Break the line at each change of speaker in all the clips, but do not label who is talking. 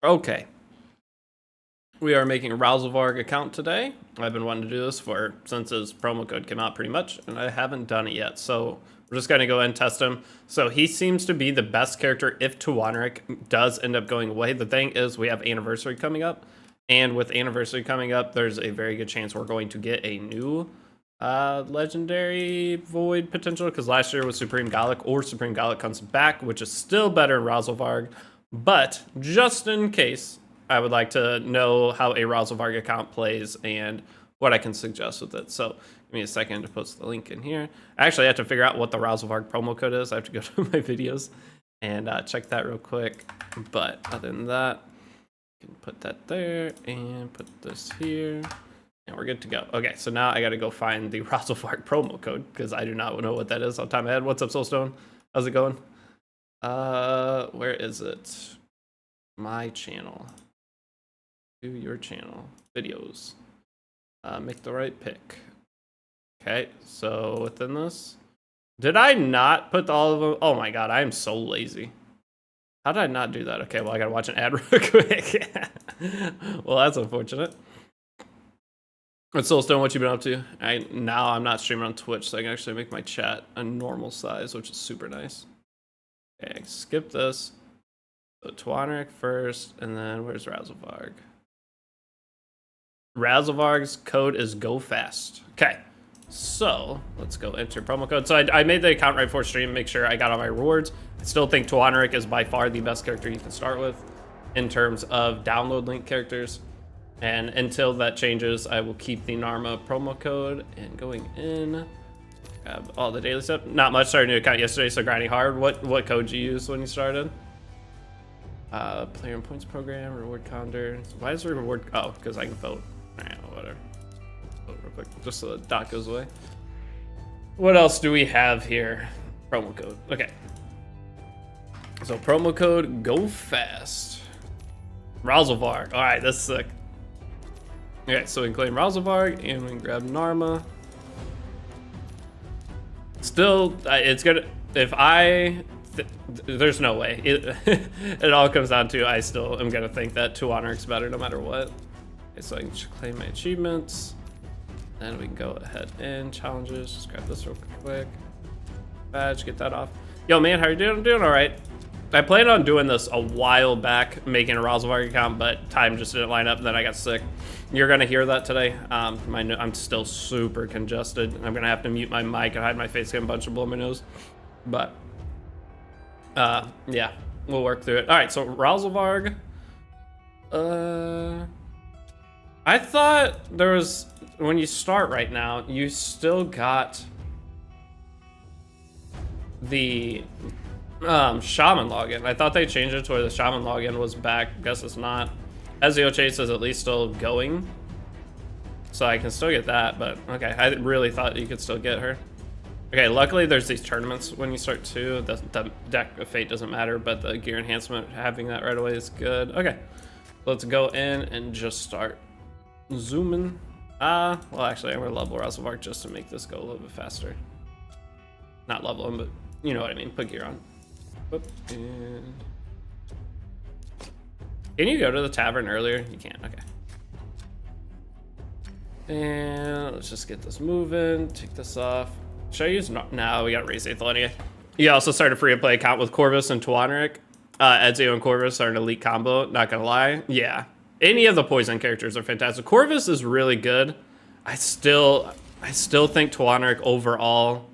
Okay. We are making a Razelvarg account today. I've been wanting to do this since his promo code came out pretty much, and I haven't done it yet. So we're just going to go ahead and test him. So he seems to be the best character if Tuanaric does end up going away. The thing is we have Anniversary coming up, and with Anniversary coming up, there's a very good chance we're going to get a new Legendary Void potential, because last year was Supreme Gallic, or Supreme Gallic comes back, which is still better in Razelvarg. But just in case, I would like to know how a Razelvarg account plays and what I can suggest with it. So give me a second to post the link in here. I actually have to figure out what the Razelvarg promo code is. I have to go to my videos and check that real quick. But other than that, you can put that there and put this here. And we're good to go. Okay, so now I got to go find the Razelvarg promo code because I do not know what that is off the top of my head. What's up, Soulstone? How's it going? Where is it? My channel. Do your channel. Videos. Make the right pick. Okay, so within this. Did I not put all of them? Oh my god, I am so lazy. How did I not do that? Okay, well, I gotta watch an ad real quick. Well, that's unfortunate. But Soulstone, what you been up to? Now I'm not streaming on Twitch, so I can actually make my chat a normal size, which is super nice. Okay, skip this. So Tuanaric first, and then where's Razelvarg? Razelvarg's code is go fast. Okay, so let's go enter promo code. So I made the account right before stream, make sure I got all my rewards. I still think Tuanaric is by far the best character you can start with in terms of download link characters. And until that changes, I will keep the Narma promo code. And going in, grab all the daily stuff. Not much. Started a new account yesterday, so grinding hard. What code did you use when you started? Player and points program, reward calendar. Why is the reward? Oh, because I can vote. Alright, whatever. Vote real quick, just so the dot goes away. What else do we have here? Promo code. Okay. So promo code go fast. Razelvarg. All right, that's sick. Okay, so we can claim Razelvarg and we can grab Narma. Still, it's gonna. If there's no way. It all comes down to I still am gonna think that Tuanaric's better no matter what. Okay, so I can claim my achievements. Then we can go ahead and challenges. Just grab this real quick. Badge, get that off. Yo, man, how you doing? I'm doing all right. I planned on doing this a while back, making a Razelvarg account, but time just didn't line up, and then I got sick. You're gonna hear that today. I'm still super congested. I'm gonna have to mute my mic and hide my face, get a bunch of blow my nose. But yeah, we'll work through it. All right, so Razelvarg. I thought there was, when you start right now, you still got the shaman login. I thought they changed it to where the shaman login was back. Guess it's not. Ezio Chase is at least still going, so I can still get that. But okay, I really thought you could still get her. Okay, luckily there's these tournaments when you start too. The deck of fate doesn't matter, but the gear enhancement, having that right away is good. Okay, let's go in and just start zooming. Well, actually, I'm gonna level Razelvarg just to make this go a little bit faster. Not level him, but you know what I mean. Put gear on. Whoop, and can you go to the tavern earlier? You can't. Okay. And let's just get this moving. Take this off. Should I use? No, we got Raise Athalonia. You also started a free-to-play account with Corvus and Tuanaric. Ezio and Corvus are an elite combo. Not gonna lie. Yeah. Any of the poison characters are fantastic. Corvus is really good. I still think Tuanaric overall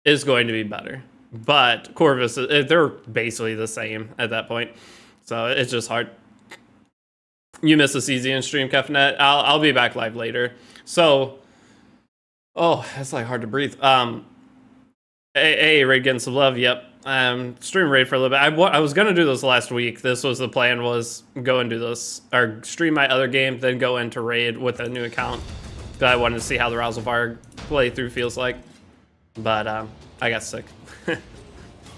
is going to be better. But Corvus, they're basically the same at that point. So it's just hard. You miss this easy in stream, Kefnet. I'll be back live later. So, oh, that's like hard to breathe. Hey, Raid getting some love. Yep. Stream Raid for a little bit. I was gonna do this last week. This was the plan, was go and do this, or stream my other game, then go into Raid with a new account. Because I wanted to see how the Razelvarg playthrough feels like. But I got sick. And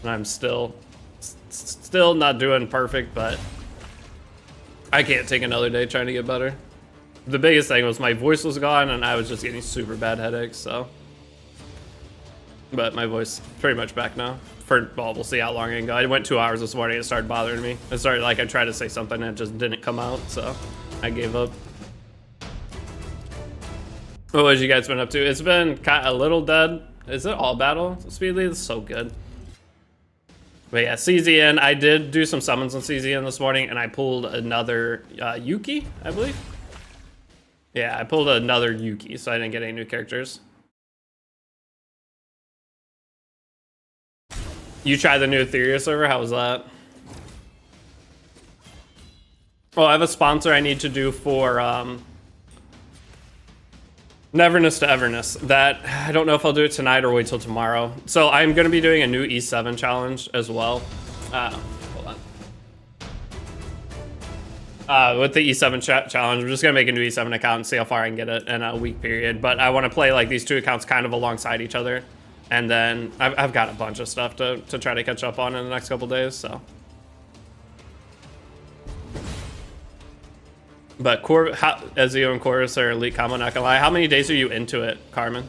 I'm still not doing perfect, but I can't take another day trying to get better. The biggest thing was my voice was gone and I was just getting super bad headaches, so. But my voice pretty much back now. well, we'll see how long I can go. I went 2 hours this morning. It started bothering me. It started like I tried to say something and it just didn't come out, so I gave up. What have you guys been up to? It's been kind of a little dead. Is it all battle? Speedly, it's so good. But yeah, CZN, I did do some summons on CZN this morning, and I pulled another Yuki, I believe. Yeah, I pulled another Yuki, so I didn't get any new characters. You tried the new Ethereum server? How was that? Oh, I have a sponsor I need to do for Neverness to Everness. That, I don't know if I'll do it tonight or wait till tomorrow. So I'm going to be doing a new E7 challenge as well. Hold on. With the E7 challenge, I'm just going to make a new E7 account and see how far I can get it in a week period. But I want to play like these two accounts kind of alongside each other. And then I've got a bunch of stuff to try to catch up on in the next couple days, so. But Ezio and Chorus are elite combo, not gonna lie. How many days are you into it, Carmen?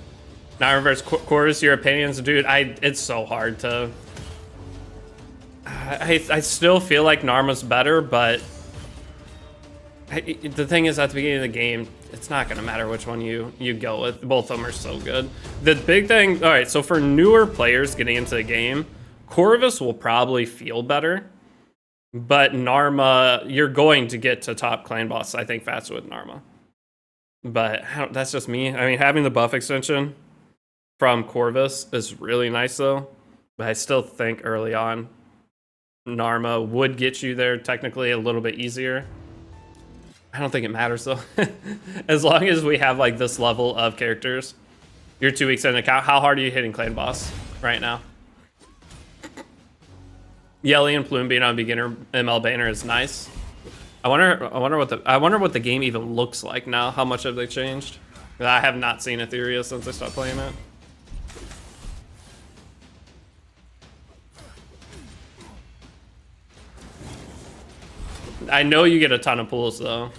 Now reverse Chorus, your opinions, dude. It's so hard to. I still feel like Narma's better, but the thing is, at the beginning of the game, it's not gonna matter which one you go with. Both of them are so good. The big thing, all right. So for newer players getting into the game, Corvus will probably feel better. But Narma, you're going to get to top clan boss, I think, faster with Narma. But that's just me. I mean, having the buff extension from Corvus is really nice, though. But I still think early on, Narma would get you there technically a little bit easier. I don't think it matters, though. As long as we have, like, this level of characters. You're 2 weeks in account. How hard are you hitting clan boss right now? Yelly and Plume being on beginner ML banner is nice. I wonder what the game even looks like now. How much have they changed? I have not seen Ethereum since I stopped playing it. I know you get a ton of pulls though.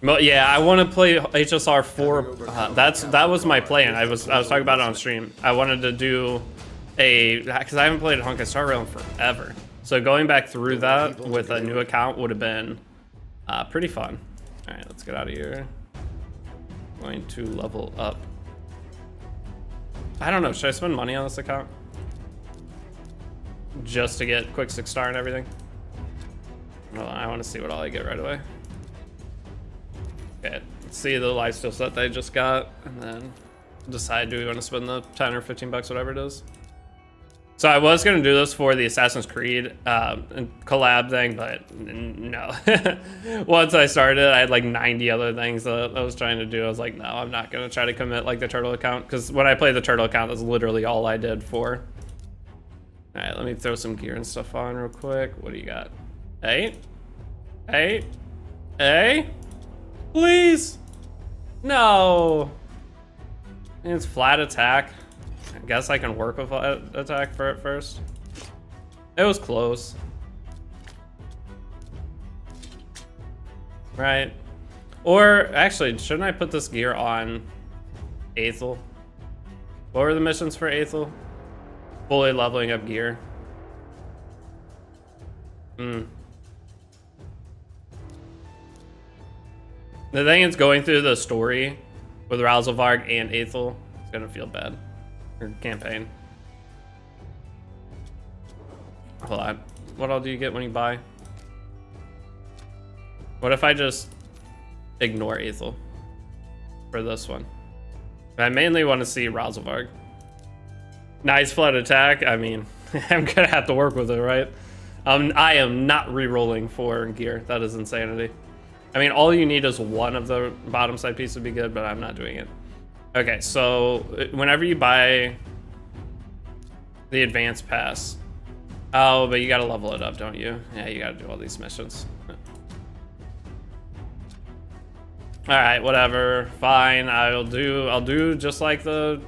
But yeah, I want to play HSR 4. That was my plan. I was talking about it on stream. I wanted to do because I haven't played a Honkai Star Rail in forever. So going back through that with a new account would have been pretty fun. All right, let's get out of here. Going to level up. I don't know. Should I spend money on this account just to get quick 6-star and everything? Well, I want to see what all I get right away. Okay, let's see the lifesteal set that I just got, and then decide do we want to spend the 10 or 15 bucks, whatever it is. So I was going to do this for the Assassin's Creed collab thing, but no. Once I started, I had like 90 other things that I was trying to do. I was like, no, I'm not going to try to commit like the turtle account, because when I played the turtle account, that's literally all I did for. All right, let me throw some gear and stuff on real quick. What do you got? Hey? Please? No. It's flat attack. I guess I can work with flat attack for it first. It was close. Right. Or actually, shouldn't I put this gear on Aethel? What were the missions for Aethel? Fully leveling up gear. The thing is, going through the story with Razelvarg and Aethel, it's gonna feel bad. Or campaign. Hold on. What all do you get when you buy? What if I just ignore Aethel for this one? I mainly want to see Razelvarg. Nice flood attack. I mean, I'm gonna have to work with it, right? I am not re-rolling for gear. That is insanity. I mean, all you need is one of the bottom side pieces would be good, but I'm not doing it. Okay, so whenever you buy the advanced pass, oh, but you gotta level it up, don't you? Yeah, you gotta do all these missions. All right, whatever, fine. I'll do just like the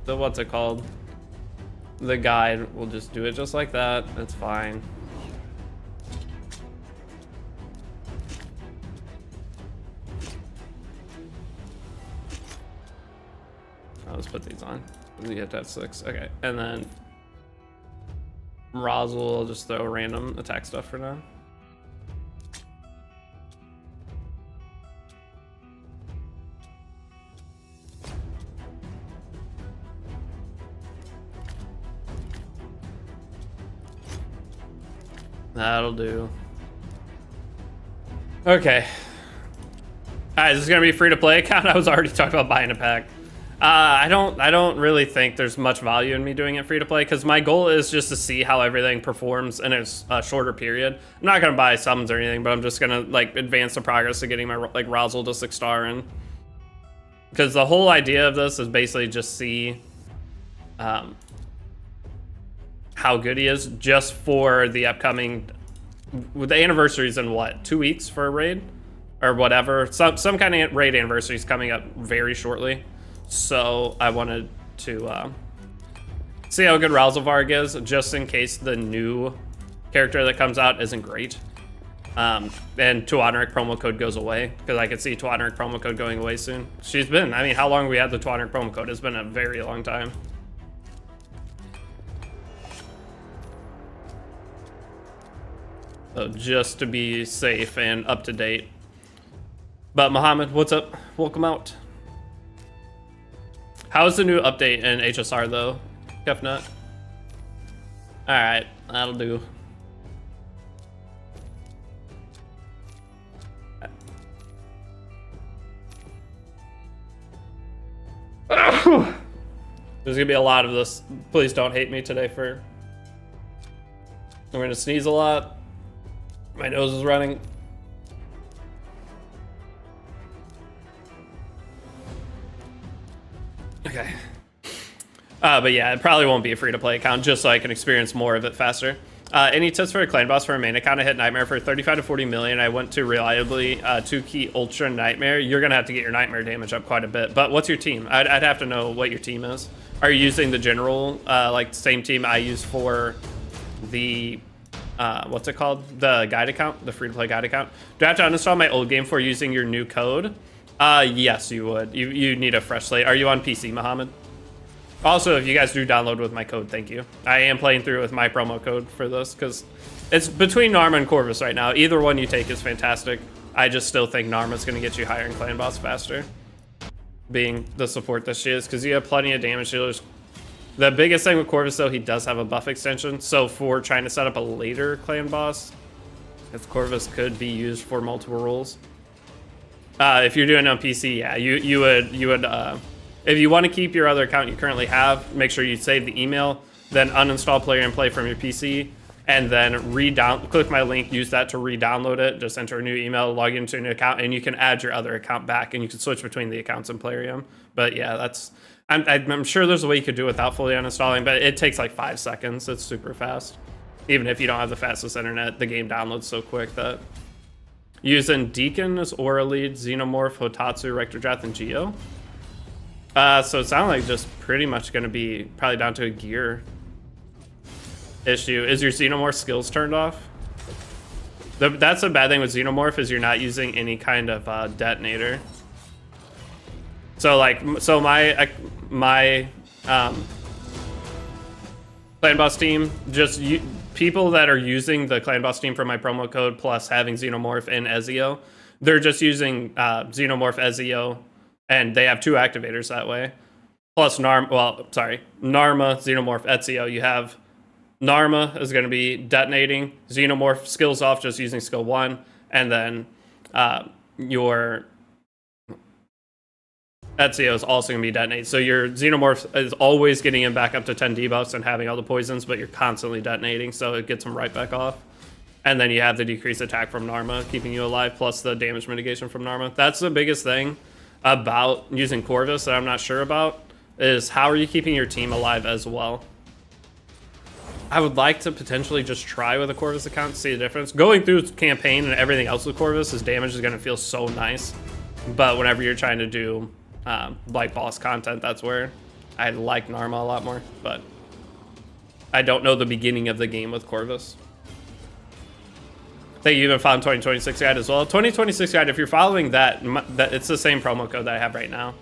what's it called? The guide. We'll just do it just like that. It's fine. Let's put these on. We have to have 6. Okay, and then Razel, I'll just throw random attack stuff for now. That'll do. Okay. Alright, this is gonna be a free-to-play account. I was already talking about buying a pack. I don't really think there's much value in me doing it free-to-play because my goal is just to see how everything performs in a shorter period. I'm not gonna buy summons or anything, but I'm just gonna like advance the progress of getting my like Razel to 6-star in. Because the whole idea of this is basically just see how good he is just for the upcoming, with the anniversaries in what, 2 weeks for a raid or whatever, some kind of raid anniversary is coming up very shortly, so I wanted to see how good Razelvarg is just in case the new character that comes out isn't great, and Tuanaric promo code goes away, because I could see Tuanaric promo code going away soon. She's been, I mean, how long have we had the Tuanaric promo code? It's been a very long time. So just to be safe and up to date. But Mohammed, what's up? Welcome out. How's the new update in HSR though, Kefnut? All right, that'll do. There's gonna be a lot of this. Please don't hate me today for. I'm gonna sneeze a lot. My nose is running. Okay. But yeah, it probably won't be a free-to-play account just so I can experience more of it faster. Any tips for a clan boss for a main account? I hit Nightmare for 35 to 40 million. I went to reliably 2-key Ultra Nightmare. You're going to have to get your Nightmare damage up quite a bit. But what's your team? I'd have to know what your team is. Are you using the general, like same team I use for the... what's it called? The guide account, the free-to-play guide account. Do I have to uninstall my old game for using your new code? Yes, you would. You need a fresh slate. Are you on PC, Mohammed? Also, if you guys do download with my code, thank you. I am playing through with my promo code for this because it's between Narma and Corvus right now. Either one you take is fantastic. I just still think Narma's going to get you higher in clan boss faster, being the support that she is, because you have plenty of damage dealers. The biggest thing with Corvus, though, he does have a buff extension. So for trying to set up a later clan boss, if Corvus could be used for multiple roles. If you're doing it on PC, yeah, you would if you want to keep your other account you currently have, make sure you save the email, then uninstall Player and Play from your PC, and then click my link, use that to re-download it, just enter a new email, log into a new account, and you can add your other account back, and you can switch between the accounts in Plarium. But yeah, that's... I'm sure there's a way you could do it without fully uninstalling, but it takes like 5 seconds. It's super fast. Even if you don't have the fastest internet, the game downloads so quick that... Using Deacon as Aura Lead, Xenomorph, Hotatsu, Rectorjath, and Geo. So it sounds like just pretty much going to be probably down to a gear issue. Is your Xenomorph skills turned off? That's a bad thing with Xenomorph, is you're not using any kind of detonator. So like, my clan boss team, just people that are using the clan boss team for my promo code plus having Xenomorph and Ezio, they're just using Xenomorph, Ezio, and they have 2 activators that way. Plus Narma, Xenomorph, Ezio. You have Narma is going to be detonating, Xenomorph skills off just using skill 1, and then your Ezio is also going to be detonated. So your Xenomorph is always getting him back up to 10 debuffs and having all the poisons, but you're constantly detonating, so it gets him right back off. And then you have the decreased attack from Narma, keeping you alive, plus the damage mitigation from Narma. That's the biggest thing about using Corvus that I'm not sure about, is how are you keeping your team alive as well? I would like to potentially just try with a Corvus account to see the difference. Going through campaign and everything else with Corvus, his damage is going to feel so nice. But whenever you're trying to do like boss content, that's where I like Narma a lot more. But I don't know the beginning of the game with Corvus. Thank you. Even found 2026 guide as well. 2026 guide, if you're following that, it's the same promo code that I have right now.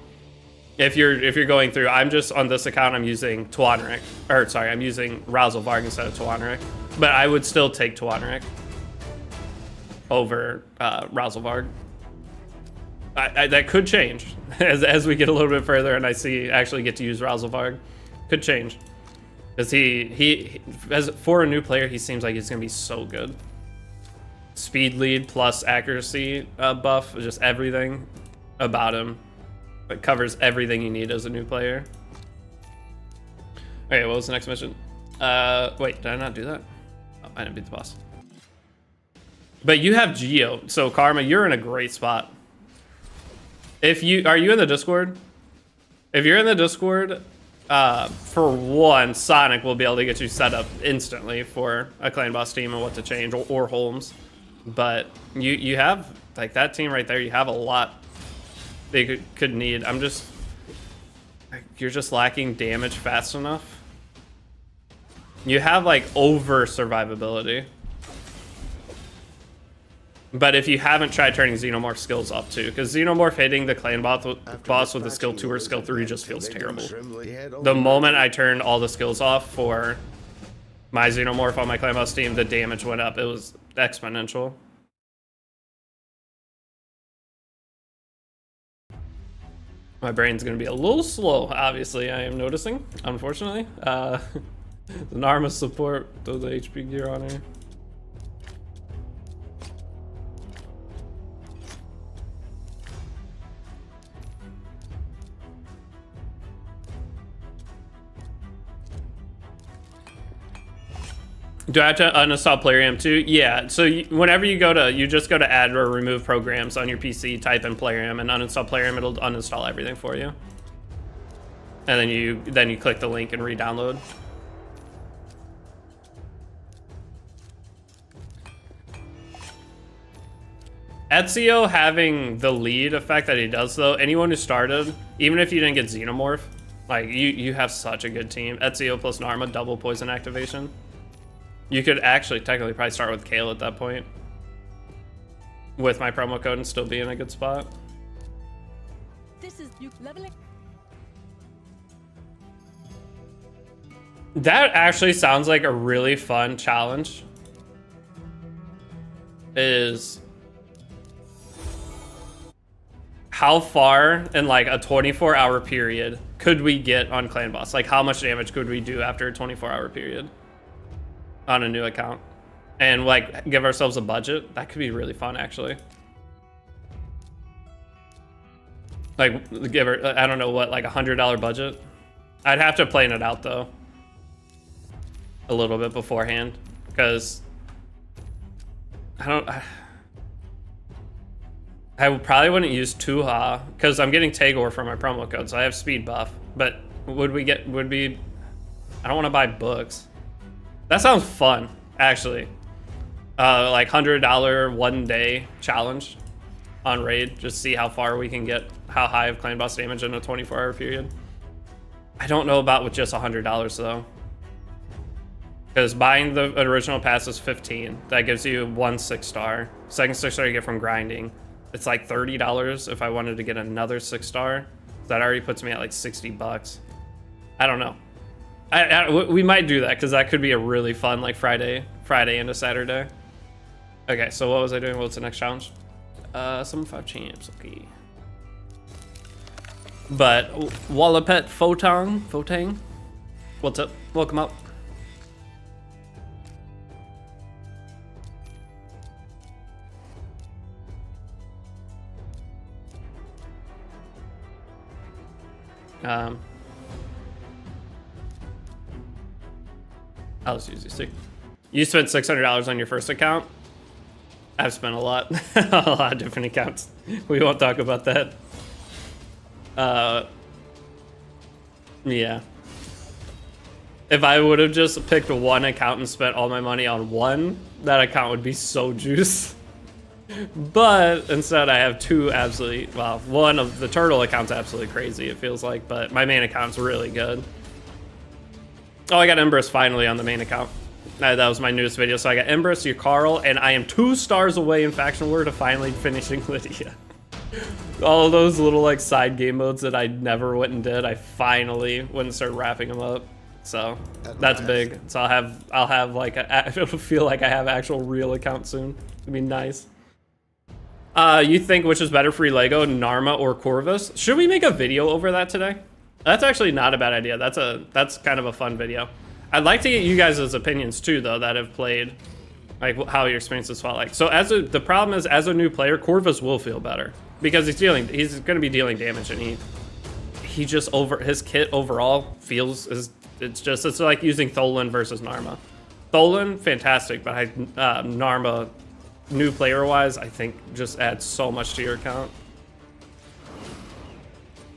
If you're going through, I'm just on this account. I'm using Tuanaric, or sorry, I'm using Razelvarg instead of Tuanaric. But I would still take Tuanaric over Razelvarg. That could change as we get a little bit further and I actually get to use Razelvarg. Could change. Because he as for a new player, he seems like he's gonna be so good. Speed lead plus accuracy buff, just everything about him. It covers everything you need as a new player. Okay, what was the next mission? Wait, did I not do that? Oh, I didn't beat the boss. But you have Geo, so Karma, you're in a great spot. Are you in the Discord? If you're in the Discord, for one, Sonic will be able to get you set up instantly for a clan boss team and what to change, or Holmes. But you have, like, that team right there, you have a lot they could need. You're just lacking damage fast enough. You have, like, over survivability. But if you haven't tried turning Xenomorph skills up too, because Xenomorph hitting the clan boss with a skill 2 or skill 3 just feels terrible. The moment I turned all the skills off for my Xenomorph on my clan boss team, the damage went up. It was exponential. My brain's gonna be a little slow, obviously, I am noticing, unfortunately. The Narma support, throw the HP gear on here. Do I have to uninstall PlayerAM too? Yeah, so whenever you just go to add or remove programs on your PC, type in PlayerAM and uninstall PlayerAM, it'll uninstall everything for you. And then you click the link and re-download. Ezio having the lead effect that he does though, anyone who started, even if you didn't get Xenomorph, like you have such a good team. Ezio plus Narma, double poison activation. You could actually technically probably start with Kale at that point with my promo code and still be in a good spot.
This is you leveling.
That actually sounds like a really fun challenge. Is how far in like a 24-hour period could we get on Clan Boss? Like how much damage could we do after a 24-hour period on a new account? And like give ourselves a budget. That could be really fun actually. Like give her, I don't know what, like $100 budget. I'd have to plan it out though a little bit beforehand, because I probably wouldn't use Tuha because I'm getting Tagore for my promo code, so I have speed buff. But I don't want to buy books. That sounds fun, actually. Like $100 one day challenge on raid, just see how far we can get, how high of clan boss damage in a 24-hour period. I don't know about with just $100 though, because buying the original pass is $15. That gives you 1 6-star. Second 6-star you get from grinding. It's like $30 if I wanted to get another 6-star. That already puts me at like 60 bucks. I don't know. We might do that because that could be a really fun like Friday into Saturday. Okay, so what was I doing? What's the next challenge? Summon 5 champs. Okay. But Wallapet Fotang, what's up? Welcome up. I'll just use these two. You spent $600 on your first account. I've spent a lot, a lot of different accounts. We won't talk about that. Yeah. If I would have just picked one account and spent all my money on one, that account would be so juice. But instead I have two absolutely, well, one of the turtle account's absolutely crazy, it feels like, but my main account's really good. Oh, I got Empress finally on the main account. That was my newest video. So I got Empress, Carl, and I am 2 stars away in Faction War to finally finishing Lydia. All those little like side game modes that I never went and did, I finally went and started wrapping them up. So that's big. So I'll have like it'll feel like I have actual real account soon. It'd be nice. You think which is better for Lego, Narma or Corvus? Should we make a video over that today? That's actually not a bad idea. That's kind of a fun video. I'd like to get you guys' opinions too, though, that have played, like how your experiences felt like. So the problem is, as a new player, Corvus will feel better because he's going to be dealing damage, and he just his kit overall feels it's like using Tholen versus Narma. Tholen, fantastic, but Narma, new player wise, I think just adds so much to your account.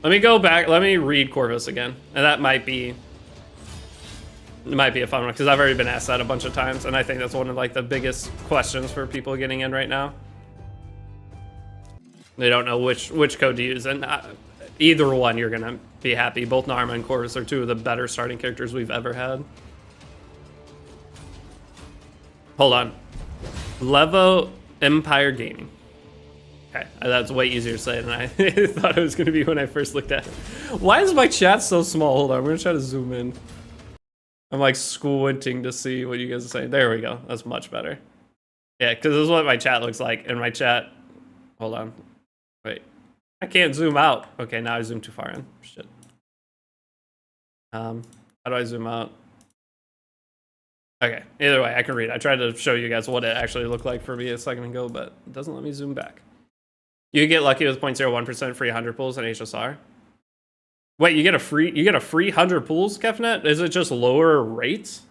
Let me go back. Let me read Corvus again, and that might be a fun one because I've already been asked that a bunch of times, and I think that's one of like the biggest questions for people getting in right now. They don't know which code to use, and either one you're gonna be happy. Both Narma and Corvus are two of the better starting characters we've ever had. Hold on, Levo Empire Gaming. Okay, that's way easier to say than I thought it was gonna be when I first looked at it. Why is my chat so small? Hold on, I'm gonna try to zoom in. I'm like squinting to see what you guys are saying. There we go. That's much better. Yeah, because this is what my chat looks like. And my chat, hold on. Wait, I can't zoom out. Okay, now I zoomed too far in. Shit. How do I zoom out? Okay, either way, I can read. I tried to show you guys what it actually looked like for me a second ago, but it doesn't let me zoom back. You get lucky with 0.01% free 100 pulls on HSR. Wait, you get a free 100 pulls, Kefnet? Is it just lower rates?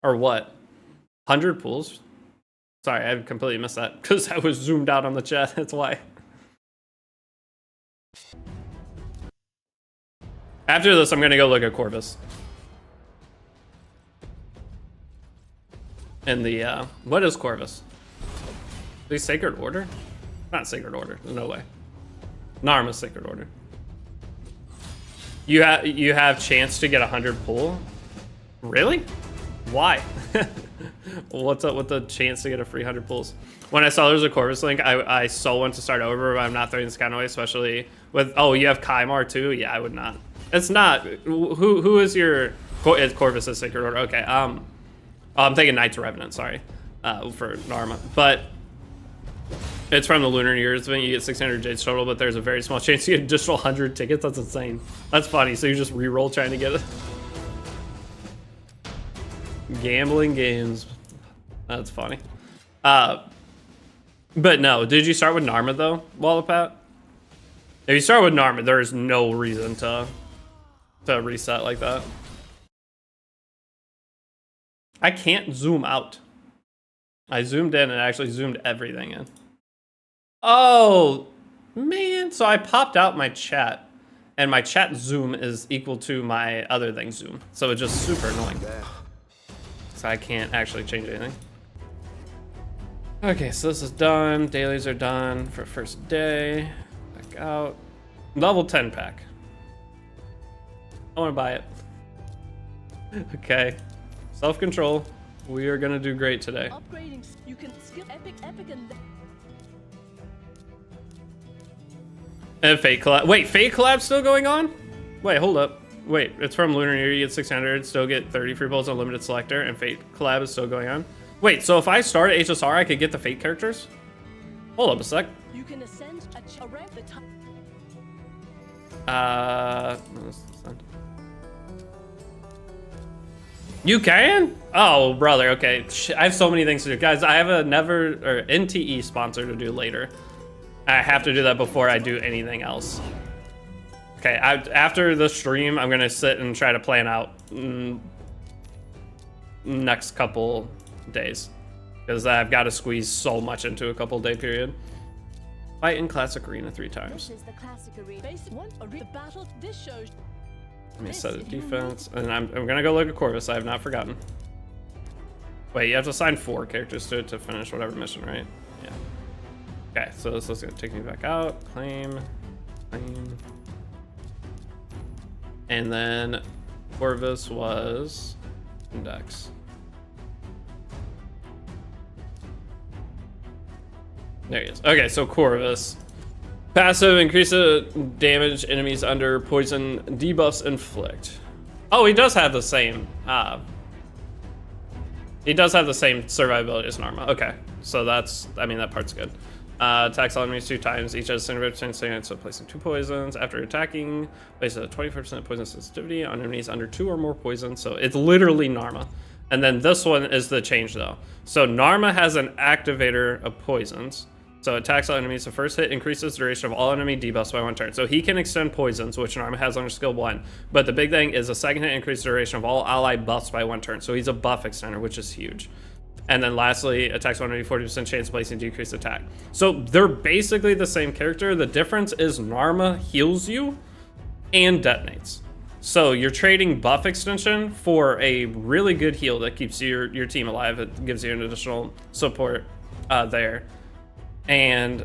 Or what? 100 pulls? Sorry, I completely missed that because I was zoomed out on the chat. That's why. After this, I'm gonna go look at Corvus. And the what is Corvus? The Sacred Order? Not Sacred Order. There's no way. Narma's Sacred Order. You have chance to get 100 pull? Really? Why? What's up with the chance to get a free 100 pulls? When I saw there was a Corvus link, I so want to start over, but I'm not throwing this count away, especially with, oh, you have Kymar too? Yeah, I would not. It's not. Who is your, it's Corvus' Sacred Order. Okay, oh, I'm thinking Knights Revenant, sorry, for Narma. But it's from the Lunar Years event. You get 600 Jades total, but there's a very small chance you get additional 100 tickets. That's insane. That's funny. So you just re-roll trying to get it. Gambling games. That's funny. But no. Did you start with Narma though, Wallapat? If you start with Narma, there is no reason to reset like that. I can't zoom out. I zoomed in and actually zoomed everything in. Oh, man. So I popped out my chat, and my chat zoom is equal to my other thing zoom. So it's just super annoying. So I can't actually change anything. Okay, so this is done. Dailies are done for first day. Back out. Level 10 pack. I want to buy it. Okay. Self-control. We are going to do great today.
Upgrading. You can skill epic
And Fate Collab. Wait, Fate Collab's still going on? Wait, hold up. Wait, it's from Lunar Year. You get 600, still get 30 free pulls on Limited Selector, and Fate Collab is still going on. Wait, so if I start at HSR, I could get the Fate characters? Hold up a sec.
You can ascend around the time.
You can? Oh, brother. Okay, I have so many things to do, guys. I have a NTE sponsor to do later. I have to do that before I do anything else. Okay, after the stream, I'm gonna sit and try to plan out next couple days because I've got to squeeze so much into a couple day period. Fight in Classic Arena 3 times.
This is the Classic Arena. Basic one, the battle. This shows.
Let me set a defense, and I'm gonna go look at Corvus. I have not forgotten. Wait, you have to assign 4 characters to it to finish whatever mission, right? Yeah. Okay, so this is gonna take me back out. Claim. And then Corvus was Index. There he is. Okay, so Corvus. Passive, increase the damage enemies under poison debuffs inflict. Oh, he does have the same. He does have the same survivability as Narma. Okay, so that's, I mean, that part's good. Attacks all enemies 2 times. Each has a 70% chance of placing 2 poisons. After attacking, places a 25% poison sensitivity on enemies under 2 or more poisons. So it's literally Narma. And then this one is the change though. So Narma has an activator of poisons. So attacks all enemies. The first hit increases the duration of all enemy debuffs by 1 turn. So he can extend poisons, which Narma has under skill 1. But the big thing is the second hit increases the duration of all ally buffs by 1 turn. So he's a buff extender, which is huge. And then lastly, attacks 140% chance of placing decreased attack. So they're basically the same character. The difference is Narma heals you and detonates. So you're trading buff extension for a really good heal that keeps your team alive. It gives you an additional support there. And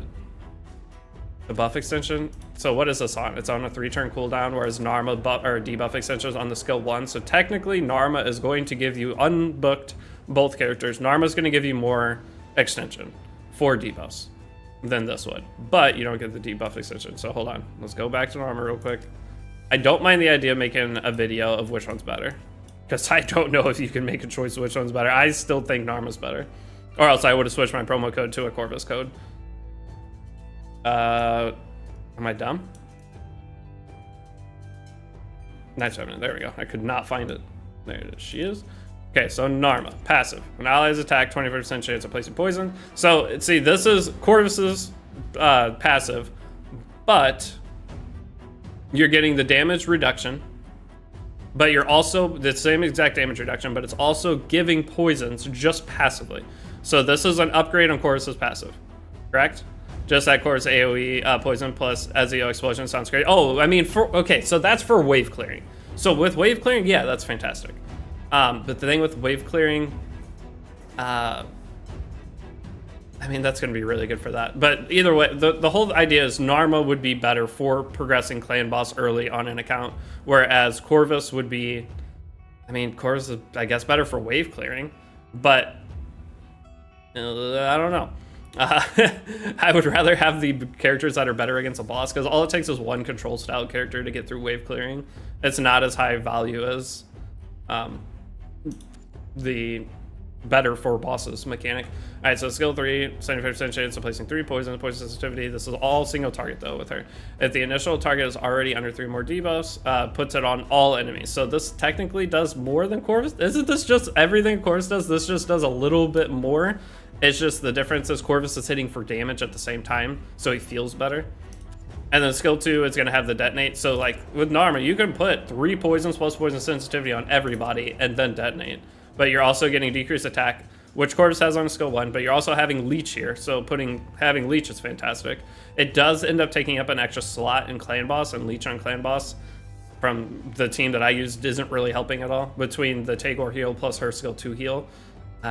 the buff extension, so what is this on? It's on a 3-turn cooldown, whereas Narma debuff extension is on the skill 1. So technically Narma is going to give you unbooked both characters. Narma's going to give you more extension for debuffs than this would, but you don't get the debuff extension. So hold on, let's go back to Narma real quick. I don't mind the idea of making a video of which one's better, because I don't know if you can make a choice of which one's better. I still think Narma's better, or else I would have switched my promo code to a Corvus code. Am I dumb? Nice, there we go. I could not find it. There it is. She is. Okay, so Narma, passive. When allies attack, 25% chance of placing poison. So, see, this is Corvus's passive, but you're getting the damage reduction, but you're also, the same exact damage reduction, but it's also giving poisons just passively. So this is an upgrade on Corvus's passive, correct? Just that Corvus AoE poison plus Ezio explosion sounds great. Oh, I mean, okay, so that's for wave clearing. So with wave clearing, yeah, that's fantastic. But the thing with wave clearing, I mean, that's going to be really good for that. But either way, the whole idea is Narma would be better for progressing clan boss early on an account, whereas Corvus would be, I mean, Corvus is, I guess, better for wave clearing, but I don't know. I would rather have the characters that are better against a boss, because all it takes is one control style character to get through wave clearing. It's not as high value as the better for bosses mechanic. All right, so skill 3, 75% chance of placing 3 poison sensitivity. This is all single target though with her. If the initial target is already under 3 more debuffs, puts it on all enemies. So this technically does more than Corvus. Isn't this just everything Corvus does? This just does a little bit more. It's just the difference is Corvus is hitting for damage at the same time, so he feels better. And then skill 2 is going to have the detonate. So like with Narma, you can put 3 poisons plus poison sensitivity on everybody and then detonate. But you're also getting decreased attack, which Corvus has on skill 1, but you're also having leech here. So having leech is fantastic. It does end up taking up an extra slot in clan boss, and leech on clan boss from the team that I used isn't really helping at all. Between the Tagore heal plus her skill 2 heal,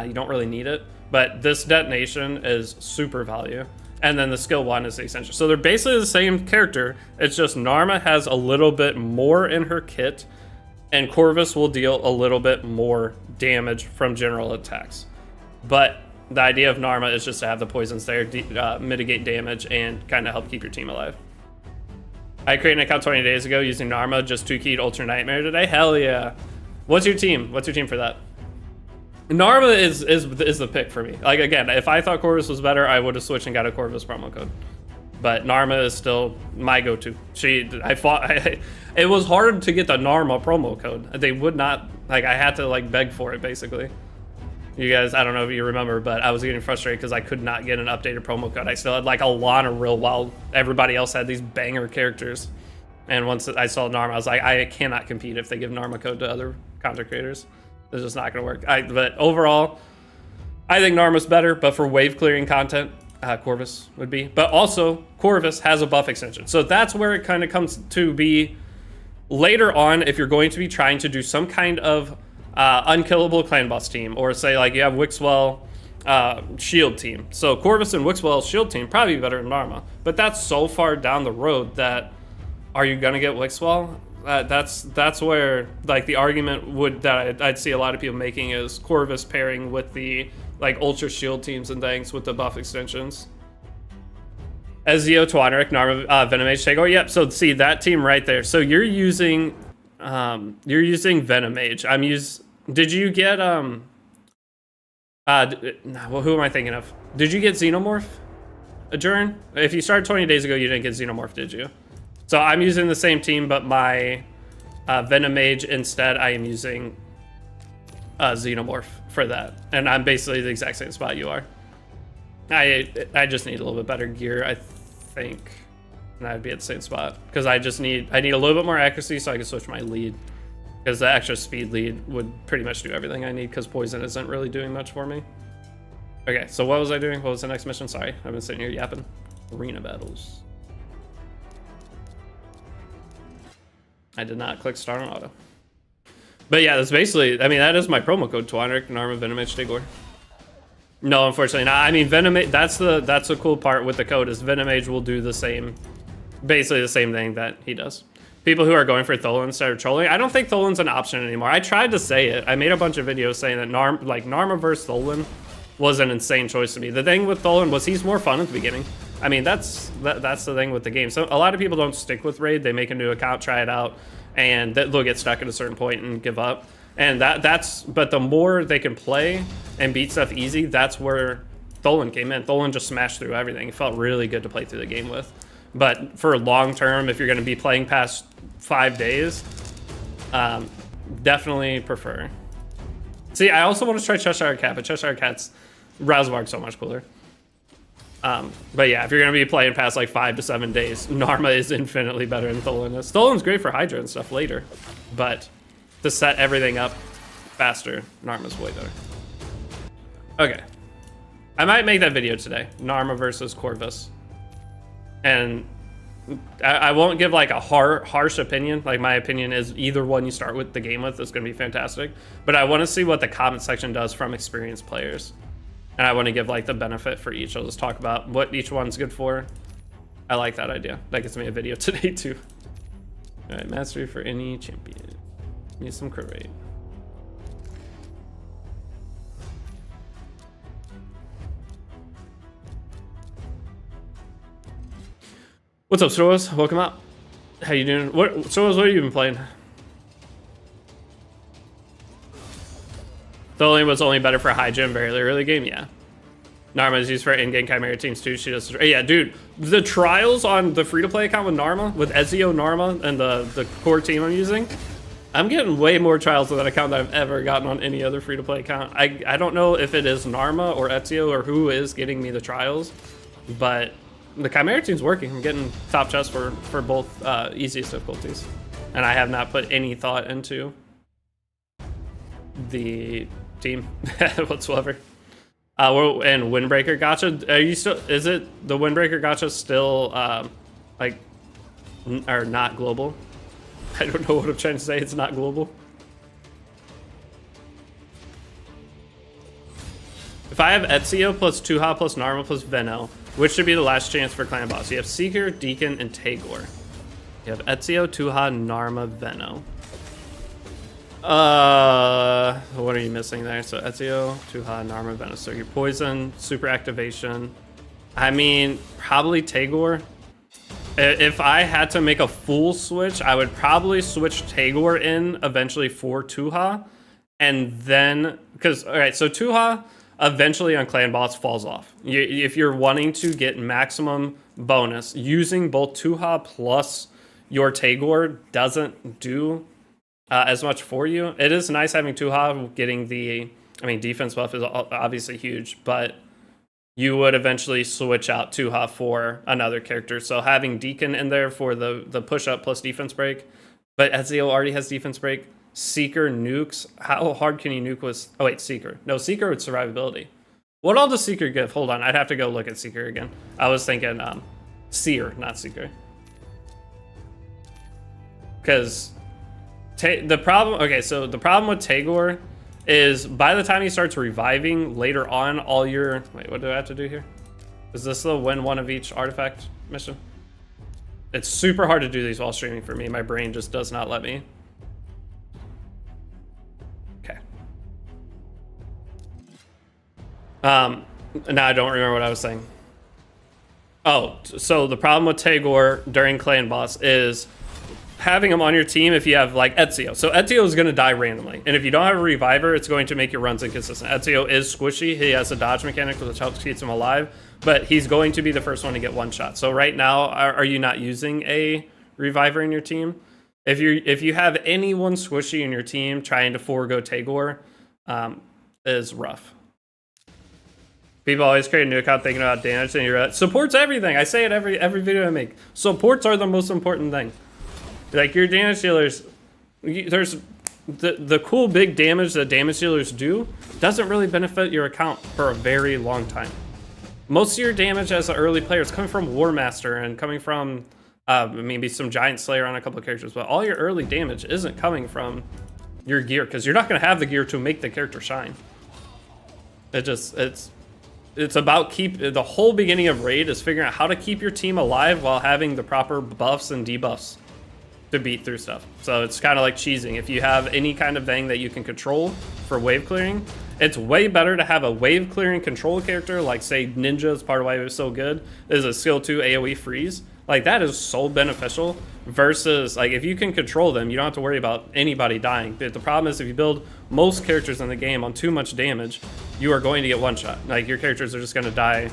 you don't really need it. But this detonation is super value. And then the skill 1 is the extension. So they're basically the same character. It's just Narma has a little bit more in her kit, and Corvus will deal a little bit more damage from general attacks. But the idea of Narma is just to have the poisons there, mitigate damage, and kind of help keep your team alive. I created an account 20 days ago using Narma, just 2-keyed Ultra Nightmare today. Hell yeah. What's your team? What's your team for that? Narma is the pick for me. Like, again, if I thought Corvus was better, I would have switched and got a Corvus promo code. But Narma is still my go-to. It was hard to get the Narma promo code. They would not, like, I had to like beg for it basically. You guys, I don't know if you remember, but I was getting frustrated because I could not get an updated promo code. I still had like a Lana Rill while everybody else had these banger characters. And once I saw Narma, I was like, I cannot compete if they give Narma code to other content creators. It's just not going to work. But overall, I think Narma's better, but for wave clearing content, Corvus would be. But also, Corvus has a buff extension. So that's where it kind of comes to be later on if you're going to be trying to do some kind of unkillable clan boss team, or say like you have Wixwell shield team. So Corvus and Wixwell's shield team probably better than Narma. But that's so far down the road that are you going to get Wixwell? That's where like the argument that I'd see a lot of people making is Corvus pairing with the like ultra shield teams and things with the buff extensions. Ezio, Twaneric, Narma, Venomage, Tagore. Yep. So see that team right there. So you're using Venomage. Did you get well, who am I thinking of? Did you get Xenomorph? Adjourn? If you started 20 days ago, you didn't get Xenomorph, did you? So I'm using the same team, but my Venomage instead, I am using Xenomorph for that. And I'm basically the exact same spot you are. I just need a little bit better gear, I think. And I'd be at the same spot. Because I need a little bit more accuracy so I can switch my lead. Because the extra speed lead would pretty much do everything I need, because poison isn't really doing much for me. Okay, so what was I doing? What was the next mission? Sorry, I've been sitting here yapping. Arena battles. I did not click start on auto. But yeah, that's basically, I mean, that is my promo code, Twaneric, Narma, Venomage, Tagore. No, unfortunately not. I mean, Venomage, that's the cool part with the code, is Venomage will do the same, basically the same thing that he does. People who are going for Tholen instead of trolling, I don't think Tholen's an option anymore. I tried to say it. I made a bunch of videos saying that Narma versus Tholen was an insane choice to me. The thing with Tholen was he's more fun at the beginning. I mean, that's the thing with the game. So a lot of people don't stick with Raid. They make a new account, try it out, and they'll get stuck at a certain point and give up. And but the more they can play and beat stuff easy, that's where Tholen came in. Tholen just smashed through everything. It felt really good to play through the game with. But for long term, if you're going to be playing past 5 days, definitely prefer. See, I also want to try Cheshire Cat, but Cheshire Cat's Razelvarg so much cooler. But yeah, if you're going to be playing past like 5 to 7 days, Narma is infinitely better than Tholen is. Tholen's great for Hydra and stuff later, but to set everything up faster, Narma's way better. Okay. I might make that video today. Narma versus Corvus. And I won't give like a harsh opinion. Like, my opinion is either one you start with the game with is going to be fantastic. But I want to see what the comment section does from experienced players. And I want to give like the benefit for each. I'll just talk about what each one's good for. I like that idea. That gets me a video today too. All right, mastery for any champion. Need some crit rate. What's up, Stros? Welcome out. How you doing? Stros, what have you been playing? Tholen was only better for Hydra in very early game, yeah. Narma is used for in-game Chimera teams too. She does. Yeah, dude. The trials on the free-to-play account with Narma, with Ezio, Narma, and the core team I'm using, I'm getting way more trials with that account than I've ever gotten on any other free-to-play account. I don't know if it is Narma or Ezio or who is getting me the trials, but the Chimera team's working. I'm getting top chests for both easiest difficulties, and I have not put any thought into the team whatsoever. And Windbreaker Gacha, are you still? Is it the Windbreaker Gacha still like or not global? I don't know what I'm trying to say. It's not global. If I have Ezio plus Tuha plus Narma plus Veno, which should be the last chance for clan boss? You have Seeker, Deacon, and Tagore. You have Ezio, Tuha, Narma, Veno. What are you missing there? So Ezio, Tuha, Narma, Veno. So your poison, super activation. I mean, probably Tagore. If I had to make a full switch, I would probably switch Tagore in eventually for Tuha. And then, because, all right, so Tuha eventually on clan boss falls off. If you're wanting to get maximum bonus, using both Tuha plus your Tagore doesn't do as much for you. It is nice having Tuha getting the, I mean, defense buff is obviously huge, but you would eventually switch out Tuha for another character. So having Deacon in there for the push up plus defense break, but Ezio already has defense break. Seeker nukes. How hard can you nuke with, oh wait, Seeker. No, Seeker with survivability. What all does Seeker give? Hold on, I'd have to go look at Seeker again. I was thinking Seer, not Seeker. Because the problem with Tagore is by the time he starts reviving later on, all your, wait, what do I have to do here? Is this the win one of each artifact mission? It's super hard to do these while streaming for me. My brain just does not let me. Okay. Now I don't remember what I was saying. Oh, so the problem with Tagore during Clan Boss is having him on your team if you have like Ezio. So Ezio is going to die randomly. And if you don't have a reviver, it's going to make your runs inconsistent. Ezio is squishy. He has a dodge mechanic which helps keep him alive, but he's going to be the first one to get one shot. So right now, are you not using a reviver in your team? If you have anyone squishy in your team trying to forego Tagore, is rough. People always create a new account thinking about damage, and you're support's everything. I say it every video I make. Supports are the most important thing. Like your damage dealers, there's the cool big damage that damage dealers do doesn't really benefit your account for a very long time. Most of your damage as an early player is coming from War Master and coming from maybe some Giant Slayer on a couple of characters, but all your early damage isn't coming from your gear because you're not going to have the gear to make the character shine. It's about the whole beginning of Raid is figuring out how to keep your team alive while having the proper buffs and debuffs to beat through stuff. So it's kind of like cheesing. If you have any kind of thing that you can control for wave clearing, it's way better to have a wave clearing control character like say Ninja is part of why it was so good, is a skill 2 AoE freeze. Like that is so beneficial versus like if you can control them, you don't have to worry about anybody dying. But the problem is if you build most characters in the game on too much damage, you are going to get one shot. Like your characters are just going to die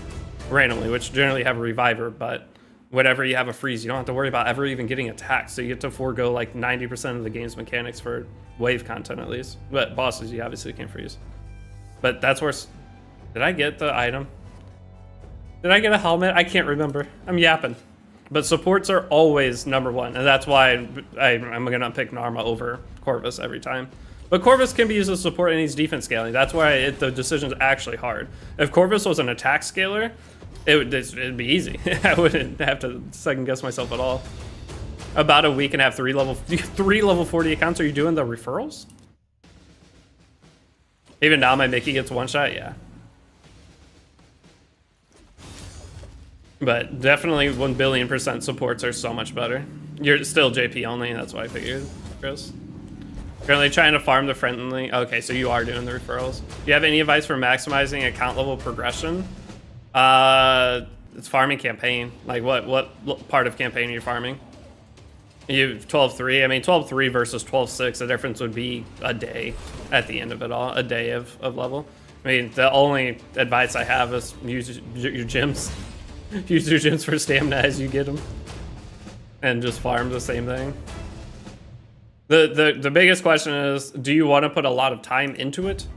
randomly, which generally have a reviver, but whenever you have a freeze, you don't have to worry about ever even getting attacked. So you get to forego like 90% of the game's mechanics for wave content at least. But bosses, you obviously can't freeze. But that's where... Did I get the item? Did I get a helmet? I can't remember. I'm yapping. But supports are always number one, and that's why I'm going to pick Narma over Corvus every time. But Corvus can be used as support and needs defense scaling. That's why the decision is actually hard. If Corvus was an attack scaler, it'd be easy. I wouldn't have to second guess myself at all. About a week and have three level 40 accounts. Are you doing the referrals? Even now my Mickey gets one shot, yeah. But definitely 1,000,000,000% supports are so much better. You're still JP only, that's why I figured, Chris. Currently trying to farm the friendly. Okay, so you are doing the referrals. Do you have any advice for maximizing account level progression? It's farming campaign. Like what part of campaign are you farming? You 12-3. I mean 12-3 versus 12-6. The difference would be a day at the end of it all. A day of level. I mean the only advice I have is use your gyms. Use your gyms for stamina as you get them, and just farm the same thing. The biggest question is, do you want to put a lot of time into it,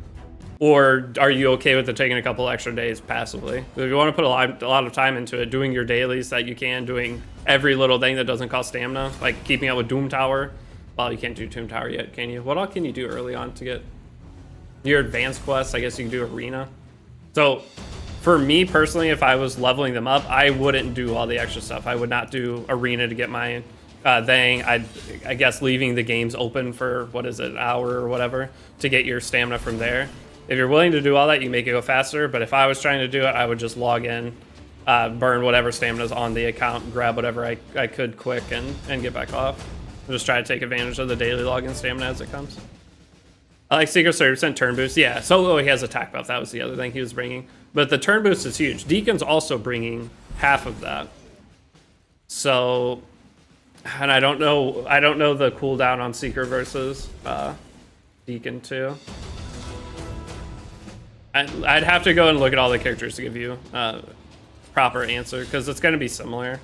or are you okay with it taking a couple extra days passively? If you want to put a lot of time into it, doing your dailies that you can, doing every little thing that doesn't cost stamina, like keeping up with Doom Tower. Well, you can't do Doom Tower yet, can you? What all can you do early on to get your advanced quests? I guess you can do Arena. So for me personally, if I was leveling them up, I wouldn't do all the extra stuff. I would not do Arena to get my thing. I guess leaving the games open for, what is it, an hour or whatever, to get your stamina from there. If you're willing to do all that, you make it go faster. But if I was trying to do it, I would just log in, burn whatever stamina's on the account, grab whatever I could quick and get back off. And just try to take advantage of the daily login stamina as it comes. I like Secret 30% turn boost. Yeah, Solo he has attack buff. That was the other thing he was bringing. But the turn boost is huge. Deacon's also bringing half of that. So, and I don't know the cooldown on Seeker versus Deacon too. I'd have to go and look at all the characters to give you a proper answer, because it's going to be similar.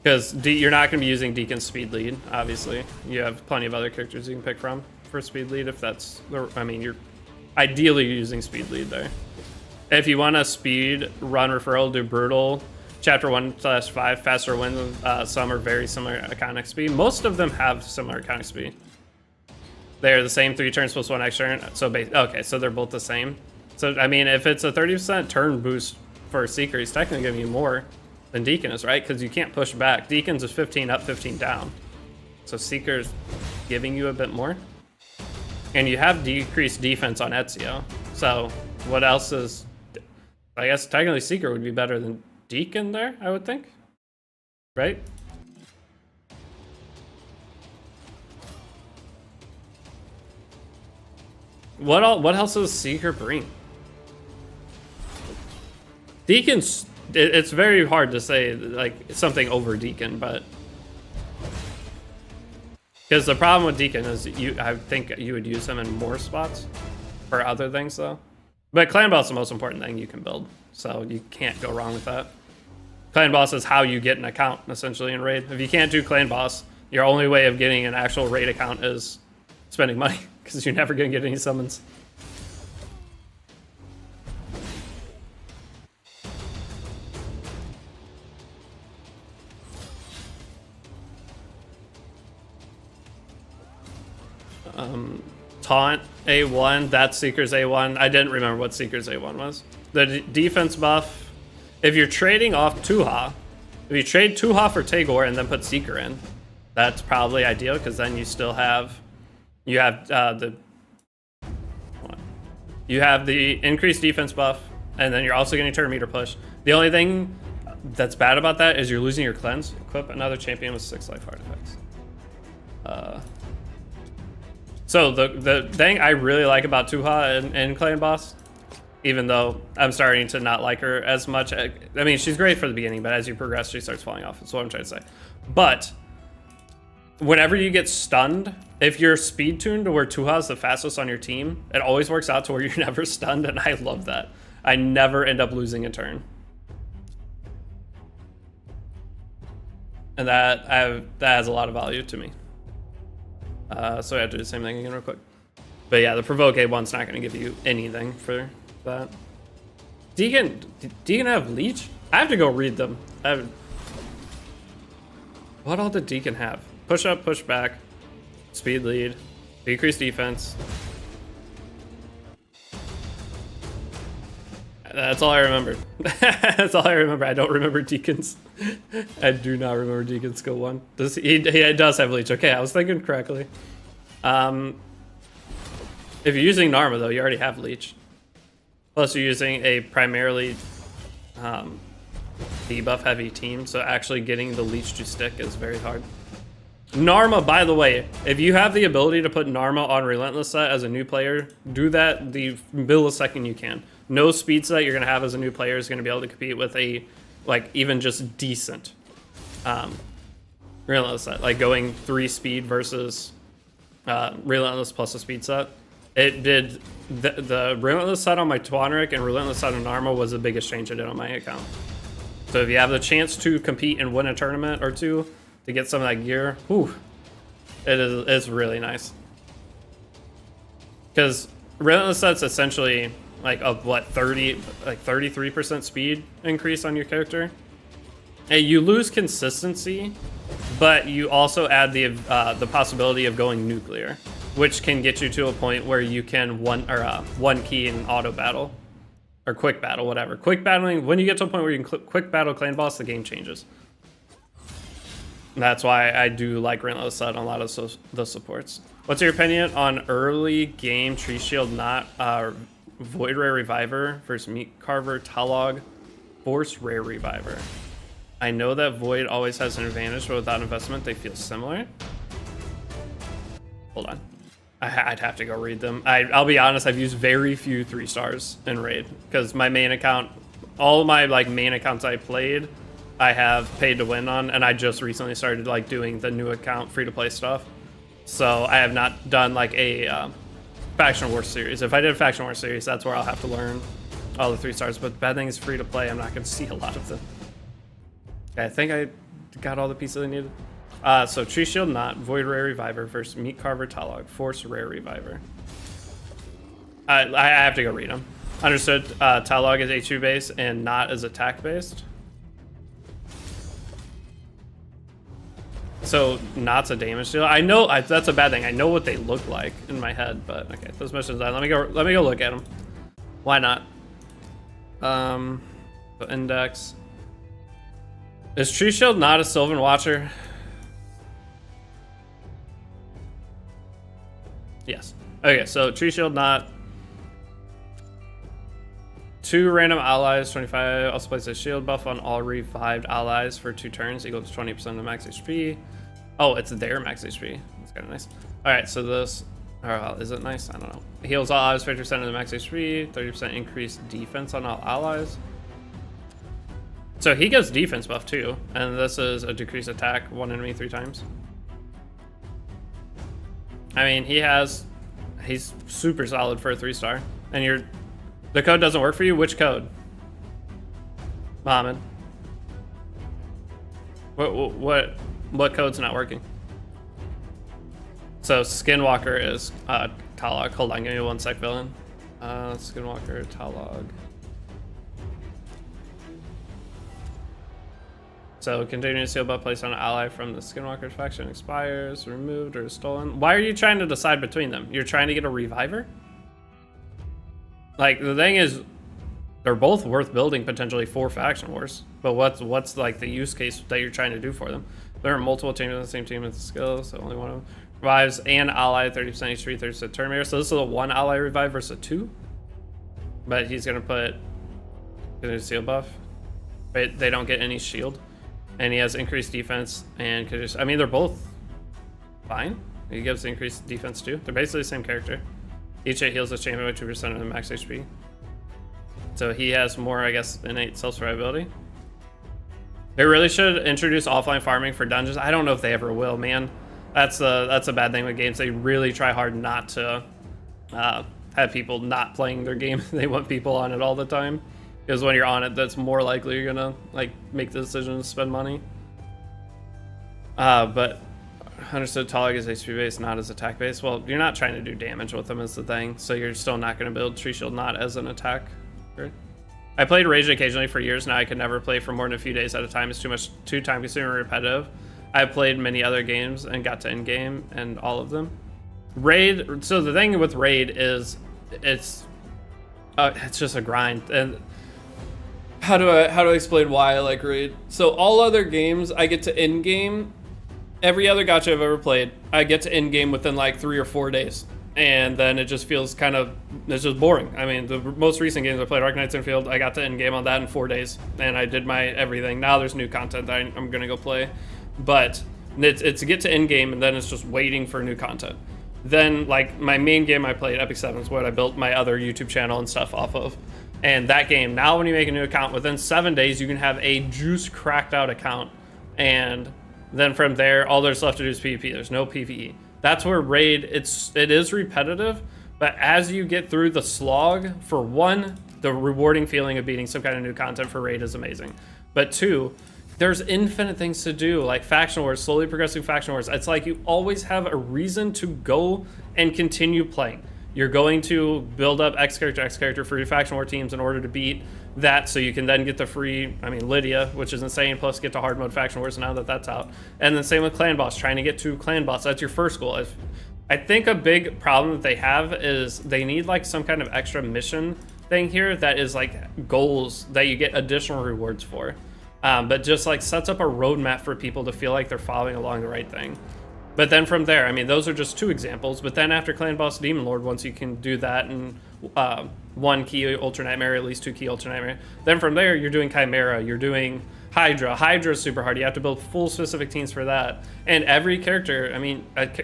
Because you're not going to be using Deacon's speed lead, obviously. You have plenty of other characters you can pick from for speed lead if that's, I mean, you're ideally using speed lead there. If you want a speed run referral, do brutal. Chapter 1/5, faster wins. Some are very similar iconic speed. Most of them have similar iconic speed. They're the same 3 turns plus 1 extra. So okay, so they're both the same. So I mean, if it's a 30% turn boost for a Seeker, he's technically giving you more than Deacon is, right? Because you can't push back. Deacon's is 15 up, 15 down. So Seeker's giving you a bit more. And you have decreased defense on Ezio. So what else is... I guess technically Seeker would be better than Deacon there, I would think. Right? What else does Seeker bring? Deacon's it's very hard to say like something over Deacon, but because the problem with Deacon is I think you would use him in more spots for other things though. But Clan Boss is the most important thing you can build, so you can't go wrong with that. Clan Boss is how you get an account essentially in Raid. If you can't do Clan Boss, your only way of getting an actual Raid account is spending money, because you're never gonna get any summons. Taunt A1, that's Seeker's A1. I didn't remember what Seeker's A1 was. The defense buff, if you're trading off Tuha, if you trade Tuha for Tagore and then put Seeker in, that's probably ideal, because then you still have, you have the increased defense buff, and then you're also getting turn meter push. The only thing that's bad about that is you're losing your cleanse. Equip another champion with 6 life artifacts. So the thing I really like about Tuha in Clan Boss, even though I'm starting to not like her as much. I mean, she's great for the beginning, but as you progress, she starts falling off. That's what I'm trying to say. But whenever you get stunned, if you're speed tuned to where Tuha is the fastest on your team, it always works out to where you're never stunned, and I love that. I never end up losing a turn. And that has a lot of value to me. So I have to do the same thing again real quick. But yeah, the provoke A1's not going to give you anything for that. Deacon have leech? I have to go read them. What all did Deacon have? Push up, push back, speed lead, decrease defense. That's all I remember. That's all I remember. I don't remember Deacon's. I do not remember Deacon's skill 1. He does have leech. Okay, I was thinking correctly. If you're using Narma though, you already have leech. Plus you're using a primarily debuff heavy team, so actually getting the leech to stick is very hard. Narma, by the way, if you have the ability to put Narma on Relentless set as a new player, do that the millisecond you can. No speed set you're going to have as a new player is going to be able to compete with a, like, even just decent Relentless set. Like going 3 speed versus Relentless plus a speed set. It did, the Relentless set on my Twanric and Relentless set on Narma was the biggest change I did on my account. So if you have the chance to compete and win a tournament or two, to get some of that gear, whew, it's really nice. Because Relentless set's essentially like a what 33% speed increase on your character. And you lose consistency, but you also add the possibility of going nuclear, which can get you to a point where you can one key in auto battle or quick battle, whatever. Quick battling, when you get to a point where you can quick battle Clan Boss, the game changes. That's why I do like Relentless set on a lot of the supports. What's your opinion on early game Tree Shield not Void Rare Reviver versus Meat Carver Talog Force Rare Reviver? I know that Void always has an advantage, but without investment they feel similar. Hold on. I'd have to go read them. I'll be honest, I've used very few 3 stars in Raid because my main account, all of my like main accounts I played, I have paid to win on, and I just recently started like doing the new account free to play stuff. So I have not done like a Faction War series. If I did a Faction War series, that's where I'll have to learn all the 3 stars. But the bad thing is free to play, I'm not going to see a lot of them. Okay, I think I got all the pieces I needed. So Tree Shield not, Void Rare Reviver versus Meat Carver Talog, Force Rare Reviver. I have to go read them. Understood, Talog is HP based and not is attack based. So Not's a damage deal. I know that's a bad thing. I know what they look like in my head, but okay, those missions done. Let me go look at them. Why not? The index. Is Tree Shield not a Sylvan Watcher? Yes. Okay, so Tree Shield not. 2 random allies, 25. Also places a shield buff on all revived allies for 2 turns, equal to 20% of max HP. Oh, it's their max HP. That's kind of nice. All right, so this, is it nice? I don't know. Heals all allies 50% of the max HP, 30% increased defense on all allies. So he gets defense buff too, and this is a decreased attack, 1 enemy 3 times. I mean, he's super solid for a 3-star. And the code doesn't work for you? Which code? Mohammed. What code's not working? So Skinwalker is Talog. Hold on, give me 1 sec, villain. Skinwalker, Talog. So continuous seal buff placed on an ally from the Skinwalker's faction expires, removed, or stolen. Why are you trying to decide between them? You're trying to get a reviver? Like, the thing is, they're both worth building potentially for faction wars. But what's like the use case that you're trying to do for them? There are multiple teams on the same team with the skills, so only one of them revives and ally 30% HP, 30% turn meter. So this is a 1 ally revive versus a 2. But he's gonna put seal buff. But they don't get any shield. And he has increased defense and I mean, they're both fine. He gives increased defense too. They're basically the same character. Each hit heals the champion by 2% of the max HP. So he has more, I guess, innate self-survivability. They really should introduce offline farming for dungeons. I don't know if they ever will, man. That's a bad thing with games. They really try hard not to have people not playing their game. They want people on it all the time. Because when you're on it, that's more likely you're gonna like make the decision to spend money. But understood, Talog is HP based, not as attack based. Well, you're not trying to do damage with them is the thing, so you're still not gonna build Tree Shield not as an attack. I played Rage occasionally for years now. I could never play for more than a few days at a time. It's too time consuming and repetitive. I've played many other games and got to end game and all of them. Raid. So the thing with Raid is it's just a grind. And how do I explain why I like Raid? So all other games, I get to end game. Every other gacha I've ever played, I get to end game within like 3 or 4 days, and then it just feels it's just boring. I mean, the most recent games I played, Arc Knights Infield, I got to end game on that in 4 days, and I did my everything. Now there's new content that I'm gonna go play, but it's to get to end game, and then it's just waiting for new content. Then like my main game I played, Epic 7, is what I built my other YouTube channel and stuff off of. And that game, now when you make a new account, within 7 days, you can have a juice cracked out account. And then from there, all there's left to do is PvP. There's no PvE. That's where Raid, it is repetitive, but as you get through the slog, for one, the rewarding feeling of beating some kind of new content for Raid is amazing. But two, there's infinite things to do, like faction wars, slowly progressing faction wars. It's like you always have a reason to go and continue playing. You're going to build up X character for your faction war teams in order to beat that, so you can then get the free, Lydia, which is insane, plus get to hard mode faction wars now that that's out. And then same with clan boss, trying to get to clan boss. That's your first goal. I think a big problem that they have is they need like some kind of extra mission thing here that is like goals that you get additional rewards for. But just like sets up a roadmap for people to feel like they're following along the right thing. But then from there, those are just 2 examples. But then after Clan Boss Demon Lord, once you can do that and 1 key Ultra Nightmare, at least 2 key Ultra Nightmare, then from there you're doing Chimera, you're doing Hydra. Hydra is super hard. You have to build full specific teams for that. And every character,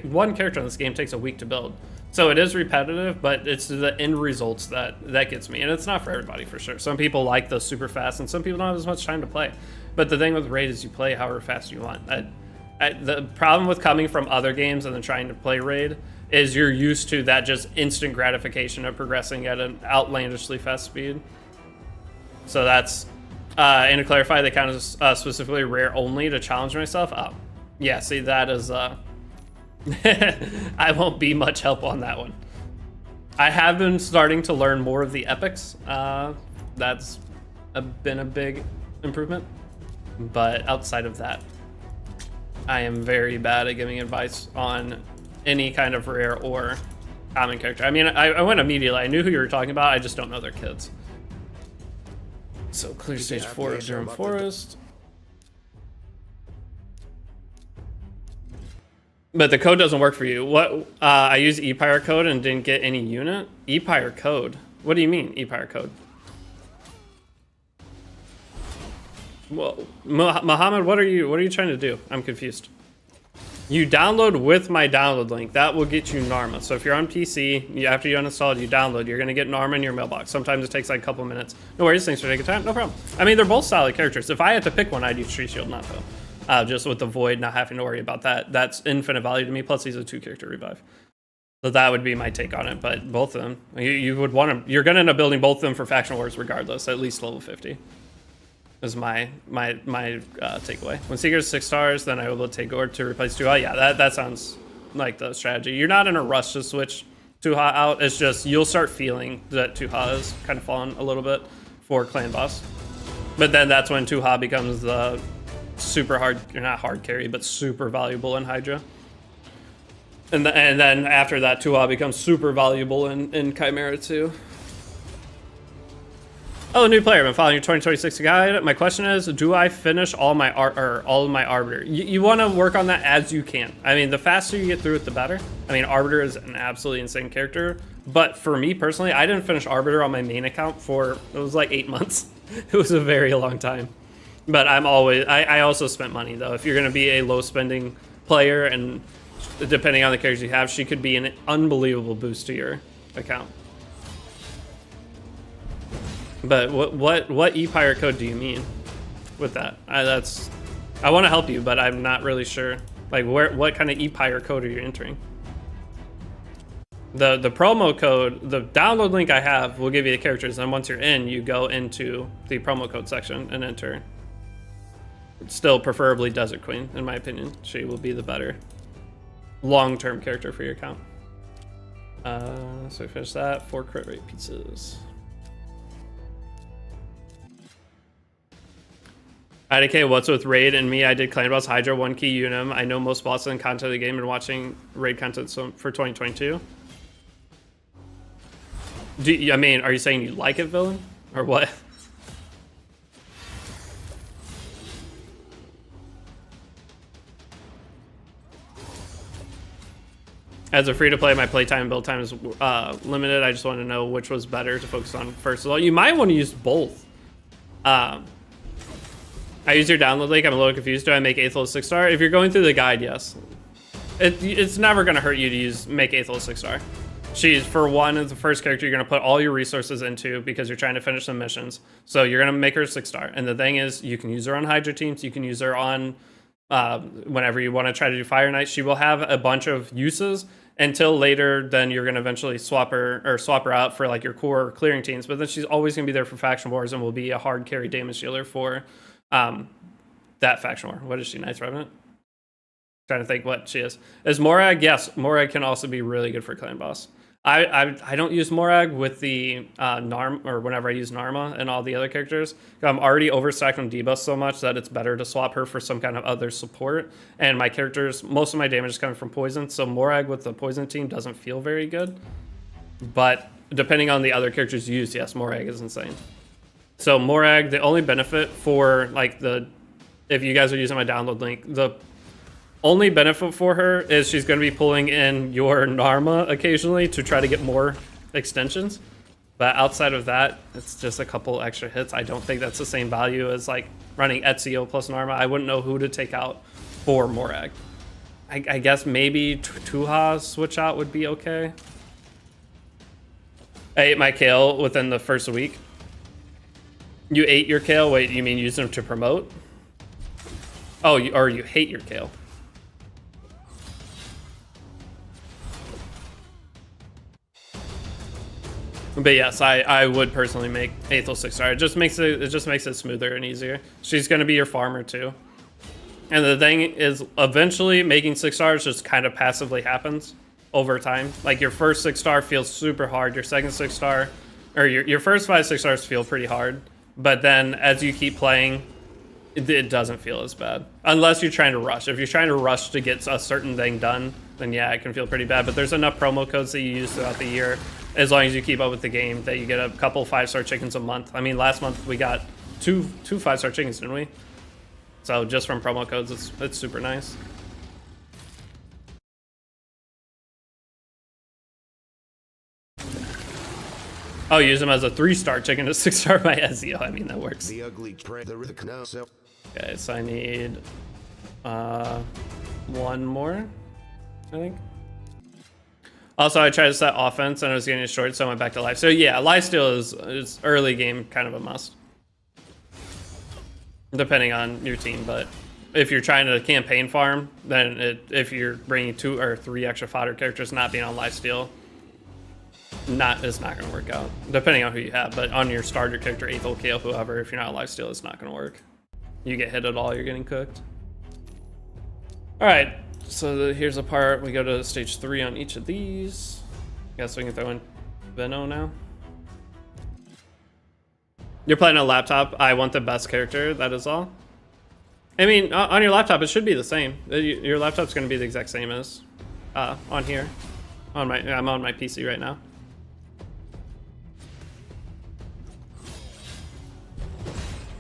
1 character in this game takes a week to build. So it is repetitive, but it's the end results that gets me. And it's not for everybody, for sure. Some people like the super fast, and some people don't have as much time to play. But the thing with Raid is you play however fast you want. The problem with coming from other games and then trying to play Raid is you're used to that just instant gratification of progressing at an outlandishly fast speed. So that's, and to clarify, they count as specifically rare only to challenge myself. Oh, yeah, see, that is, I won't be much help on that one. I have been starting to learn more of the epics. That's been a big improvement. But outside of that, I am very bad at giving advice on any kind of rare or common character. I went immediately. I knew who you were talking about. I just don't know their kids. So clear stage 4 of Durham Forest. But the code doesn't work for you. What? I used ePyre code and didn't get any unit? ePyre code? What do you mean, ePyre code? Well, Muhammad, what are you trying to do? I'm confused. You download with my download link. That will get you Narma. So if you're on PC, after you uninstall it, you download, you're going to get Narma in your mailbox. Sometimes it takes like a couple minutes. No worries, thanks for taking time. No problem. I mean, they're both solid characters. If I had to pick one, I'd use Tree Shield Natto. Just with the Void, not having to worry about that. That's infinite value to me, plus he's a 2-character revive. So that would be my take on it, but both of them, you would want to, you're going to end up building both of them for Faction Wars regardless, at least level 50. Is my takeaway. When Seeker's 6 stars, then I will take Gord to replace Tuha. Yeah, that sounds like the strategy. You're not in a rush to switch Tuha out. It's just you'll start feeling that Tuha is kind of fallen a little bit for Clan Boss. But then that's when Tuha becomes the super hard, or not hard carry, but super valuable in Hydra. And then after that, Tuha becomes super valuable in Chimera too. Oh, new player, I've been following your 2026 guide. My question is, do I finish all my all of my Arbiter? You want to work on that as you can. I mean, the faster you get through it, the better. I mean, Arbiter is an absolutely insane character. But for me personally, I didn't finish Arbiter on my main account for, it was like 8 months. It was a very long time. But I also spent money though. If you're going to be a low spending player, and depending on the characters you have, she could be an unbelievable boost to your account. But what e-pirate code do you mean with that? I want to help you, but I'm not really sure. Like what kind of e-pirate code are you entering? The promo code, the download link I have will give you the characters, and once you're in, you go into the promo code section and enter. Still preferably Desert Queen, in my opinion. She will be the better long-term character for your account. So we finish that. 4 crit rate pizzas. IDK, what's with Raid and me? I did Clan Boss, Hydra, 1 key Unum. I know most bosses and content of the game and watching Raid content for 2022. I mean, are you saying you like it, villain? Or what? As a free-to-play, my playtime and build time is limited. I just want to know which was better to focus on first of all. You might want to use both. I use your download link. I'm a little confused. Do I make Aethel a 6-star? If you're going through the guide, yes. It's never going to hurt you to make Aethel a 6-star. She's, for one, is the first character you're going to put all your resources into because you're trying to finish some missions. So you're going to make her a 6-star. And the thing is, you can use her on Hydra teams. You can use her on whenever you want to try to do Fire Knight. She will have a bunch of uses until later. Then you're going to eventually swap her out for like your core clearing teams. But then she's always going to be there for Faction Wars and will be a hard carry damage dealer for that Faction War. What is she? Knights Revenant? Trying to think what she is. Is Morag? Yes, Morag can also be really good for Clan Boss. I don't use Morag with the Narm, or whenever I use Narma and all the other characters. I'm already overstacked on debuff so much that it's better to swap her for some kind of other support. And my characters, most of my damage is coming from poison, so Morag with the poison team doesn't feel very good. But depending on the other characters you use, yes, Morag is insane. So Morag, the only benefit for like if you guys are using my download link, the only benefit for her is she's going to be pulling in your Narma occasionally to try to get more extensions. But outside of that, it's just a couple extra hits. I don't think that's the same value as like running Ezio plus Narma. I wouldn't know who to take out for Morag. I guess maybe Tuha switch out would be okay. I ate my kale within the first week. You ate your kale? Wait, you mean use them to promote? Oh, or you hate your kale? But yes, I would personally make Aethel 6-star. It just makes it smoother and easier. She's gonna be your farmer too. And the thing is, eventually making 6 stars just kind of passively happens over time. Like your first 6-star feels super hard. Your second 6-star, or your first 5 6-stars feel pretty hard. But then as you keep playing, it doesn't feel as bad. Unless you're trying to rush. If you're trying to rush to get a certain thing done, then yeah, it can feel pretty bad. But there's enough promo codes that you use throughout the year, as long as you keep up with the game, that you get a couple 5-star chickens a month. I mean, last month we got two 5-star chickens, didn't we? So just from promo codes, it's super nice. Oh, use them as a 3-star chicken to 6-star my Ezio. I mean, that works.
The ugly okay,
so I need one more, I think. Also, I tried to set offense and I was getting short, so I went back to life. So yeah, lifesteal is early game kind of a must, depending on your team. But if you're trying to campaign farm, then if you're bringing 2 or 3 extra fodder characters, not being on lifesteal, it's not going to work out, depending on who you have. But on your starter character, Aethel, Kale, whoever, if you're not on lifesteal, it's not going to work. You get hit at all, you're getting cooked. All right, so here's a part. We go to stage 3 on each of these. Guess we can throw in Venno now. You're playing on a laptop. I want the best character, that is all. I mean, on your laptop, it should be the same. Your laptop's going to be the exact same as on here. I'm on my PC right now.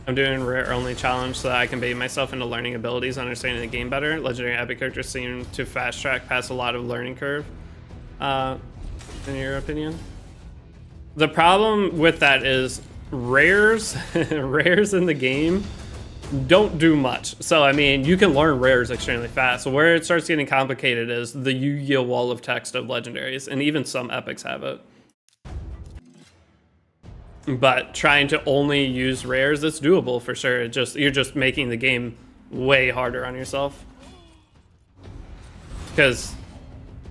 I'm doing rare only challenge so that I can bait myself into learning abilities, understanding the game better. Legendary epic characters seem to fast track past a lot of learning curve. In your opinion? The problem with that is rares, rares in the game don't do much. So, I mean, you can learn rares extremely fast. So where it starts getting complicated is the Yu-Gi-Oh! Wall of text of legendaries, and even some epics have it. But trying to only use rares, it's doable for sure. You're just making the game way harder on yourself. Because,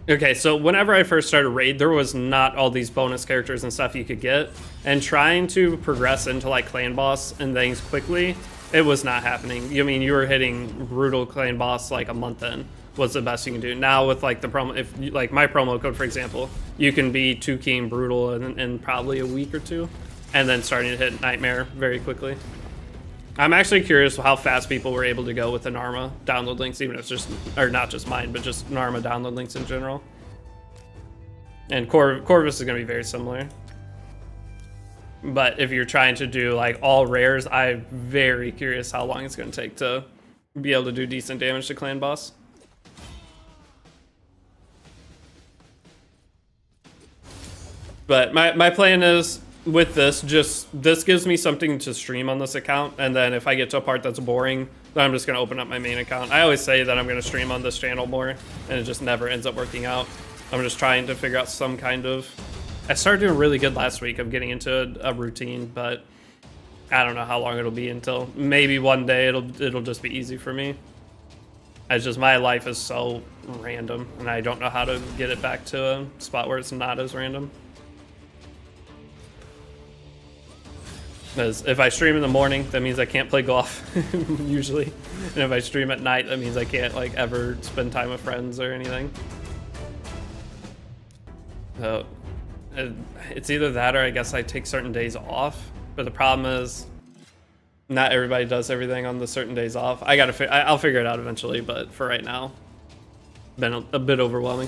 okay, so whenever I first started Raid, there was not all these bonus characters and stuff you could get. And trying to progress into like clan boss and things quickly, it was not happening. I mean, you were hitting brutal clan boss like a month in was the best you can do. Now with like the promo, if like my promo code, for example, you can be 2 king brutal in probably a week or 2. And then starting to hit Nightmare very quickly. I'm actually curious how fast people were able to go with the Narma download links, even if it's just, or not just mine, but just Narma download links in general. And Corvus is going to be very similar. But if you're trying to do like all rares, I'm very curious how long it's going to take to be able to do decent damage to clan boss. But my plan is, with this gives me something to stream on this account, and then if I get to a part that's boring, then I'm just going to open up my main account. I always say that I'm going to stream on this channel more, and it just never ends up working out. I'm just trying to figure out some kind of... I started doing really good last week of getting into a routine, but I don't know how long it'll be until maybe one day it'll just be easy for me. It's just my life is so random, and I don't know how to get it back to a spot where it's not as random. Because if I stream in the morning, that means I can't play golf, usually. And if I stream at night, that means I can't like ever spend time with friends or anything. So it's either that or I guess I take certain days off. But the problem is, not everybody does everything on the certain days off. I'll figure it out eventually, but for right now, been a bit overwhelming.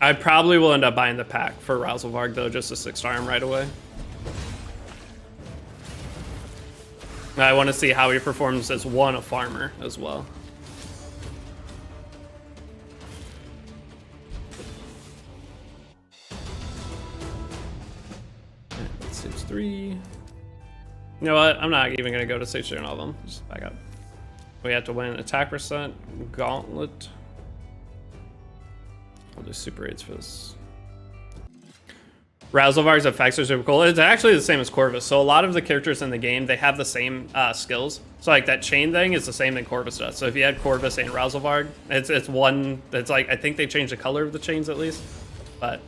I probably will end up buying the pack for Razelvarg though, just to 6-star him right away. I want to see how he performs as a farmer as well. That's stage 3. You know what? I'm not even gonna go to stage 3 on all of them. Just back up. We have to win attack percent, gauntlet. I'll do super raids for this. Razelvarg's effects are super cool. It's actually the same as Corvus. So a lot of the characters in the game, they have the same skills. So like that chain thing is the same that Corvus does. So if you had Corvus and Razelvarg, it's one that's like, I think they changed the color of the chains at least. But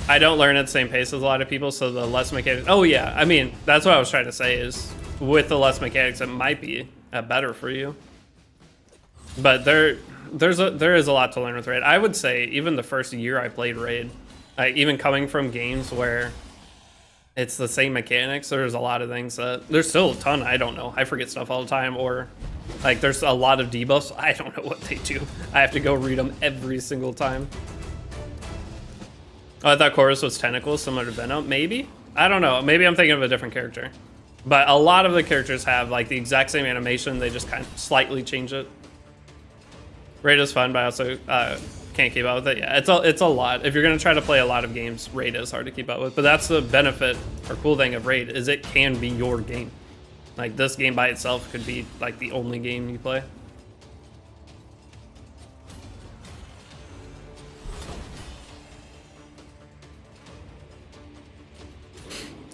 I don't learn at the same pace as a lot of people, so the less mechanics. Oh yeah, I mean, that's what I was trying to say is with the less mechanics, it might be better for you. But there is a lot to learn with Raid. I would say even the first year I played Raid, even coming from games where it's the same mechanics, there's a lot of things that there's still a ton I don't know. I forget stuff all the time, or like there's a lot of debuffs. I don't know what they do. I have to go read them every single time. Oh, I thought Chorus was tentacles similar to Venom. Maybe? I don't know. Maybe I'm thinking of a different character. But a lot of the characters have like the exact same animation. They just kind of slightly change it. Raid is fun, but I also can't keep up with it. Yeah, it's a lot. If you're gonna try to play a lot of games, Raid is hard to keep up with. But that's the benefit or cool thing of Raid is it can be your game. Like, this game by itself could be like the only game you play.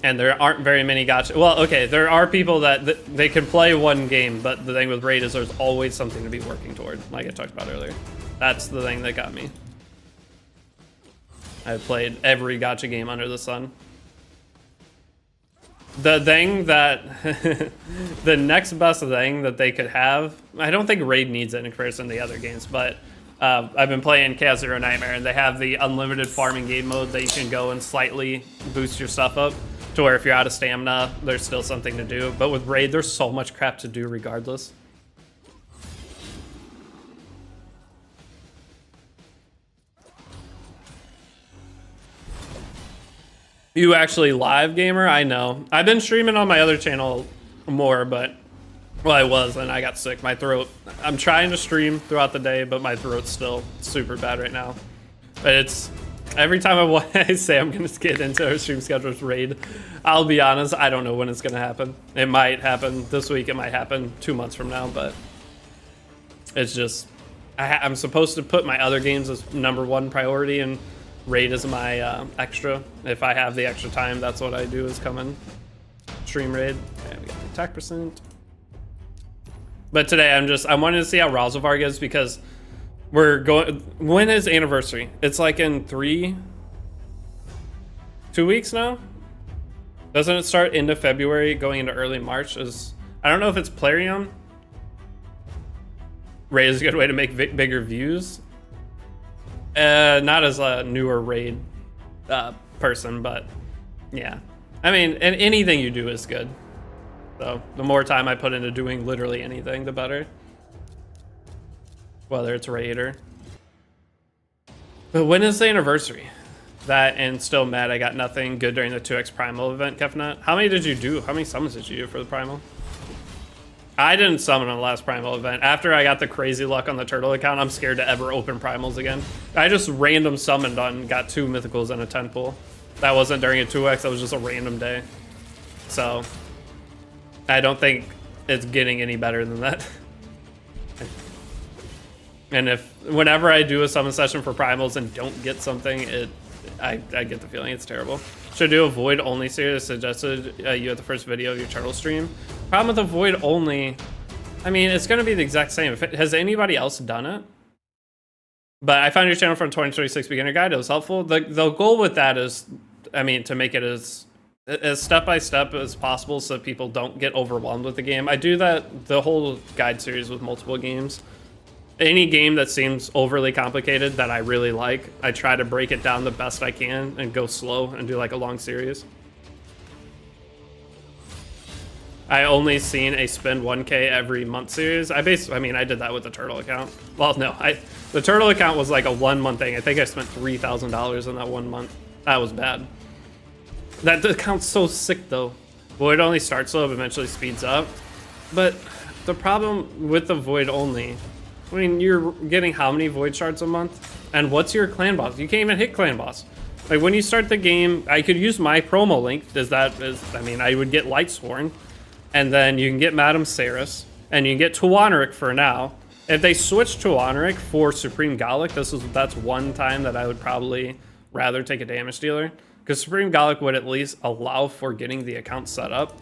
And there aren't very many gacha. Well, okay, there are people that they can play one game, but the thing with Raid is there's always something to be working toward, like I talked about earlier. That's the thing that got me. I played every gacha game under the sun. The thing that the next best thing that they could have, I don't think Raid needs it in comparison to the other games, but I've been playing Chaos Zero Nightmare, and they have the unlimited farming game mode that you can go and slightly boost your stuff up to where if you're out of stamina, there's still something to do. But with Raid, there's so much crap to do regardless. You actually live gamer? I know. I've been streaming on my other channel more, but well, I was, and I got sick. My throat. I'm trying to stream throughout the day, but my throat's still super bad right now. But it's every time I say I'm gonna get into our stream schedule's Raid, I'll be honest, I don't know when it's gonna happen. It might happen this week. It might happen 2 months from now, but it's just I'm supposed to put my other games as #1 priority, and Raid is my extra. If I have the extra time, that's what I do, is come in stream Raid. Okay, we got the attack percent. But today I wanted to see how Razelvarg is, because we're going. When is anniversary? It's like in 2 weeks now. Doesn't it start into February, going into early March? I don't know if it's Plarium. Raid is a good way to make bigger views. Not as a newer Raid person, but yeah. I mean, and anything you do is good. So the more time I put into doing literally anything, the better. Whether it's Raid or. But when is the anniversary? That and still mad I got nothing good during the 2x Primal event, Kefnut. How many did you do? How many summons did you do for the Primal? I didn't summon on the last Primal event. After I got the crazy luck on the Turtle account, I'm scared to ever open Primals again. I just random summoned on, got 2 Mythicals and a 10 pool. That wasn't during a 2x, that was just a random day. So, I don't think it's getting any better than that. And whenever I do a summon session for Primals and don't get something, I get the feeling it's terrible. Should do a Void only series. Suggested you at the first video of your Turtle stream. Problem with the Void only, I mean, it's going to be the exact same. Has anybody else done it? But I found your channel from 2026 Beginner Guide. It was helpful. The goal with that is, I mean, to make it as step-by-step as possible so people don't get overwhelmed with the game. I do that, the whole guide series, with multiple games. Any game that seems overly complicated that I really like, I try to break it down the best I can and go slow and do like a long series. I only seen a spend 1K every month series. I mean, I did that with the Turtle account. Well, no, the Turtle account was like a 1 month thing. I think I spent $3,000 in that 1 month. That was bad. That account's so sick though. Void only starts slow, but eventually speeds up. But the problem with the Void only, I mean, you're getting how many Void shards a month? And what's your clan boss? You can't even hit clan boss. Like, when you start the game, I could use my promo link. I mean, I would get Lightsworn, and then you can get Madame Saris, and you can get Tuanaric for now. If they switch Tuanaric for Supreme Gallic, that's one time that I would probably rather take a damage dealer, because Supreme Gallic would at least allow for getting the account set up.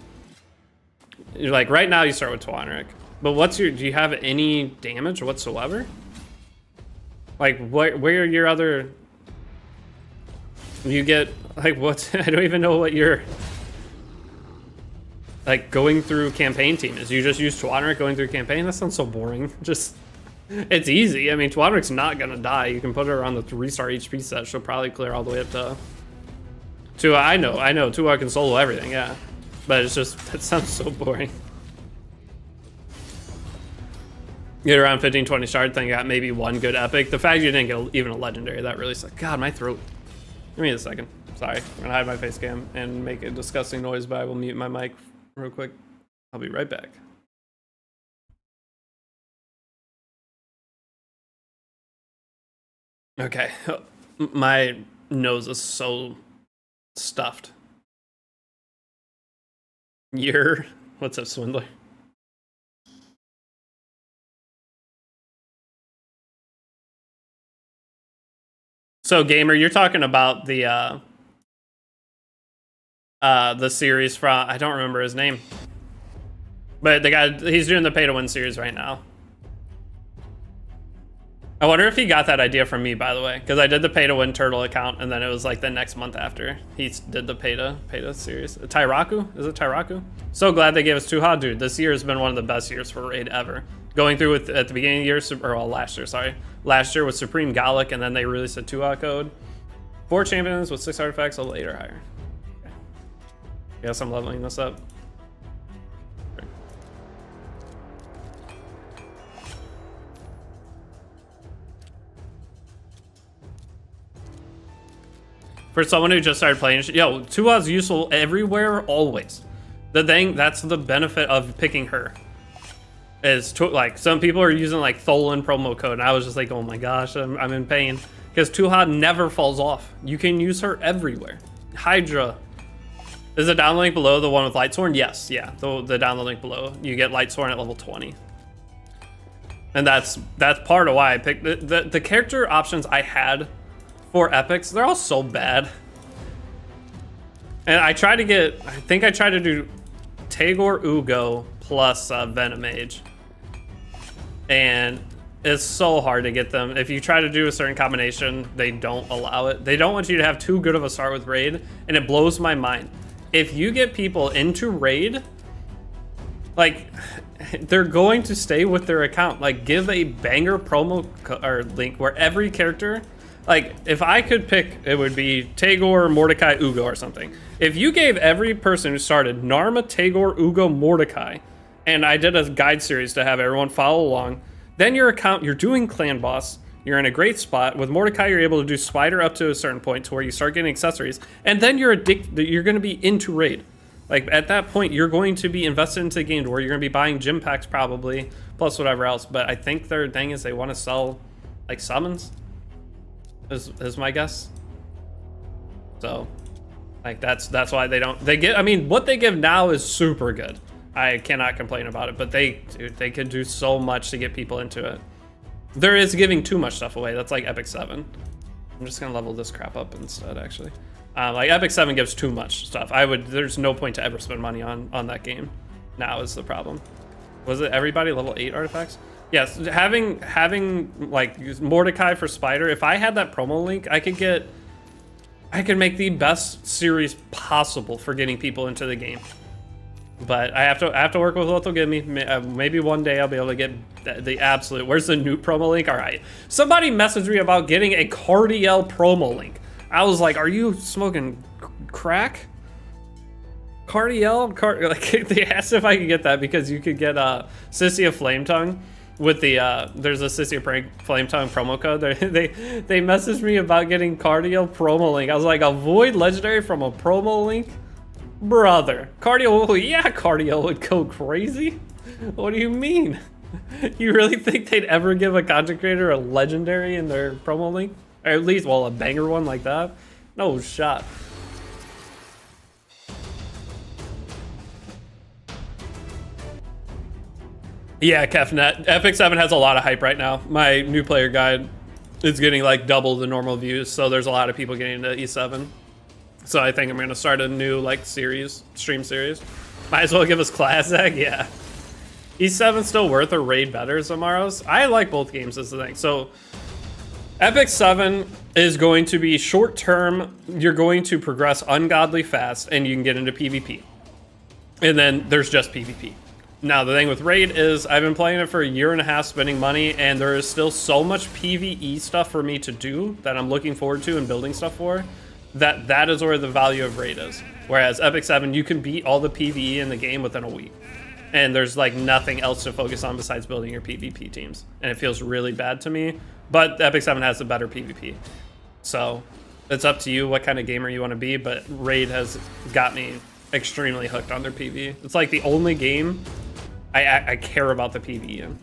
You're like, right now you start with Tuanaric. But do you have any damage whatsoever? Like, where are your other... You get, like, I don't even know what your... Like, going through campaign team is. You just use Tuanaric going through campaign? That sounds so boring. Just... It's easy. I mean, Tuanaric's not gonna die. You can put her on the 3-star HP set. She'll probably clear all the way up to... I know. Tua can solo everything, yeah. But it's just... That sounds so boring. Get around 15, 20 shard, then you got maybe 1 good epic. The fact you didn't get even a legendary, that really sucks. God, my throat. Give me a second. Sorry. I'm gonna hide my face cam and make a disgusting noise, but I will mute my mic real quick. I'll be right back. Okay. My nose is so stuffed. You're What's up, Swindler? So, Gamer, you're talking about the series from, I don't remember his name, but the guy, he's doing the pay to win series right now. I wonder if he got that idea from me, by the way, because I did the pay to win turtle account, and then it was like the next month after he did the pay to series. Tyraku? Is it Tyraku? So glad they gave us Tuha, dude. This year has been one of the best years for raid ever. Going through with at the beginning of the year, or well, last year, sorry, last year was Supreme Gallic, and then they released a Tuha code. 4 champions with 6 artifacts, level 8 or higher. Okay. Guess I'm leveling this up. For someone who just started playing, yo, Tua's useful everywhere, always. The thing, that's the benefit of picking her. Is like, some people are using like Tholan promo code, and I was just like, oh my gosh, I'm in pain. Because Tuha never falls off. You can use her everywhere. Hydra. Is the download link below the one with Lightsworn? Yes, yeah, the download link below. You get Lightsworn at level 20. And that's part of why I picked the character options I had for epics. They're all so bad. And I tried to get, I think I tried to do Tagore Ugo plus Venom Mage. And it's so hard to get them. If you try to do a certain combination, they don't allow it. They don't want you to have too good of a start with raid, and it blows my mind. If you get people into raid, like, they're going to stay with their account. Like, give a banger promo or link where every character, like, if I could pick, it would be Tagore, Mordecai, Ugo or something. If you gave every person who started Narma, Tagore, Ugo, Mordecai, and I did a guide series to have everyone follow along, then your account, you're doing clan boss, you're in a great spot. With Mordecai, you're able to do spider up to a certain point to where you start getting accessories, and then you're going to be into raid. Like, at that point, you're going to be invested into the game to where you're going to be buying gym packs probably, plus whatever else. But I think their thing is they want to sell, like, summons, is my guess. So, like, that's why they get, I mean, what they give now is super good. I cannot complain about it, but they could do so much to get people into it. There is giving too much stuff away. That's like Epic 7. I'm just gonna level this crap up instead, actually. Like, Epic 7 gives too much stuff. There's no point to ever spend money on that game. Now is the problem. Was it everybody level 8 artifacts? Yes, having like Mordecai for Spider, if I had that promo link, I could make the best series possible for getting people into the game. But I have to work with what they'll give me. Maybe one day I'll be able to get the absolute. Where's the new promo link? All right. Somebody messaged me about getting a Cardiel promo link. I was like, are you smoking crack? Cardiel? Like, they asked if I could get that because you could get Sissia Flametongue with the, there's a Sissia Flametongue promo code. They messaged me about getting Cardiel promo link. I was like, avoid legendary from a promo link? Brother, Cardiel would go crazy. What do you mean? You really think they'd ever give a content creator a legendary in their promo link? Or at least, well, a banger one like that? No shot. Yeah, Kefnet. Epic 7 has a lot of hype right now. My new player guide is getting like double the normal views, so there's a lot of people getting into E7. So I think I'm gonna start a new like stream series. Might as well give us Classic, yeah. E7 still worth a raid better tomorrow's. I like both games is the thing. So Epic 7 is going to be short term. You're going to progress ungodly fast and you can get into PvP. And then there's just PvP. Now the thing with raid is I've been playing it for a year and a half spending money, and there is still so much PvE stuff for me to do that I'm looking forward to and building stuff for. That is where the value of raid is. Whereas Epic 7, you can beat all the PvE in the game within a week. And there's like nothing else to focus on besides building your PvP teams. And it feels really bad to me, but Epic 7 has the better PvP. So it's up to you what kind of gamer you want to be, but raid has got me extremely hooked on their PvE. It's like the only game I care about the PvE in.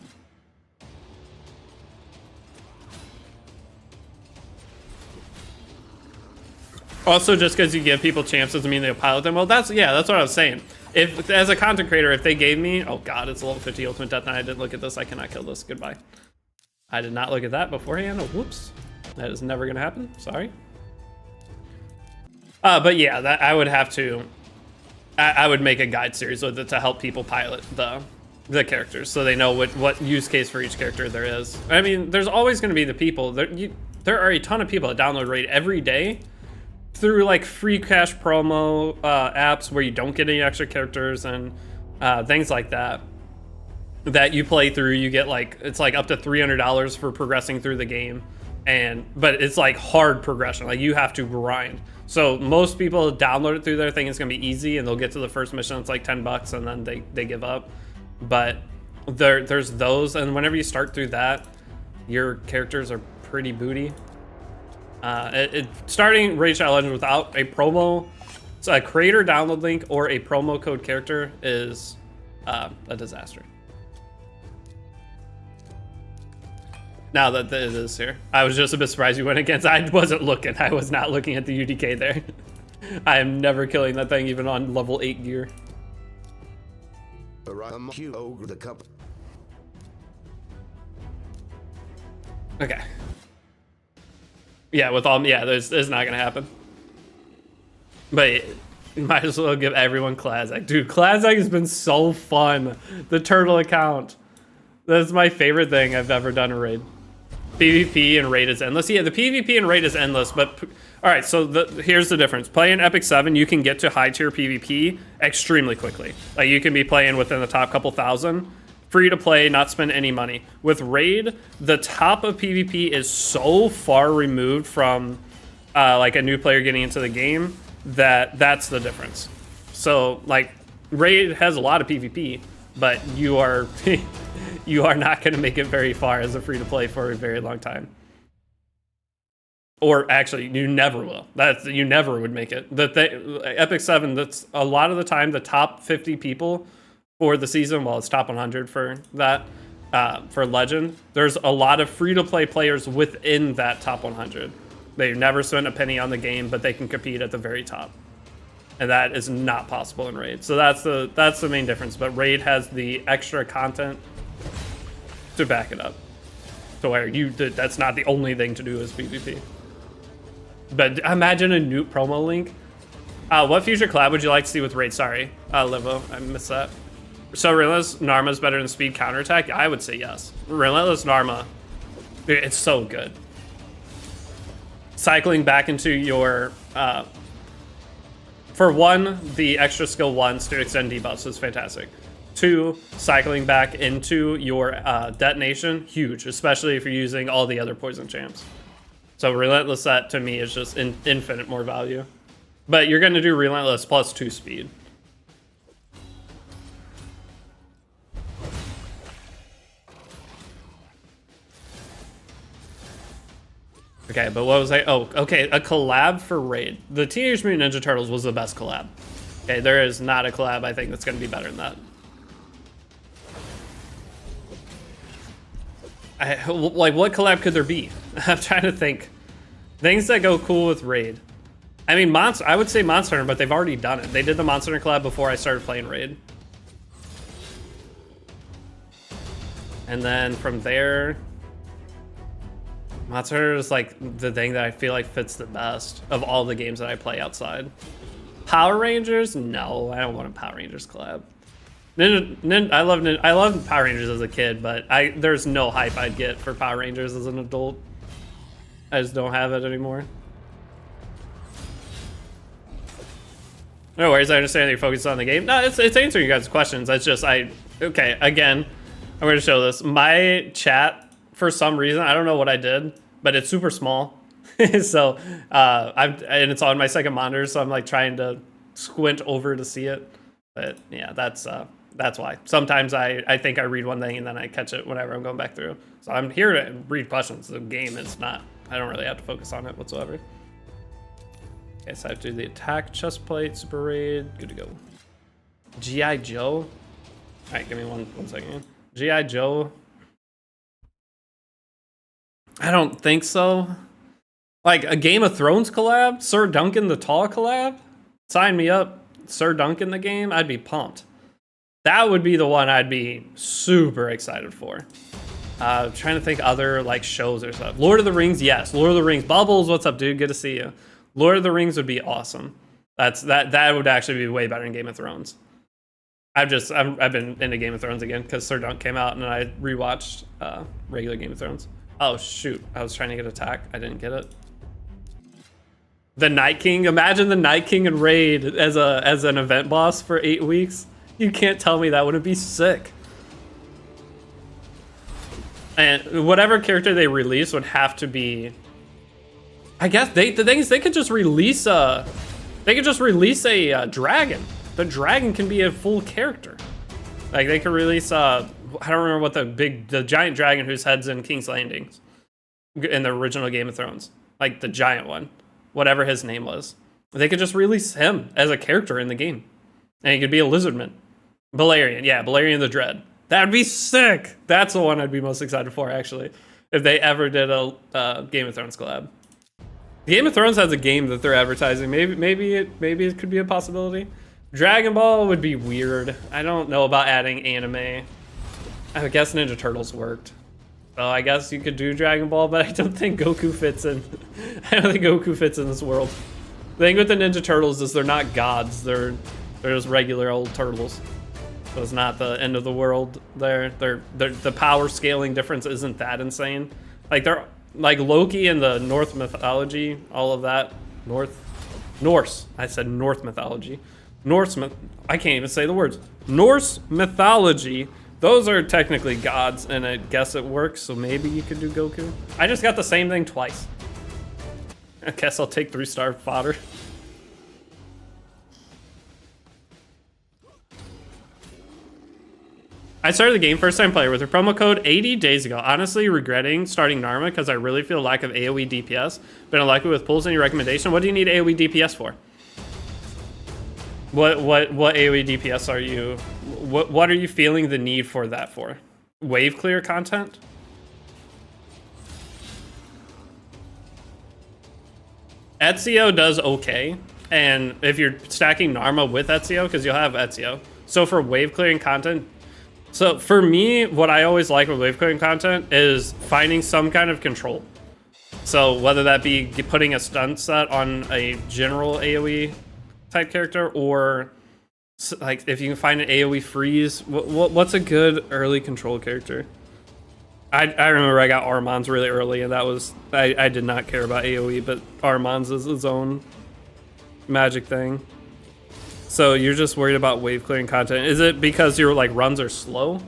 Also, just because you give people chances doesn't mean they'll pilot them. Well, that's what I was saying. If, as a content creator, if they gave me, oh god, it's a level 50 ultimate death knight, I didn't look at this, I cannot kill this, goodbye. I did not look at that beforehand, oh, whoops. That is never gonna happen, sorry. But yeah, that I would have to, I would make a guide series with it to help people pilot the characters so they know what use case for each character there is. I mean, there's always gonna be the people, there are a ton of people that download Raid every day through like free cash promo apps where you don't get any extra characters and things like that you play through. You get like, it's like up to $300 for progressing through the game, but it's like hard progression, like you have to grind. So most people download it through their thing, it's gonna be easy and they'll get to the first mission, it's like $10 and then they give up. But there's those, and whenever you start through that, your characters are pretty booty. Starting Raid Shadow Legends without a promo, so a creator download link or a promo code character is a disaster. Now that it is here, I was just a bit surprised you went against. I wasn't looking. I was not looking at the UDK there. I am never killing that thing, even on level 8 gear. Okay. Yeah, with all, yeah, there's not gonna happen. But you might as well give everyone Klazak. Dude, Klazak has been so fun. The turtle account. That's my favorite thing I've ever done in Raid. PvP and Raid is endless. Yeah, the PvP and Raid is endless, but all right, so here's the difference. Playing Epic 7, you can get to high tier PvP extremely quickly. Like you can be playing within the top couple thousand. Free to play, not spend any money. With Raid, the top of PvP is so far removed from like a new player getting into the game that's the difference. So like Raid has a lot of PvP, but you are you are not going to make it very far as a free to play for a very long time. Or actually, you never will. You never would make it. Epic 7, that's a lot of the time the top 50 people for the season, well, it's top 100 for that, for Legend. There's a lot of free-to-play players within that top 100. They never spend a penny on the game, but they can compete at the very top. And that is not possible in Raid. So that's the main difference. But Raid has the extra content to back it up. So where that's not the only thing to do is PvP. But imagine a new promo link. What future collab would you like to see with Raid? Sorry, Livo, I missed that. So Relentless Narma is better than Speed Counterattack? I would say yes. Relentless Narma, dude, it's so good. Cycling back into your, for one, the extra skill once to extend debuffs is fantastic. 2, cycling back into your detonation, huge, especially if you're using all the other poison champs. So Relentless set to me is just infinite more value. But you're going to do Relentless plus 2 speed. Okay, but what was I? Oh, okay, a collab for Raid. The Teenage Mutant Ninja Turtles was the best collab. Okay, there is not a collab I think that's going to be better than that. Like, what collab could there be? I'm trying to think. Things that go cool with Raid. I mean, I would say Monster Hunter, but they've already done it. They did the Monster Hunter collab before I started playing Raid. And then from there, Monster Hunter is like the thing that I feel like fits the best of all the games that I play outside. Power Rangers? No, I don't want a Power Rangers collab. I love Power Rangers as a kid, but there's no hype I'd get for Power Rangers as an adult. I just don't have it anymore. No worries, I understand that you're focused on the game. No, it's answering you guys' questions. It's just, okay, again, I'm going to show this. My chat, for some reason, I don't know what I did, but it's super small. So, and it's on my second monitor, so I'm like trying to squint over to see it. But yeah, that's why. Sometimes I think I read one thing and then I catch it whenever I'm going back through. So I'm here to read questions. The game is not, I don't really have to focus on it whatsoever. Okay, so I have to do the attack, chest plate, super raid, good to go. G.I. Joe? All right, give me one second. G.I. Joe? I don't think so. Like a Game of Thrones collab, Sir Duncan the Tall collab. Sign me up, Sir Duncan the game. I'd be pumped. That would be the one I'd be super excited for. Trying to think other like shows or stuff. Lord of the Rings, yes. Lord of the Rings. Bubbles, what's up, dude? Good to see you. Lord of the Rings would be awesome. That would actually be way better than Game of Thrones. I've been into Game of Thrones again because Sir Dunk came out and I rewatched regular Game of Thrones. Oh shoot, I was trying to get attack. I didn't get it. The Night King. Imagine the Night King in Raid as an event boss for 8 weeks. You can't tell me that wouldn't be sick. And whatever character they release would have to be. I guess the thing is they could just release a. They could just release a dragon. The dragon can be a full character. Like they could release I don't remember what the giant dragon whose head's in King's Landings in the original Game of Thrones. Like the giant one, whatever his name was. They could just release him as a character in the game, and he could be a lizardman. Balerion, yeah, Balerion the Dread. That'd be sick. That's the one I'd be most excited for, actually, if they ever did a Game of Thrones collab. Game of Thrones has a game that they're advertising. Maybe it could be a possibility. Dragon Ball would be weird. I don't know about adding anime. I guess Ninja Turtles worked. So I guess you could do Dragon Ball, but I don't think Goku fits in. I don't think Goku fits in this world. The thing with the Ninja Turtles is they're not gods. They're just regular old turtles. So it's not the end of the world. The power scaling difference isn't that insane. Like they're like Loki and the Norse mythology, all of that. Norse. I said North mythology. I can't even say the words. Norse mythology. Those are technically gods, and I guess it works. So maybe you could do Goku. I just got the same thing twice. I guess I'll take 3-star fodder. I started the game first time player with a promo code 80 days ago. Honestly, regretting starting Narma because I really feel lack of AoE DPS. Been unlucky with pulls. Any recommendation? What do you need AoE DPS for? What AoE DPS are you? What are you feeling the need for that for? Wave clear content? Ezio does okay, and if you're stacking Narma with Ezio, because you'll have Ezio. So for wave clearing content. So for me, what I always like with wave clearing content is finding some kind of control. So whether that be putting a stun set on a general AoE type character, or like if you can find an AoE freeze, what's a good early control character? I remember I got Armand's really early, and that was I did not care about AoE, but Armand's is his own magic thing. So you're just worried about wave clearing content. Is it because your like runs are slow?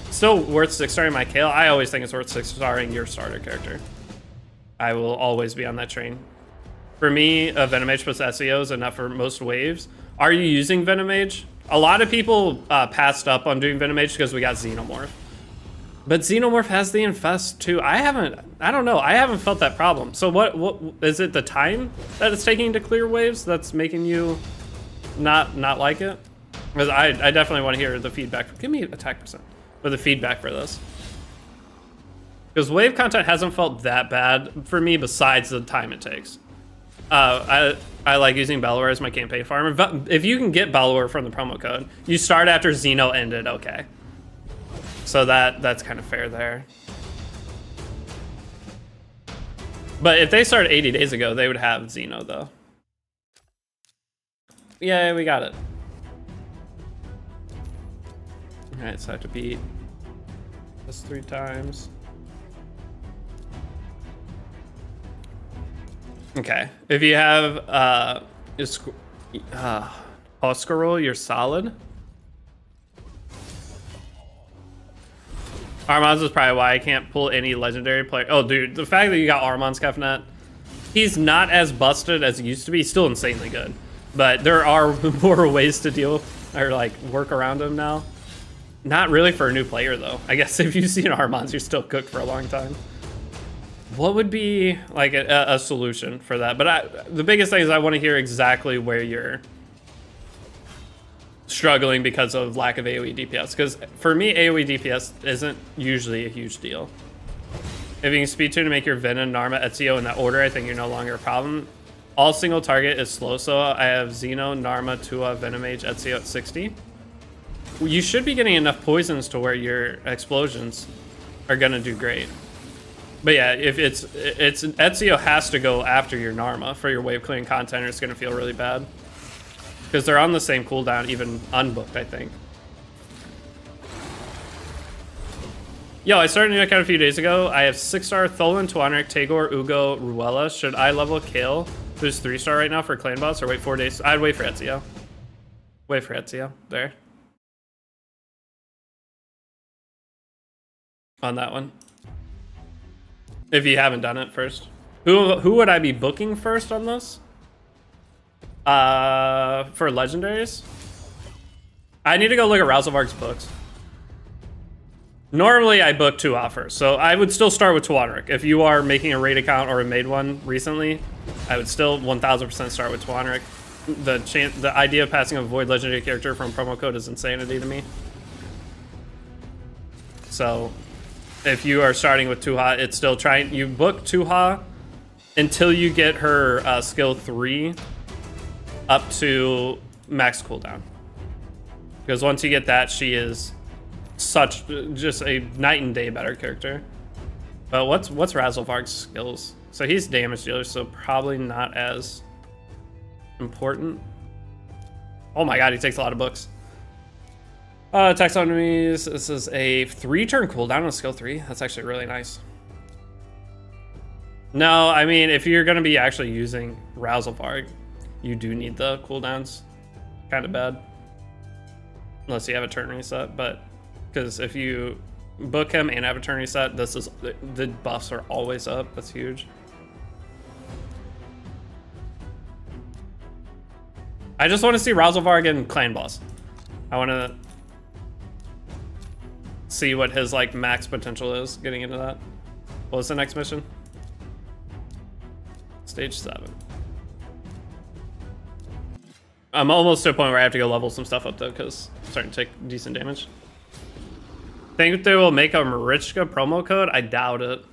Still worth 6-starring my Kale. I always think it's worth 6-starring your starter character. I will always be on that train. For me, a Venomage plus SEO is enough for most waves. Are you using Venomage? A lot of people passed up on doing Venomage because we got Xenomorph. But Xenomorph has the Infest too. I don't know. I haven't felt that problem. So what is it, the time that it's taking to clear waves that's making you not like it? Because I definitely want to hear the feedback. Give me attack percent for the feedback for this. Because wave content hasn't felt that bad for me besides the time it takes. I like using Bellower as my campaign farmer. If you can get Bellower from the promo code, you start after Xeno ended, okay. So that's kind of fair there. But if they started 80 days ago, they would have Xeno though. Yeah, we got it. Alright, so I have to beat this 3 times. Okay, if you have Oscarol, you're solid. Armand's is probably why I can't pull any legendary player. Oh, dude, the fact that you got Armand's Kefnet, he's not as busted as he used to be. He's still insanely good, but there are more ways to deal or like work around him now. Not really for a new player though. I guess if you've seen Armand's, you're still cooked for a long time. What would be like a solution for that? But the biggest thing is I want to hear exactly where you're struggling because of lack of AoE DPS. Because for me, AoE DPS isn't usually a huge deal. If you can speed tune to make your Venom, Narma, Ezio in that order, I think you're no longer a problem. All single target is slow, so I have Xeno, Narma, Tua, Venomage, Ezio at 60. You should be getting enough poisons to where your explosions are gonna do great. But yeah, if it's Ezio has to go after your Narma for your wave clearing content, or it's gonna feel really bad. Because they're on the same cooldown, even unbooked, I think. Yo, I started a new account a few days ago. I have 6-star Tholan, Tuanric, Tagor, Ugo, Ruella. Should I level Kale, who's 3-star right now for clan boss, or wait 4 days? I'd wait for Ezio. Wait for Ezio. There. On that one. If you haven't done it first. Who would I be booking first on this? For legendaries? I need to go look at Razelvarg's books. Normally I book 2 offers, so I would still start with Tuanric. If you are making a raid account or made one recently, I would still 1000% start with Tuanric. The idea of passing a void legendary character from promo code is insanity to me. So if you are starting with Tuha, it's still trying. You book Tuha until you get her skill 3 up to max cooldown. Because once you get that, she is just a night and day better character. But what's Razelvarg's skills? So he's damage dealer, so probably not as important. Oh my god, he takes a lot of books. Attacks on enemies. This is a 3-turn cooldown on skill 3. That's actually really nice. No, I mean, if you're gonna be actually using Razelvarg, you do need the cooldowns. Kind of bad. Unless you have a turn reset, but because if you book him and have a turn reset, the buffs are always up. That's huge. I just want to see Razelvarg and clan boss. I want to see what his like max potential is getting into that. What was the next mission? Stage 7. I'm almost to a point where I have to go level some stuff up though, because I'm starting to take decent damage. Think they will make a Marichka promo code? I doubt it.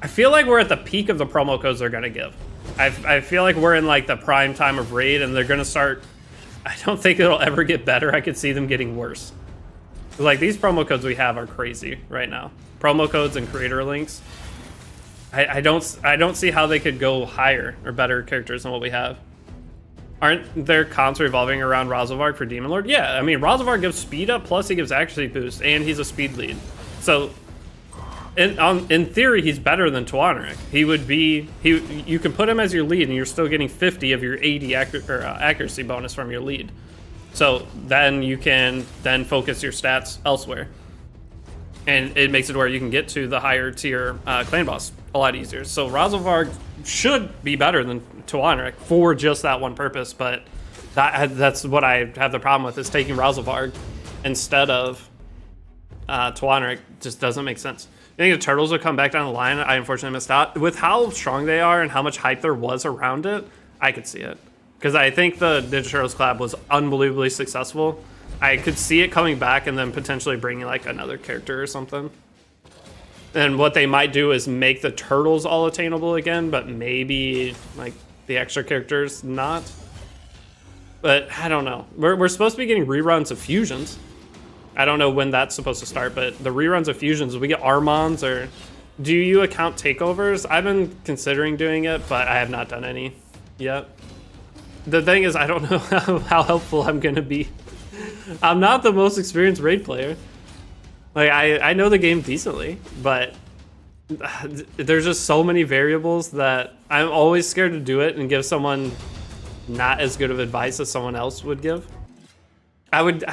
I feel like we're at the peak of the promo codes they're gonna give. I feel like we're in like the prime time of raid, and they're gonna start. I don't think it'll ever get better. I could see them getting worse. Like these promo codes we have are crazy right now. Promo codes and creator links. I don't see how they could go higher or better characters than what we have. Aren't there comps revolving around Razelvarg for Demon Lord? Yeah, I mean, Razelvarg gives speed up, plus he gives accuracy boost, and he's a speed lead. So, in theory, he's better than Tuanric. He would be, you can put him as your lead, and you're still getting 50 of your 80 accuracy bonus from your lead. So, then you can then focus your stats elsewhere. And it makes it where you can get to the higher tier clan boss a lot easier. So, Razelvarg should be better than Tuanric for just that one purpose, but that's what I have the problem with, is taking Razelvarg instead of Tuanric just doesn't make sense. I think the turtles will come back down the line. I unfortunately missed out. With how strong they are and how much hype there was around it, I could see it. Because I think the Ninja Turtles collab was unbelievably successful. I could see it coming back and then potentially bringing like another character or something. And what they might do is make the turtles all attainable again, but maybe like the extra characters not. But I don't know. We're supposed to be getting reruns of fusions. I don't know when that's supposed to start, but the reruns of fusions, will we get Armons, or do you account takeovers? I've been considering doing it, but I have not done any yet. The thing is, I don't know how helpful I'm gonna be. I'm not the most experienced raid player. Like, I know the game decently, but there's just so many variables that I'm always scared to do it and give someone not as good of advice as someone else would give. What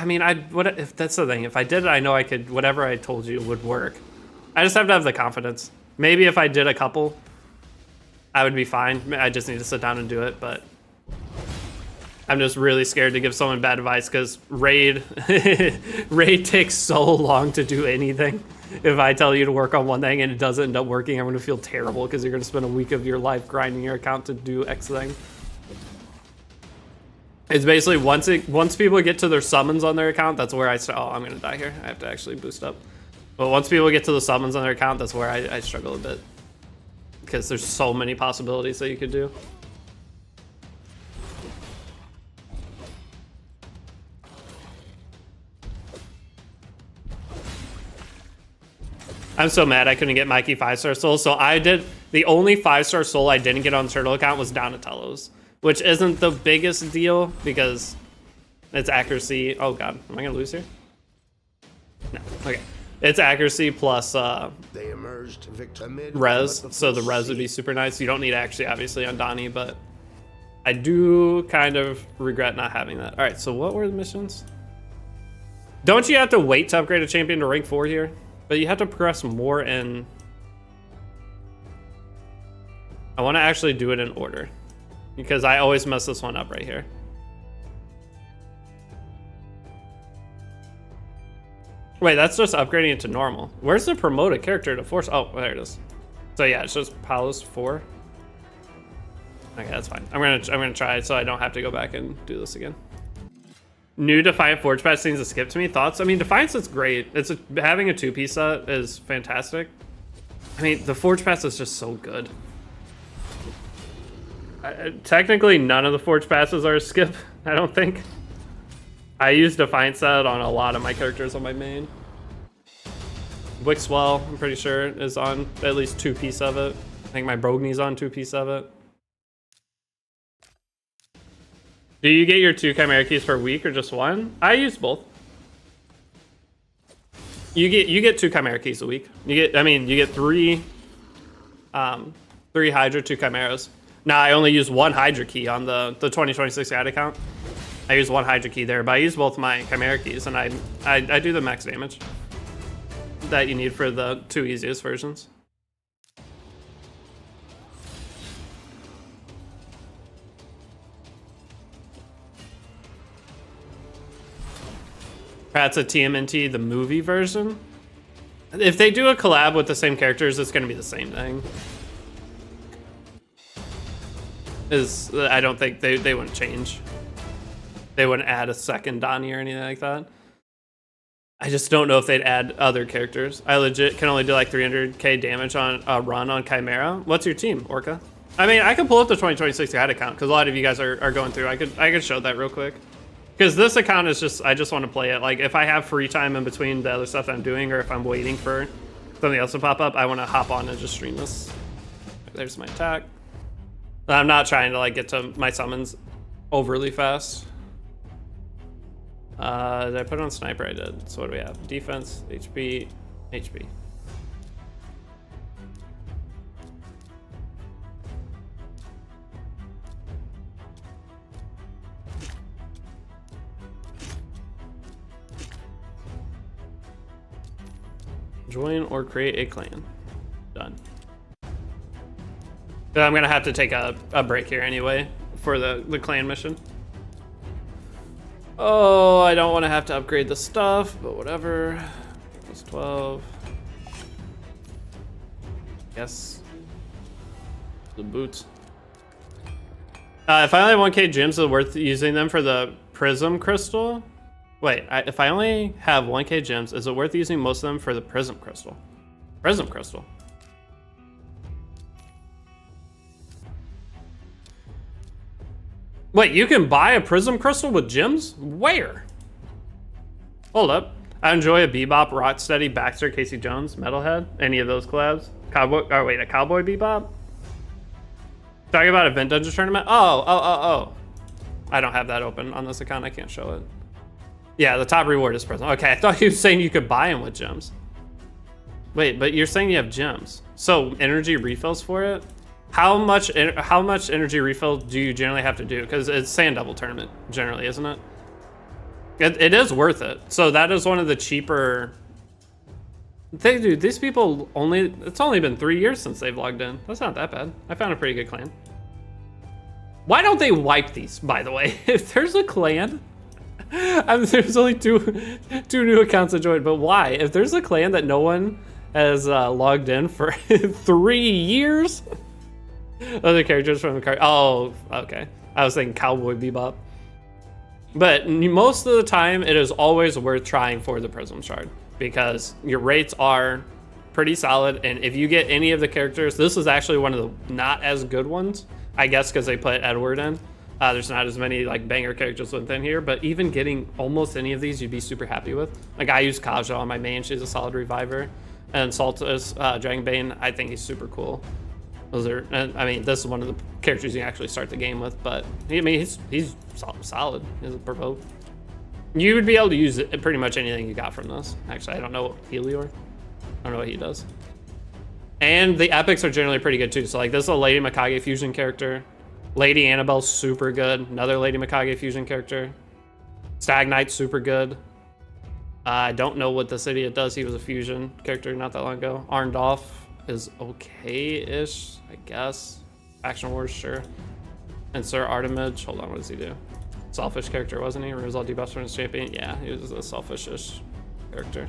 if that's the thing? If I did it, I know I could, whatever I told you would work. I just have to have the confidence. Maybe if I did a couple, I would be fine. I just need to sit down and do it, but I'm just really scared to give someone bad advice because raid takes so long to do anything. If I tell you to work on one thing and it doesn't end up working, I'm going to feel terrible because you're going to spend a week of your life grinding your account to do X thing. It's basically once people get to their summons on their account, that's where I start. Oh, I'm going to die here. I have to actually boost up. But once people get to the summons on their account, that's where I struggle a bit. Because there's so many possibilities that you could do. I'm so mad I couldn't get Mikey 5-star soul. So I did, the only 5-star soul I didn't get on the Turtle account was Donatello's. Which isn't the biggest deal because it's accuracy. Oh god, am I gonna lose here? No, okay. It's accuracy plus
They emerged
res, so the res would be super nice. You don't need actually, obviously, on Donnie, but I do kind of regret not having that. All right, so what were the missions? Don't you have to wait to upgrade a champion to rank 4 here? But you have to progress more in... I want to actually do it in order because I always mess this one up right here. Wait, that's just upgrading it to normal. Where's the promoted character to force? Oh, there it is. So yeah, it's just Palos 4. Okay, that's fine. I'm gonna try it so I don't have to go back and do this again. New Defiant Forge Pass seems to skip to me. Thoughts? I mean, Defiance is great. Having a 2-piece set is fantastic. I mean, the Forge Pass is just so good. Technically, none of the Forge Passes are a skip, I don't think. I use Defiant set on a lot of my characters on my main. Wixwell, I'm pretty sure, is on at least 2-piece of it. I think my Brogni's on 2-piece of it. Do you get your 2 Chimera keys per week or just 1? I use both. You get 2 Chimera keys a week. You get 3 Hydra, 2 Chimeras. Now I only use 1 Hydra key on the 2026 ad account. I use 1 Hydra key there, but I use both my Chimera keys and I do the max damage that you need for the 2 easiest versions. Perhaps a TMNT, the movie version. If they do a collab with the same characters, it's going to be the same thing. I don't think they wouldn't change. They wouldn't add a second Donnie or anything like that. I just don't know if they'd add other characters. I legit can only do like 300k damage on a run on Chimera. What's your team, Orca? I mean, I could pull up the 2026 ad account because a lot of you guys are going through. I could show that real quick. Because this account is just, I just want to play it. Like, if I have free time in between the other stuff that I'm doing, or if I'm waiting for something else to pop up, I want to hop on and just stream this. There's my attack. I'm not trying to, like, get to my summons overly fast. Did I put it on sniper? I did. So what do we have? Defense, HP, HP. Join or create a clan. Done. I'm gonna have to take a break here anyway for the clan mission. Oh, I don't want to have to upgrade the stuff, but whatever. Plus 12. Yes. The boots. If I only have 1k gems, is it worth using them for the prism crystal? Wait, if I only have 1k gems, is it worth using most of them for the prism crystal? Prism crystal. Wait, you can buy a prism crystal with gems? Where? Hold up. I enjoy a Bebop, Rocksteady, Baxter, Casey Jones, Metalhead. Any of those collabs? Cowboy, oh wait, a Cowboy Bebop? Talking about Event Dungeon Tournament? Oh. I don't have that open on this account. I can't show it. Yeah, the top reward is prism. Okay, I thought you were saying you could buy them with gems. Wait, but you're saying you have gems. So energy refills for it? How much energy refill do you generally have to do? Because it's Sand Devil tournament generally, isn't it? It is worth it. So that is one of the cheaper. Dude, these people it's only been 3 years since they've logged in. That's not that bad. I found a pretty good clan. Why don't they wipe these, by the way? If there's a clan, there's only two new accounts that joined, but why? If there's a clan that no one has logged in for 3 years, other characters from the card. Oh, okay. I was thinking Cowboy Bebop. But most of the time, it is always worth trying for the Prism Shard. because your rates are pretty solid. And if you get any of the characters, this is actually one of the not as good ones, I guess, because they put Edward in. There's not as many like banger characters within here, but even getting almost any of these, you'd be super happy with. Like I use Kaja on my main; she's a solid reviver, and Saltus, Dragonbane, I think he's super cool. Those are, I mean, this is one of the characters you can actually start the game with, but I mean, he's solid. He's a provoke. You would be able to use it, pretty much anything you got from this. Actually, I don't know Helior. I don't know what he does. And the epics are generally pretty good too. So like this is a Lady Mikage fusion character. Lady Annabelle's super good. Another Lady Mikage fusion character. Stag Knight's super good. I don't know what this idiot does. He was a fusion character not that long ago. Arndolf is okay-ish, I guess. Action Wars, sure. And Sir Artemage, hold on, what does he do? Selfish character, wasn't he? Or was all debuffs from his champion? Yeah, he was a selfish-ish character.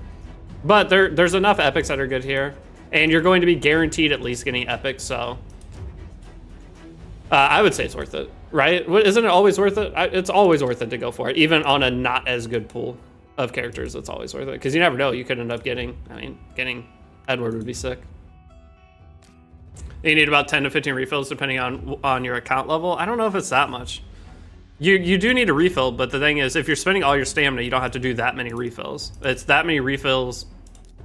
But there's enough epics that are good here. And you're going to be guaranteed at least getting epics, so... I would say it's worth it, right? Isn't it always worth it? It's always worth it to go for it. Even on a not as good pool of characters, it's always worth it. Because you never know, you could end up getting, I mean, getting Edward would be sick. You need about 10 to 15 refills depending on your account level. I don't know if it's that much. You do need a refill, but the thing is, if you're spending all your stamina, you don't have to do that many refills. It's that many refills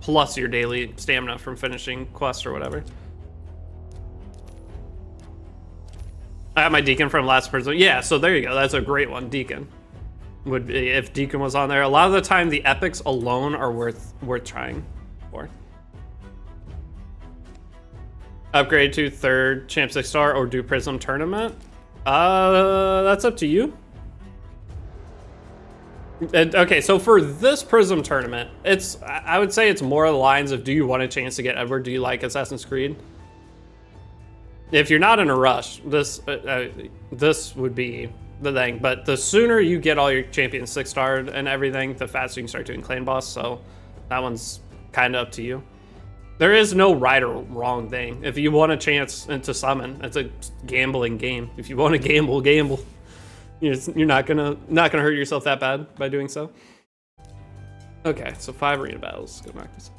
plus your daily stamina from finishing quests or whatever. I have my Deacon from last person. Yeah, so there you go. That's a great one. Deacon would be, if Deacon was on there. A lot of the time, the epics alone are worth trying for. Upgrade to 3rd Champ 6 star or do Prism tournament. That's up to you. And, okay, so for this Prism tournament, I would say it's more the lines of, do you want a chance to get Edward? Do you like Assassin's Creed? If you're not in a rush, this would be the thing. But the sooner you get all your champions 6-starred and everything, the faster you can start doing clan boss. So that one's kind of up to you. There is no right or wrong thing. If you want a chance to summon, it's a gambling game. If you want to gamble, gamble. You're not gonna hurt yourself that bad by doing so. Okay, so 5 arena battles. Go knock this.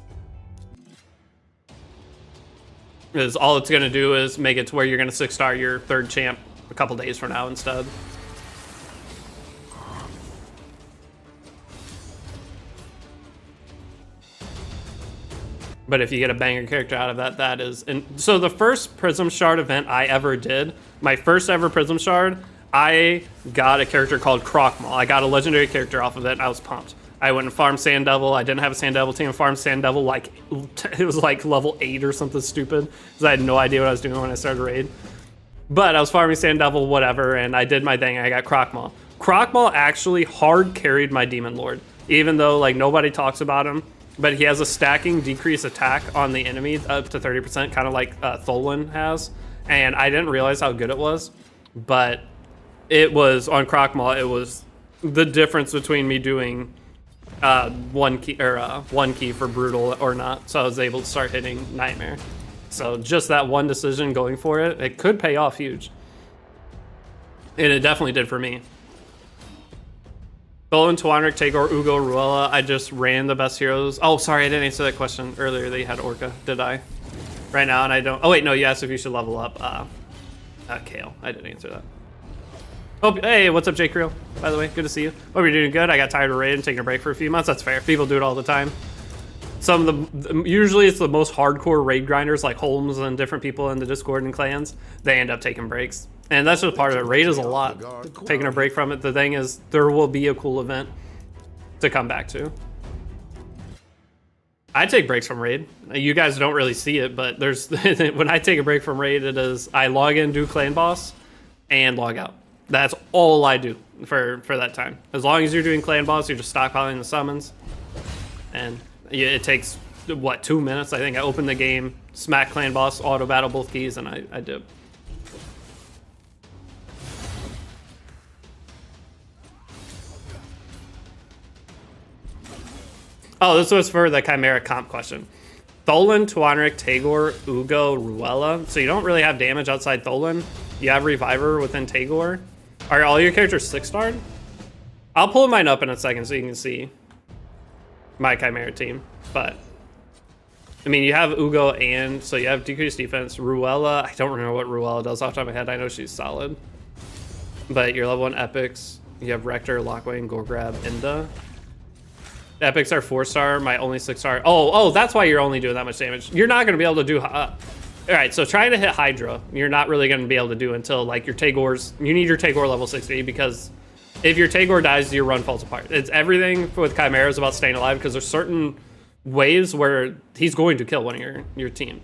Because all it's gonna do is make it to where you're gonna 6-star your 3rd champ a couple days from now instead. But if you get a banger character out of that, that is... And so the first Prism Shard event I ever did, my first ever Prism Shard, I got a character called Crocmaw. I got a legendary character off of it, and I was pumped. I went and farmed Sand Devil. I didn't have a Sand Devil team. I farmed Sand Devil like... It was like level 8 or something stupid, because I had no idea what I was doing when I started Raid. But I was farming Sand Devil, whatever, and I did my thing. I got Crocmaw. Crocmaw actually hard carried my Demon Lord, even though like nobody talks about him. But he has a stacking decrease attack on the enemy up to 30%, kind of like Tholin has. And I didn't realize how good it was. But it was, on Crocmaw, it was the difference between me doing one key for Brutal or not. So I was able to start hitting Nightmare. So just that one decision going for it, it could pay off huge. And it definitely did for me. Bolin, Twanrik, Tagore, Ugo, Ruella. I just ran the best heroes. Oh, sorry, I didn't answer that question earlier. They had Orca, did I? Right now, and I don't. Oh wait, no. You asked if you should level up. Kale. I didn't answer that. Oh, hey, what's up, Jake Creel? By the way, good to see you. Hope you're doing good. I got tired of raid and taking a break for a few months. That's fair. People do it all the time. Some of the usually it's the most hardcore raid grinders like Holmes and different people in the Discord and clans. They end up taking breaks. And that's just part of it. Raid is a lot. Taking a break from it. The thing is, there will be a cool event to come back to. I take breaks from Raid. You guys don't really see it, but there's when I take a break from Raid, it is I log in, do clan boss, and log out. That's all I do for that time. As long as you're doing clan boss, you're just stockpiling the summons. And it takes, what, 2 minutes? I think I open the game, smack clan boss, auto battle both keys, and I dip. Oh, this was for the Chimera comp question. Tholin, Twanrik, Tagore, Ugo, Ruella. So you don't really have damage outside Tholin. You have Reviver within Tagore. Are all your characters 6-starred? I'll pull mine up in a second so you can see. my Chimera team. But I mean, you have Ugo, and so you have decreased defense. Ruella, I don't remember what Ruella does off the top of my head. I know she's solid. But your level 1 epics, you have Rector, Lockway, Gorgrab, Inda. The epics are 4-star, my only 6-star. Oh, that's why you're only doing that much damage. You're not going to be able to do... all right, so trying to hit Hydra, you're not really going to be able to do until, like, your Tagor's... You need your Tagor level 60, because if your Tagor dies, your run falls apart. It's everything with Chimera is about staying alive, because there's certain waves where he's going to kill one of your team.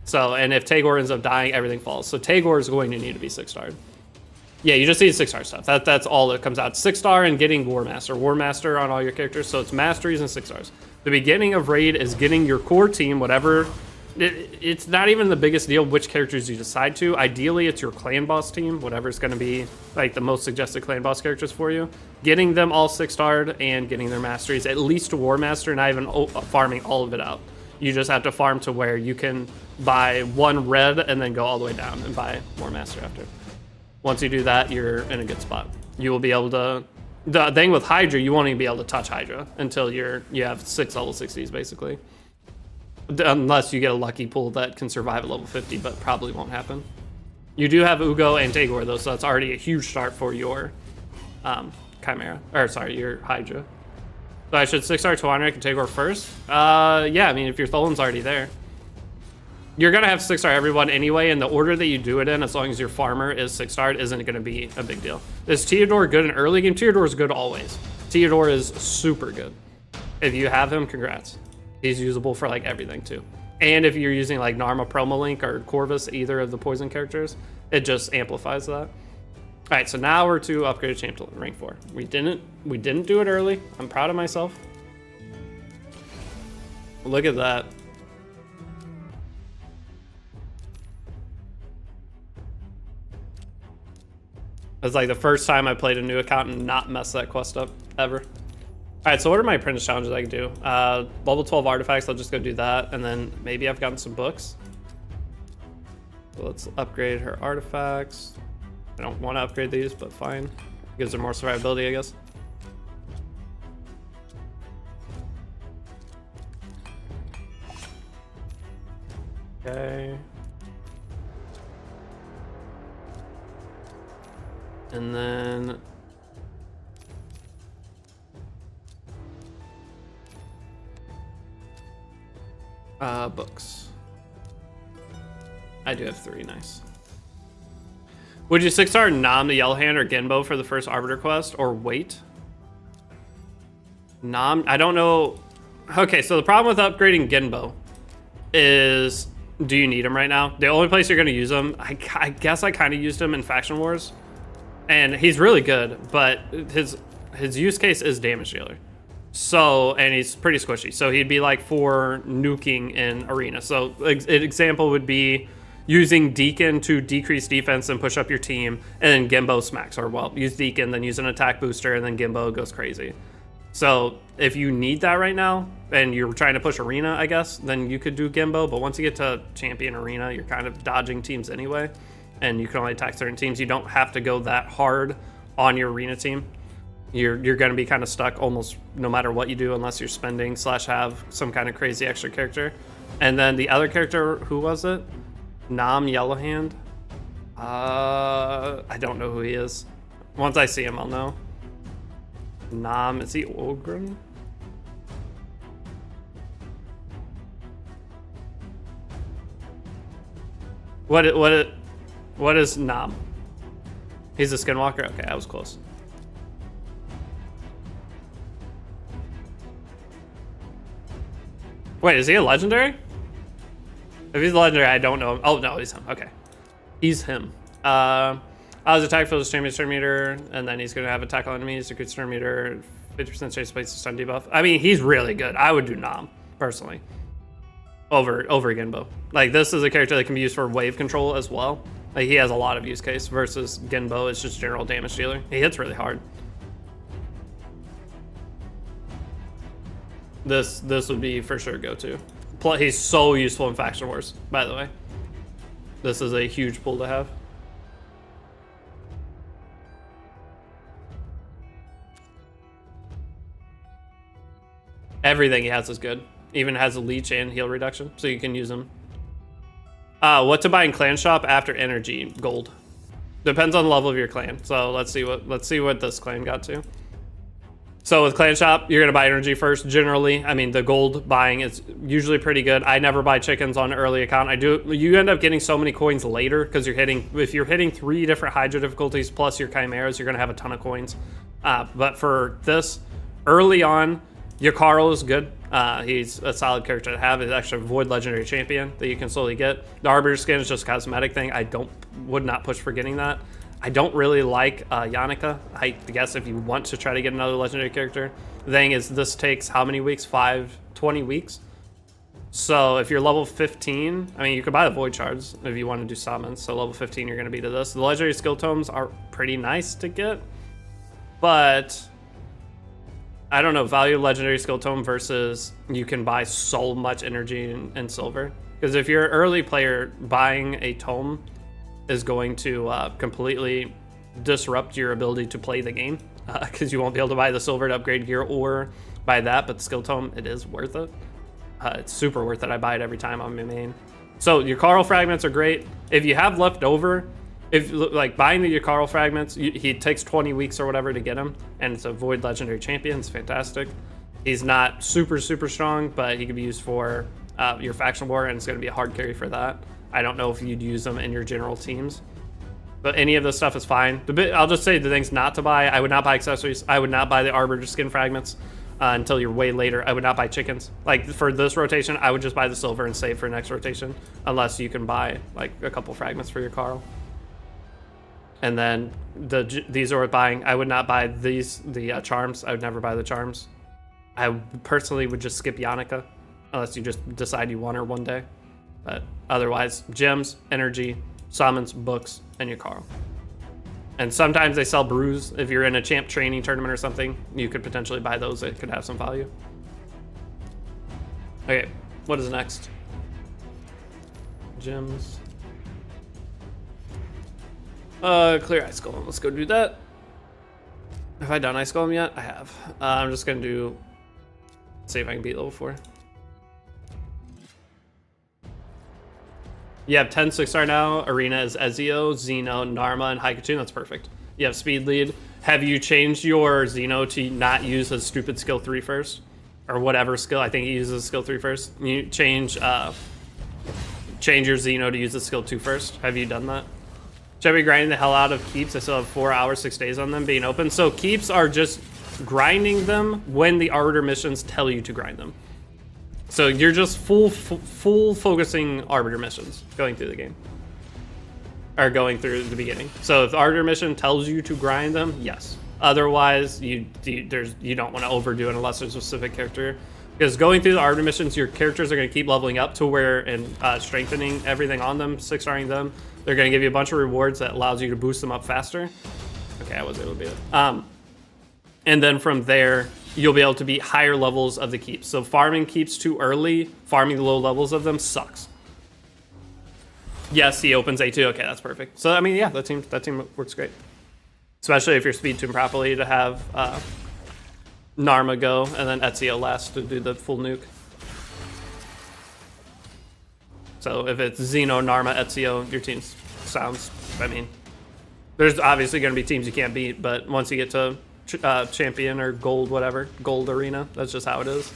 So, and if Tagor ends up dying, everything falls. So Tagor is going to need to be 6-starred. Yeah, you just need 6-star stuff. That's all that comes out. 6-star and getting War Master on all your characters. So it's masteries and 6-stars. The beginning of raid is getting your core team, whatever. It's not even the biggest deal which characters you decide to. Ideally, it's your clan boss team, whatever's going to be like the most suggested clan boss characters for you. Getting them all 6-starred and getting their masteries, at least to War Master, not even farming all of it out. You just have to farm to where you can buy 1 red and then go all the way down and buy War Master after. Once you do that, you're in a good spot. You will be able to... The thing with Hydra, you won't even be able to touch Hydra until you have 6 level 60s, basically. Unless you get a lucky pull that can survive at level 50, but probably won't happen. You do have Ugo and Tagor, though, so that's already a huge start for your Chimera. Or, sorry, your Hydra. So I should 6-star Tawanrik and Tagor first? Yeah, I mean, if your Tholin's already there. You're going to have 6-star everyone anyway, and the order that you do it in, as long as your farmer is 6-starred, isn't going to be a big deal. Is Teodor good in early game? Teodor is good always. Teodor is super good. If you have him, congrats. He's usable for like everything too. And if you're using like Narma Promo Link or Corvus, either of the poison characters, it just amplifies that. All right, so now we're to upgrade a champ to rank 4. We didn't do it early. I'm proud of myself. Look at that. It's like the first time I played a new account and not mess that quest up ever. All right, so what are my apprentice challenges I can do? Level 12 artifacts, I'll just go do that. And then maybe I've gotten some books. So let's upgrade her artifacts. I don't want to upgrade these, but fine. Gives her more survivability, I guess. Okay. And then books. I do have 3, nice. Would you 6-star Nam the Yellowhand or Genbo for the first Arbiter quest, or wait? Nam, I don't know. Okay, so the problem with upgrading Genbo is, do you need him right now? The only place you're going to use him, I guess I kind of used him in Faction Wars. And he's really good, but his use case is damage dealer. So, and he's pretty squishy. So he'd be like for nuking in arena. So an example would be using Deacon to decrease defense and push up your team, and then Genbo smacks. Or well, use Deacon, then use an attack booster, and then Genbo goes crazy. So if you need that right now, and you're trying to push arena, I guess, then you could do Genbo. But once you get to champion arena, you're kind of dodging teams anyway. And you can only attack certain teams. You don't have to go that hard on your arena team. You're going to be kind of stuck almost no matter what you do, unless you're spending / have some kind of crazy extra character. And then the other character, who was it? Nam Yellowhand. I don't know who he is. Once I see him, I'll know. Nam, is he Ogren? What is Nam? He's a skinwalker? Okay, I was close. Wait, is he a legendary? If he's a legendary, I don't know him. Oh, no, he's him. Okay. He's him. I was attacked for the stun meter, and then he's going to have attack on enemies, decrease stun meter, 50% chase place to stun debuff. I mean, he's really good. I would do Nam, personally. Over Genbo. Like, this is a character that can be used for wave control as well. Like, he has a lot of use case versus Genbo is just general damage dealer. He hits really hard. This would be for sure go-to. He's so useful in Faction Wars, by the way. This is a huge pull to have. Everything he has is good. Even has a leech and heal reduction, so you can use them. What to buy in clan shop after energy? Gold. Depends on the level of your clan. So let's see what this clan got to. So with clan shop, you're gonna buy energy first. Generally, I mean the gold buying is usually pretty good. I never buy chickens on early account. You end up getting so many coins later because if you're hitting 3 different Hydra difficulties plus your chimeras, you're gonna have a ton of coins. But for this, early on, your Carl is good. He's a solid character to have. He's actually a Void Legendary Champion that you can slowly get. The Arbiter skin is just a cosmetic thing. Would not push for getting that. I don't really like Yannicka. I guess if you want to try to get another legendary character. The thing is, this takes how many weeks? 20 weeks? So if you're level 15, I mean, you could buy the Void Shards if you want to do summons. So level 15, you're going to be to this. The legendary skill tomes are pretty nice to get. But I don't know, value legendary skill tome versus you can buy so much energy and silver. Because if you're an early player, buying a tome is going to completely disrupt your ability to play the game. Because you won't be able to buy the silver to upgrade gear or buy that, but the skill tome, it is worth it. It's super worth it. I buy it every time on my main. So your Carl fragments are great. If you have left over, if like buying the Yakarl fragments, he takes 20 weeks or whatever to get him, and it's a Void Legendary Champion. It's fantastic. He's not super strong, but he can be used for your faction war, and it's going to be a hard carry for that. I don't know if you'd use them in your general teams, but any of this stuff is fine. I'll just say the things not to buy. I would not buy accessories. I would not buy the Arbiter skin fragments until you're way later. I would not buy chickens. Like for this rotation, I would just buy the silver and save for next rotation, unless you can buy like a couple fragments for your Carl. And then these are worth buying. I would not buy the charms. I would never buy the charms. I personally would just skip Yannicka, unless you just decide you want her one day. But otherwise, gems, energy, summons, books, and your Carl. And sometimes they sell brews. If you're in a champ training tournament or something, you could potentially buy those. It could have some value. Okay, what is next? Gems. Clear Ice Golem. Let's go do that. Have I done Ice Golem yet? I have. I'm just gonna see if I can beat level 4. You have 10 6-star now. Arena is Ezio, Xeno, Narma, and Haikutun. That's perfect. You have speed lead. Have you changed your Xeno to not use his stupid skill 3 first? Or whatever skill. I think he uses skill 3 first. You change your Xeno to use the skill 2 first. Have you done that? Should I be grinding the hell out of keeps? I still have 4 hours, 6 days on them being open. So keeps are just grinding them when the Arbiter missions tell you to grind them. So you're just full focusing Arbiter missions going through the game. Or going through the beginning. So if the Arbiter mission tells you to grind them, yes. Otherwise, you don't want to overdo it unless there's a specific character. Because going through the Arbiter missions, your characters are going to keep leveling up to where, and strengthening everything on them, 6-starring them. They're going to give you a bunch of rewards that allows you to boost them up faster. Okay, I was able to beat it. And then from there, you'll be able to beat higher levels of the keeps. So farming keeps too early, farming the low levels of them sucks. Yes, he opens A2. Okay, that's perfect. So I mean, yeah, that team works great. Especially if you're speed tuned properly to have Narma go and then Ezio last to do the full nuke. So if it's Xeno, Narma, Ezio, your team sounds. I mean, there's obviously going to be teams you can't beat, but once you get to champion or gold, whatever, gold arena, that's just how it is.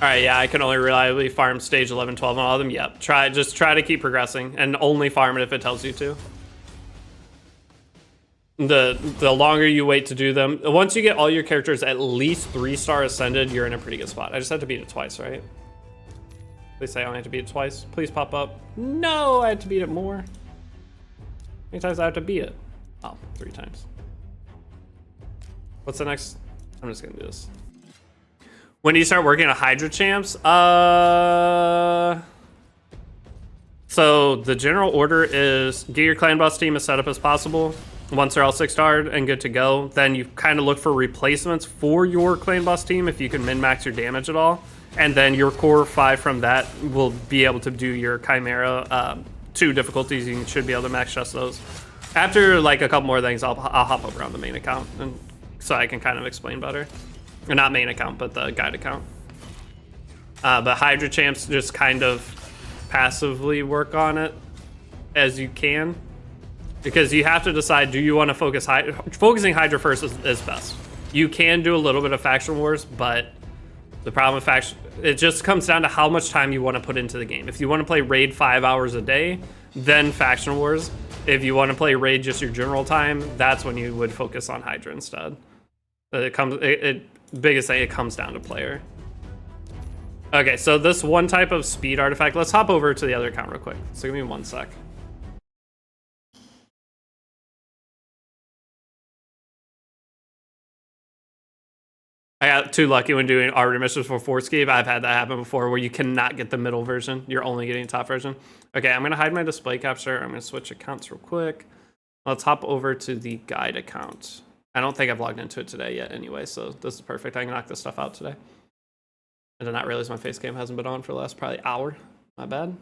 All right, yeah, I can only reliably farm stage 11, 12 on all of them. Yep, just try to keep progressing and only farm it if it tells you to. The longer you wait to do them, once you get all your characters at least 3-star ascended, you're in a pretty good spot. I just had to beat it twice, right? Please say I only have to beat it twice. Please pop up. No, I had to beat it more. How many times do I have to beat it? Oh, 3 times. What's the next? I'm just gonna do this. When do you start working on Hydra champs? So the general order is get your clan boss team as set up as possible. Once they're all 6-starred and good to go, then you kind of look for replacements for your clan boss team if you can min-max your damage at all. and then your core 5 from that will be able to do your Chimera 2 difficulties. You should be able to max just those. After like a couple more things, I'll hop over on the main account, and so I can kind of explain better. Or not main account, but the guide account. But Hydra champs just kind of passively work on it as you can, because you have to decide, do you want to focus focusing Hydra first is best. You can do a little bit of faction wars, but the problem with faction, it just comes down to how much time you want to put into the game. If you want to play raid 5 hours a day, then faction wars. If you want to play raid just your general time, that's when you would focus on Hydra instead. Biggest thing, it comes down to player. Okay, so this one type of speed artifact, let's hop over to the other account real quick. So give me 1 sec. I got too lucky when doing arbiter missions for Fortscape. I've had that happen before where you cannot get the middle version. You're only getting the top version. Okay, I'm gonna hide my display capture. I'm gonna switch accounts real quick. Let's hop over to the guide account. I don't think I've logged into it today yet anyway, so this is perfect. I can knock this stuff out today. I did not realize my face cam hasn't been on for the last probably hour. My bad.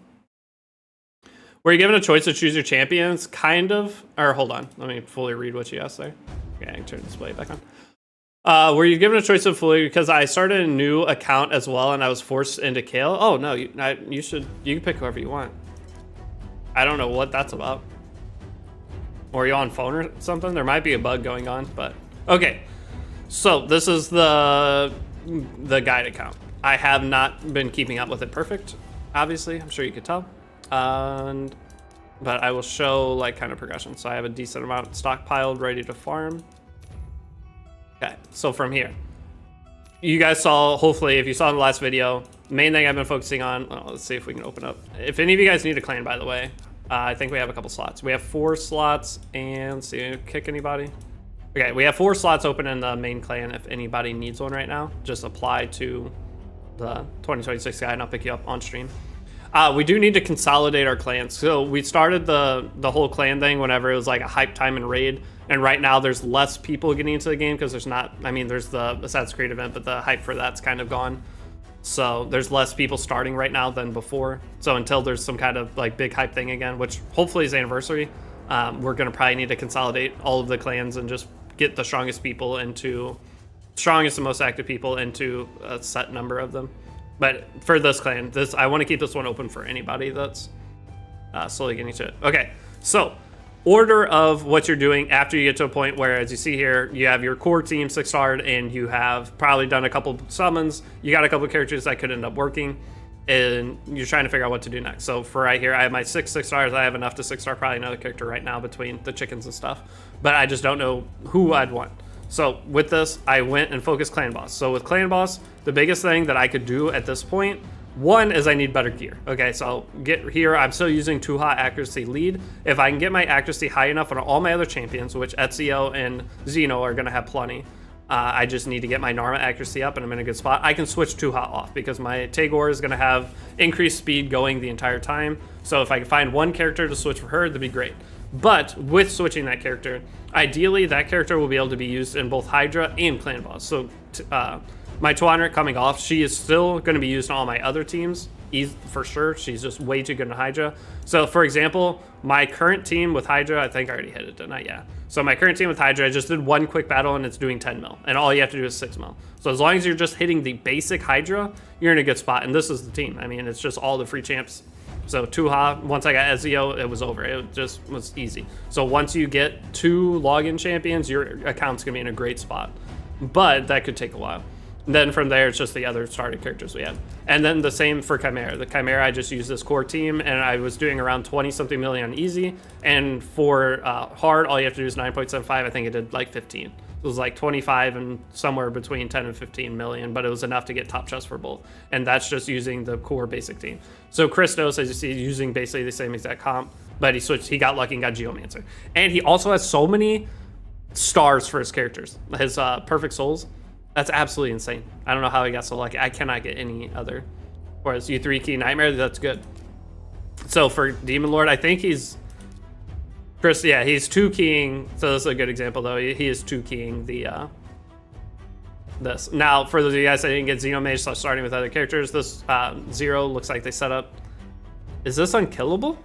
Were you given a choice to choose your champions? Kind of. Or hold on. Let me fully read what you asked there. Okay, I can turn the display back on. Were you given a choice of fully, because I started a new account as well and I was forced into Kale? Oh no, you can pick whoever you want. I don't know what that's about. Or are you on phone or something? There might be a bug going on, but okay. So this is the guide account. I have not been keeping up with it perfect, obviously. I'm sure you could tell. But I will show like kind of progression. So I have a decent amount stockpiled, ready to farm. Okay, so from here, you guys saw, hopefully, if you saw in the last video, main thing I've been focusing on, well, let's see if we can open up. If any of you guys need a clan, by the way, I think we have a couple slots. We have 4 slots, and let's see, kick anybody? Okay, we have 4 slots open in the main clan if anybody needs one right now. Just apply to the 2026 guide and I'll pick you up on stream. We do need to consolidate our clans. So we started the whole clan thing whenever it was like a hype time in raid, and right now there's less people getting into the game because there's not, I mean, there's the Assassin's Creed event, but the hype for that's kind of gone. So there's less people starting right now than before. So until there's some kind of like big hype thing again, which hopefully is anniversary, we're gonna probably need to consolidate all of the clans and just get the strongest people into, strongest and most active people into a set number of them. But for this clan, I want to keep this one open for anybody that's slowly getting to it. Okay, so order of what you're doing after you get to a point where, as you see here, you have your core team 6-starred and you have probably done a couple summons. You got a couple characters that could end up working, and you're trying to figure out what to do next. So for right here, I have my 6 6-stars. I have enough to 6-star probably another character right now between the chickens and stuff, but I just don't know who I'd want. So with this, I went and focused clan boss. So with clan boss, the biggest thing that I could do at this point, one is I need better gear. Okay, so get here, I'm still using 2-hot accuracy lead. If I can get my accuracy high enough on all my other champions, which Ezio and Xeno are gonna have plenty, I just need to get my Narma accuracy up and I'm in a good spot. I can switch 2-hot off because my Tagore is gonna have increased speed going the entire time. So if I can find one character to switch for her, that'd be great. But with switching that character, ideally that character will be able to be used in both Hydra and Clan Boss. So my Twanrit coming off, she is still going to be used on all my other teams, for sure. She's just way too good in Hydra. So for example, my current team with Hydra, I think I already hit it, didn't I? Yeah. So my current team with Hydra, I just did one quick battle and it's doing 10 mil. And all you have to do is 6 mil. So as long as you're just hitting the basic Hydra, you're in a good spot. And this is the team. I mean, it's just all the free champs. So 2-ha, once I got Ezio, it was over. It just was easy. So once you get 2 login champions, your account's gonna be in a great spot. But that could take a while. And then from there, it's just the other starting characters we had. And then the same for Chimera. The Chimera, I just used this core team, and I was doing around 20-something million on easy. And for hard, all you have to do is 9.75. I think it did like 15. It was like 25 and somewhere between 10 and 15 million, but it was enough to get top chest for both. And that's just using the core basic team. So Christos, as you see, using basically the same exact comp, but he switched, he got lucky and got Geomancer. And he also has so many stars for his characters. His perfect souls, that's absolutely insane. I don't know how he got so lucky. I cannot get any other. Whereas U3 key Nightmare, that's good. So for Demon Lord, I think he's Chris, yeah, he's 2-keying, so this is a good example though. He is 2-keying the this. Now, for those of you guys that didn't get Xenomage, so starting with other characters, this 0 looks like they set up. Is this unkillable?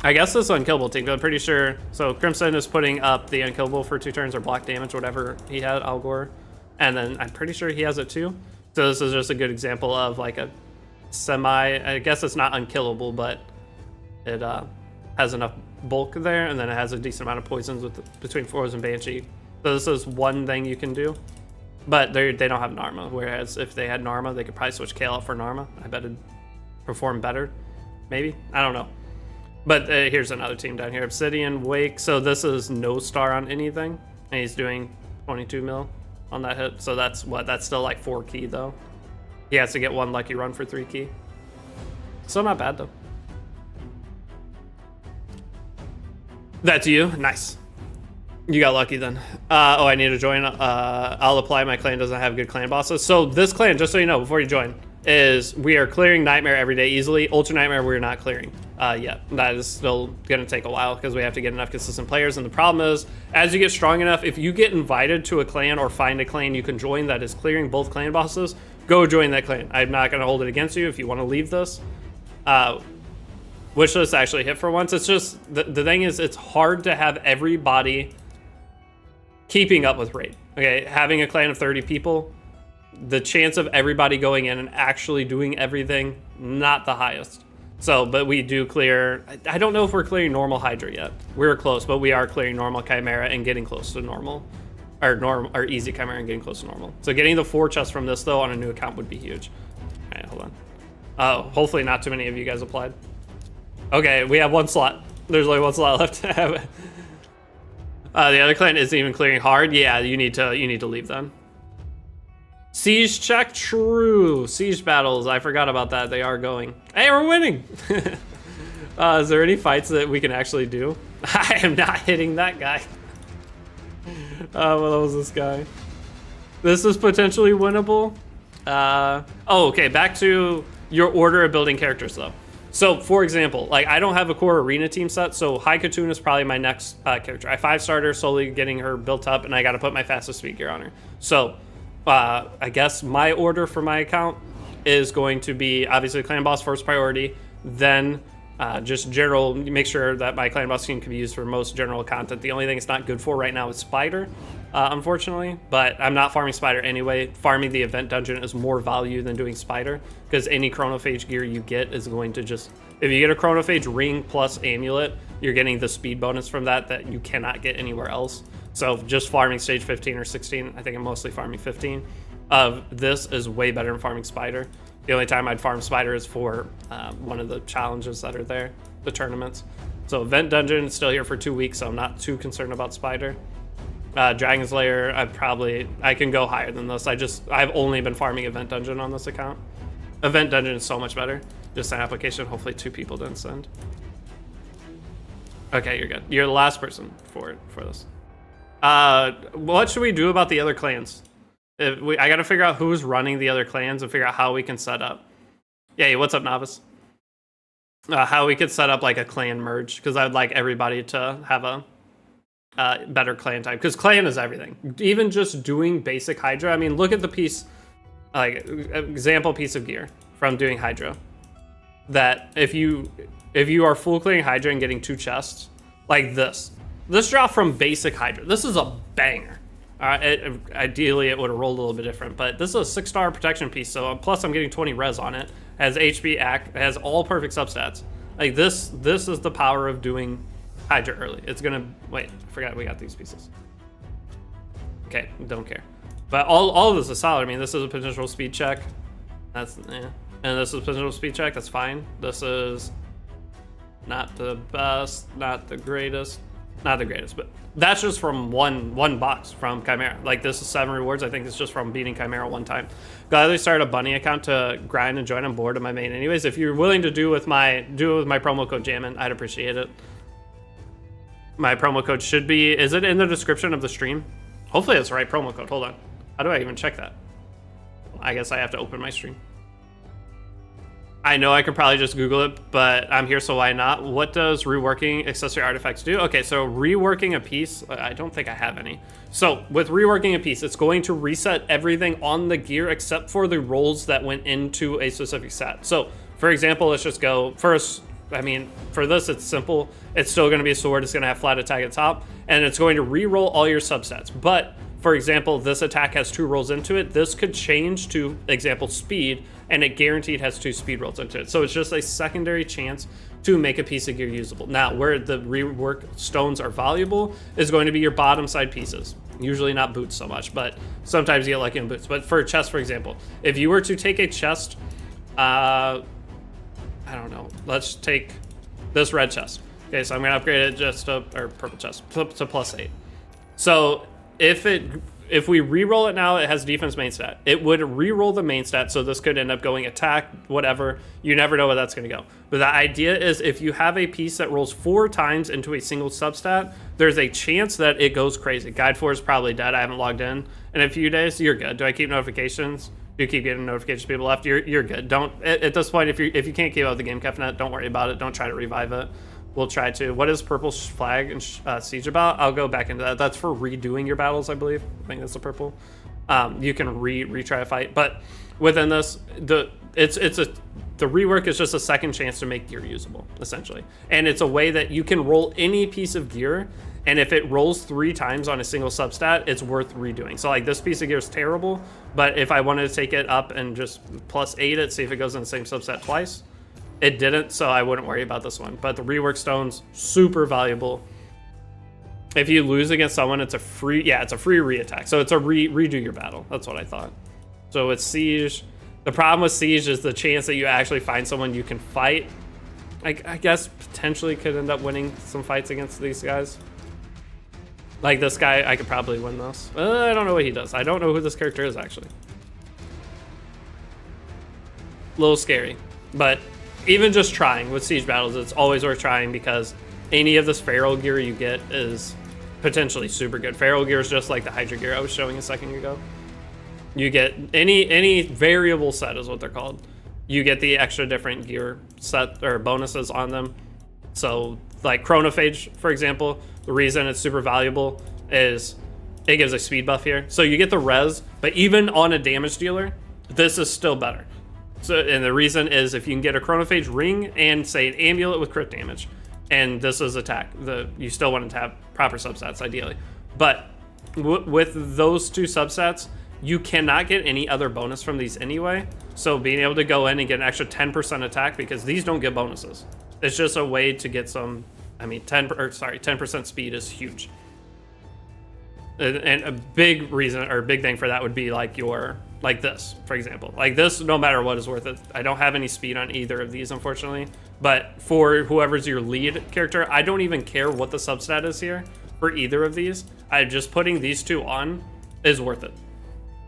I guess this is unkillable team. I'm pretty sure. So Crimson is putting up the unkillable for 2 turns or block damage, whatever he had, Al Gore. And then I'm pretty sure he has it too. So this is just a good example of like a I guess it's not unkillable, but it has enough bulk there, and then it has a decent amount of poisons between Fours and Banshee. So this is one thing you can do. But they don't have Narma, whereas if they had Narma, they could probably switch Kale out for Narma. I bet it'd perform better. Maybe? I don't know. But here's another team down here. Obsidian, Wake. So this is no star on anything. And he's doing 22 mil on that hit. So that's what? That's still like 4 key though. He has to get 1 lucky run for 3 key. Still not bad though. That's you? Nice. You got lucky then. Oh, I need to join. I'll apply. My clan doesn't have good clan bosses. So this clan, just so you know, before you join, is we are clearing Nightmare every day easily. Ultra Nightmare we're not clearing yet. That is still going to take a while because we have to get enough consistent players. And the problem is, as you get strong enough, if you get invited to a clan or find a clan you can join that is clearing both clan bosses, go join that clan. I'm not going to hold it against you if you want to leave this. Wishlist actually hit for once. It's just, the thing is, it's hard to have everybody keeping up with raid. Okay, having a clan of 30 people, the chance of everybody going in and actually doing everything, not the highest. So, but we do clear, I don't know if we're clearing normal Hydra yet. We're close, but we are clearing normal Chimera and getting close to normal. Or easy Chimera and getting close to normal. So getting the 4 chests from this though on a new account would be huge. All right, hold on. Oh, hopefully not too many of you guys applied. Okay, we have 1 slot. There's only 1 slot left to have it. The other clan isn't even clearing hard. Yeah, you need to leave then. Siege check, true. Siege battles, I forgot about that. They are going. Hey, we're winning. Is there any fights that we can actually do? I am not hitting that guy. Well, that was this guy. This is potentially winnable. Oh, okay, back to your order of building characters though. So, for example, like I don't have a core arena team set, so High Katoon is probably my next character. I 5-starred her, slowly getting her built up, and I got to put my fastest speed gear on her. So, I guess my order for my account is going to be obviously clan boss first priority, then just general, make sure that my clan boss team can be used for most general content. The only thing it's not good for right now is Spider, unfortunately, but I'm not farming Spider anyway. Farming the event dungeon is more value than doing Spider, because any chronophage gear you get is going to just, if you get a chronophage ring plus amulet, you're getting the speed bonus from that you cannot get anywhere else. So just farming stage 15 or 16, I think I'm mostly farming 15 of this is way better than farming Spider. The only time I'd farm Spider is for one of the challenges that are there, the tournaments. So event dungeon is still here for 2 weeks, so I'm not too concerned about Spider. Dragon's Lair, I can go higher than this. I've only been farming event dungeon on this account. Event dungeon is so much better. Just an application, hopefully 2 people didn't send. Okay, you're good. You're the last person for this. What should we do about the other clans? I gotta figure out who's running the other clans and figure out how we can set up. Yeah, what's up, Novice? How we could set up like a clan merge, because I'd like everybody to have a better clan type, because clan is everything. Even just doing basic Hydra, I mean, look at the piece, like example piece of gear from doing Hydra. That if you are full clearing Hydra and getting 2 chests, like this drop from basic Hydra, this is a banger. Ideally, it would have rolled a little bit different, but this is a 6-star protection piece, so plus I'm getting 20 res on it. Has HP, has all perfect substats. Like this is the power of doing Hydra early. It's gonna, wait, I forgot we got these pieces. Okay, don't care. But all of this is solid. I mean, this is a potential speed check. That's, and this is a potential speed check, that's fine. This is not the best, not the greatest. Not the greatest, but that's just from one box from Chimera. Like this is 7 rewards. I think it's just from beating Chimera 1 time. Gladly started a bunny account to grind and join on board of my main anyways. If you're willing to do it with my promo code Jammin', I'd appreciate it. My promo code should be, is it in the description of the stream? Hopefully it's the right promo code. Hold on. How do I even check that? I guess I have to open my stream. I know I could probably just Google it, but I'm here, so why not? What does reworking accessory artifacts do? Okay, so reworking a piece, I don't think I have any. So with reworking a piece, it's going to reset everything on the gear except for the rolls that went into a specific set. So for example, let's just go first. I mean, for this, it's simple. It's still going to be a sword. It's going to have flat attack at the top, and it's going to re-roll all your subsets. But for example, this attack has 2 rolls into it. This could change to, example, speed, and it guaranteed has 2 speed rolls into it. So it's just a secondary chance to make a piece of gear usable. Now, where the rework stones are valuable is going to be your bottom side pieces. Usually not boots so much, but sometimes you get lucky in boots. But for a chest, for example, if you were to take a chest, I don't know, let's take this red chest. Okay, so I'm gonna upgrade it just to, or purple chest, to +8. So if we re-roll it now, it has defense main stat. It would re-roll the main stat, so this could end up going attack, whatever. You never know where that's going to go. But the idea is if you have a piece that rolls 4 times into a single substat, there's a chance that it goes crazy. Guide 4 is probably dead. I haven't logged in a few days. You're good. Do I keep notifications? Do you keep getting notifications people left? You're good. Don't, at this point, if you can't keep out the game cabinet, don't worry about it. Don't try to revive it. We'll try to. What is purple flag and siege about? I'll go back into that. That's for redoing your battles, I believe. I think that's the purple. You can retry a fight, but within this, the rework is just a second chance to make gear usable, essentially, and it's a way that you can roll any piece of gear, and if it rolls 3 times on a single substat, it's worth redoing. So like this piece of gear is terrible, but if I wanted to take it up and just +8 it, see if it goes in the same substat twice. It didn't, so I wouldn't worry about this one. But the rework stone's super valuable. If you lose against someone, it's a free re-attack. So it's a redo your battle. That's what I thought. So with siege, the problem with siege is the chance that you actually find someone you can fight. I guess potentially could end up winning some fights against these guys. Like this guy, I could probably win this. I don't know what he does. I don't know who this character is actually. A little scary, but even just trying with siege battles, it's always worth trying because any of this feral gear you get is potentially super good. Feral gear is just like the Hydra gear I was showing a second ago. You get any variable set is what they're called. You get the extra different gear set or bonuses on them. So like Chronophage, for example, the reason it's super valuable is it gives a speed buff here. So you get the res, but even on a damage dealer, this is still better. So, and the reason is if you can get a Chronophage ring and say an amulet with crit damage, and this is attack, you still want it to have proper substats ideally. But with those 2 substats, you cannot get any other bonus from these anyway. So being able to go in and get an extra 10% attack, because these don't get bonuses. It's just a way to get some, 10% speed is huge. And a big reason or big thing for that would be like like this, for example. Like this, no matter what, is worth it. I don't have any speed on either of these, unfortunately. But for whoever's your lead character, I don't even care what the substat is here for either of these. Just putting these 2 on is worth it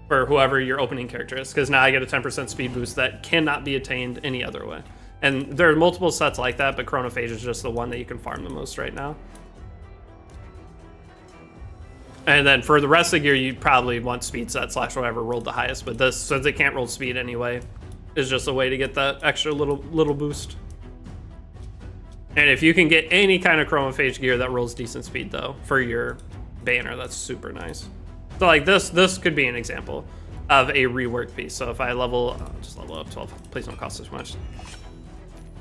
for whoever your opening character is, because now I get a 10% speed boost that cannot be attained any other way. And there are multiple sets like that, but Chronophage is just the one that you can farm the most right now. And then for the rest of the gear, you probably want speed set / whatever rolled the highest. But this, since it can't roll speed anyway, is just a way to get that extra little boost. And if you can get any kind of Chronophage gear that rolls decent speed though for your banner, that's super nice. So like this could be an example of a rework piece. So if I just level up 12, please don't cost this much.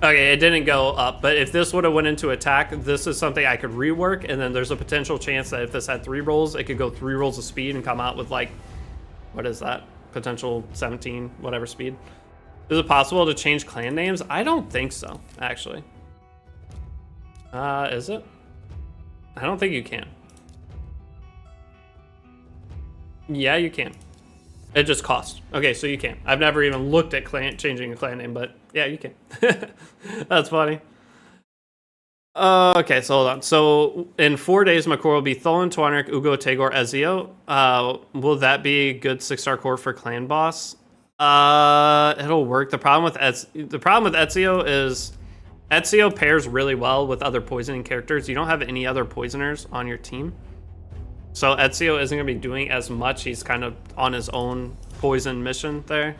Okay, it didn't go up, but if this would have went into attack, this is something I could rework, and then there's a potential chance that if this had 3 rolls, it could go 3 rolls of speed and come out with like, what is that? Potential 17, whatever speed. Is it possible to change clan names? I don't think so, actually. Is it? I don't think you can. Yeah, you can. It just costs. Okay, so you can. I've never even looked at changing a clan name, but yeah, you can. That's funny. Okay, so hold on. So in 4 days, my core will be Tholen, Twanrik, Ugo, Tagor, Ezio. Will that be a good 6-star core for clan boss? It'll work. The problem with Ezio is Ezio pairs really well with other poisoning characters. You don't have any other poisoners on your team. So Ezio isn't going to be doing as much. He's kind of on his own poison mission there.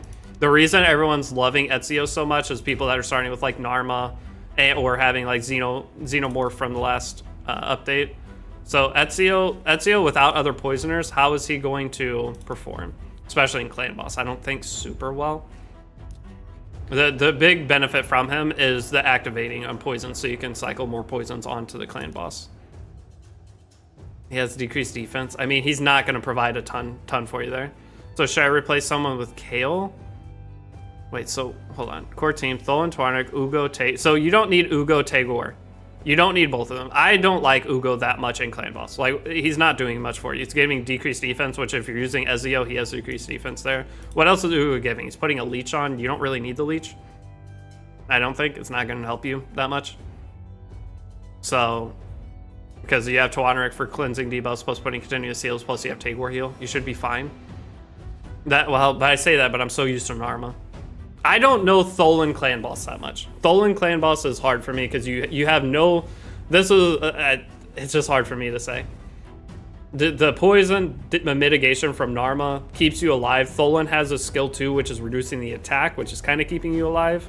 The reason everyone's loving Ezio so much is people that are starting with like Narma or having like Xenomorph from the last update. So Ezio without other poisoners, how is he going to perform? Especially in Clan Boss, I don't think super well. The big benefit from him is the activating on poison, so you can cycle more poisons onto the Clan Boss. He has decreased defense. I mean, he's not going to provide a ton for you there. So should I replace someone with Kale? Wait, so hold on. Core team, Tholan, Twarnik, Ugo, so you don't need Ugo, Tagore. You don't need both of them. I don't like Ugo that much in Clan Boss. Like, he's not doing much for you. He's giving decreased defense, which if you're using Ezio, he has decreased defense there. What else is Ugo giving? He's putting a leech on. You don't really need the leech. I don't think. It's not going to help you that much. So, because you have Twarnik for cleansing debuffs, plus putting continuous heals, plus you have Tagore heal. You should be fine. Well, but I say that, but I'm so used to Narma. I don't know Tholan Clan Boss that much. Tholan Clan Boss is hard for me because you have no... This is... it's just hard for me to say. The poison mitigation from Narma keeps you alive. Tholan has a skill too, which is reducing the attack, which is kind of keeping you alive.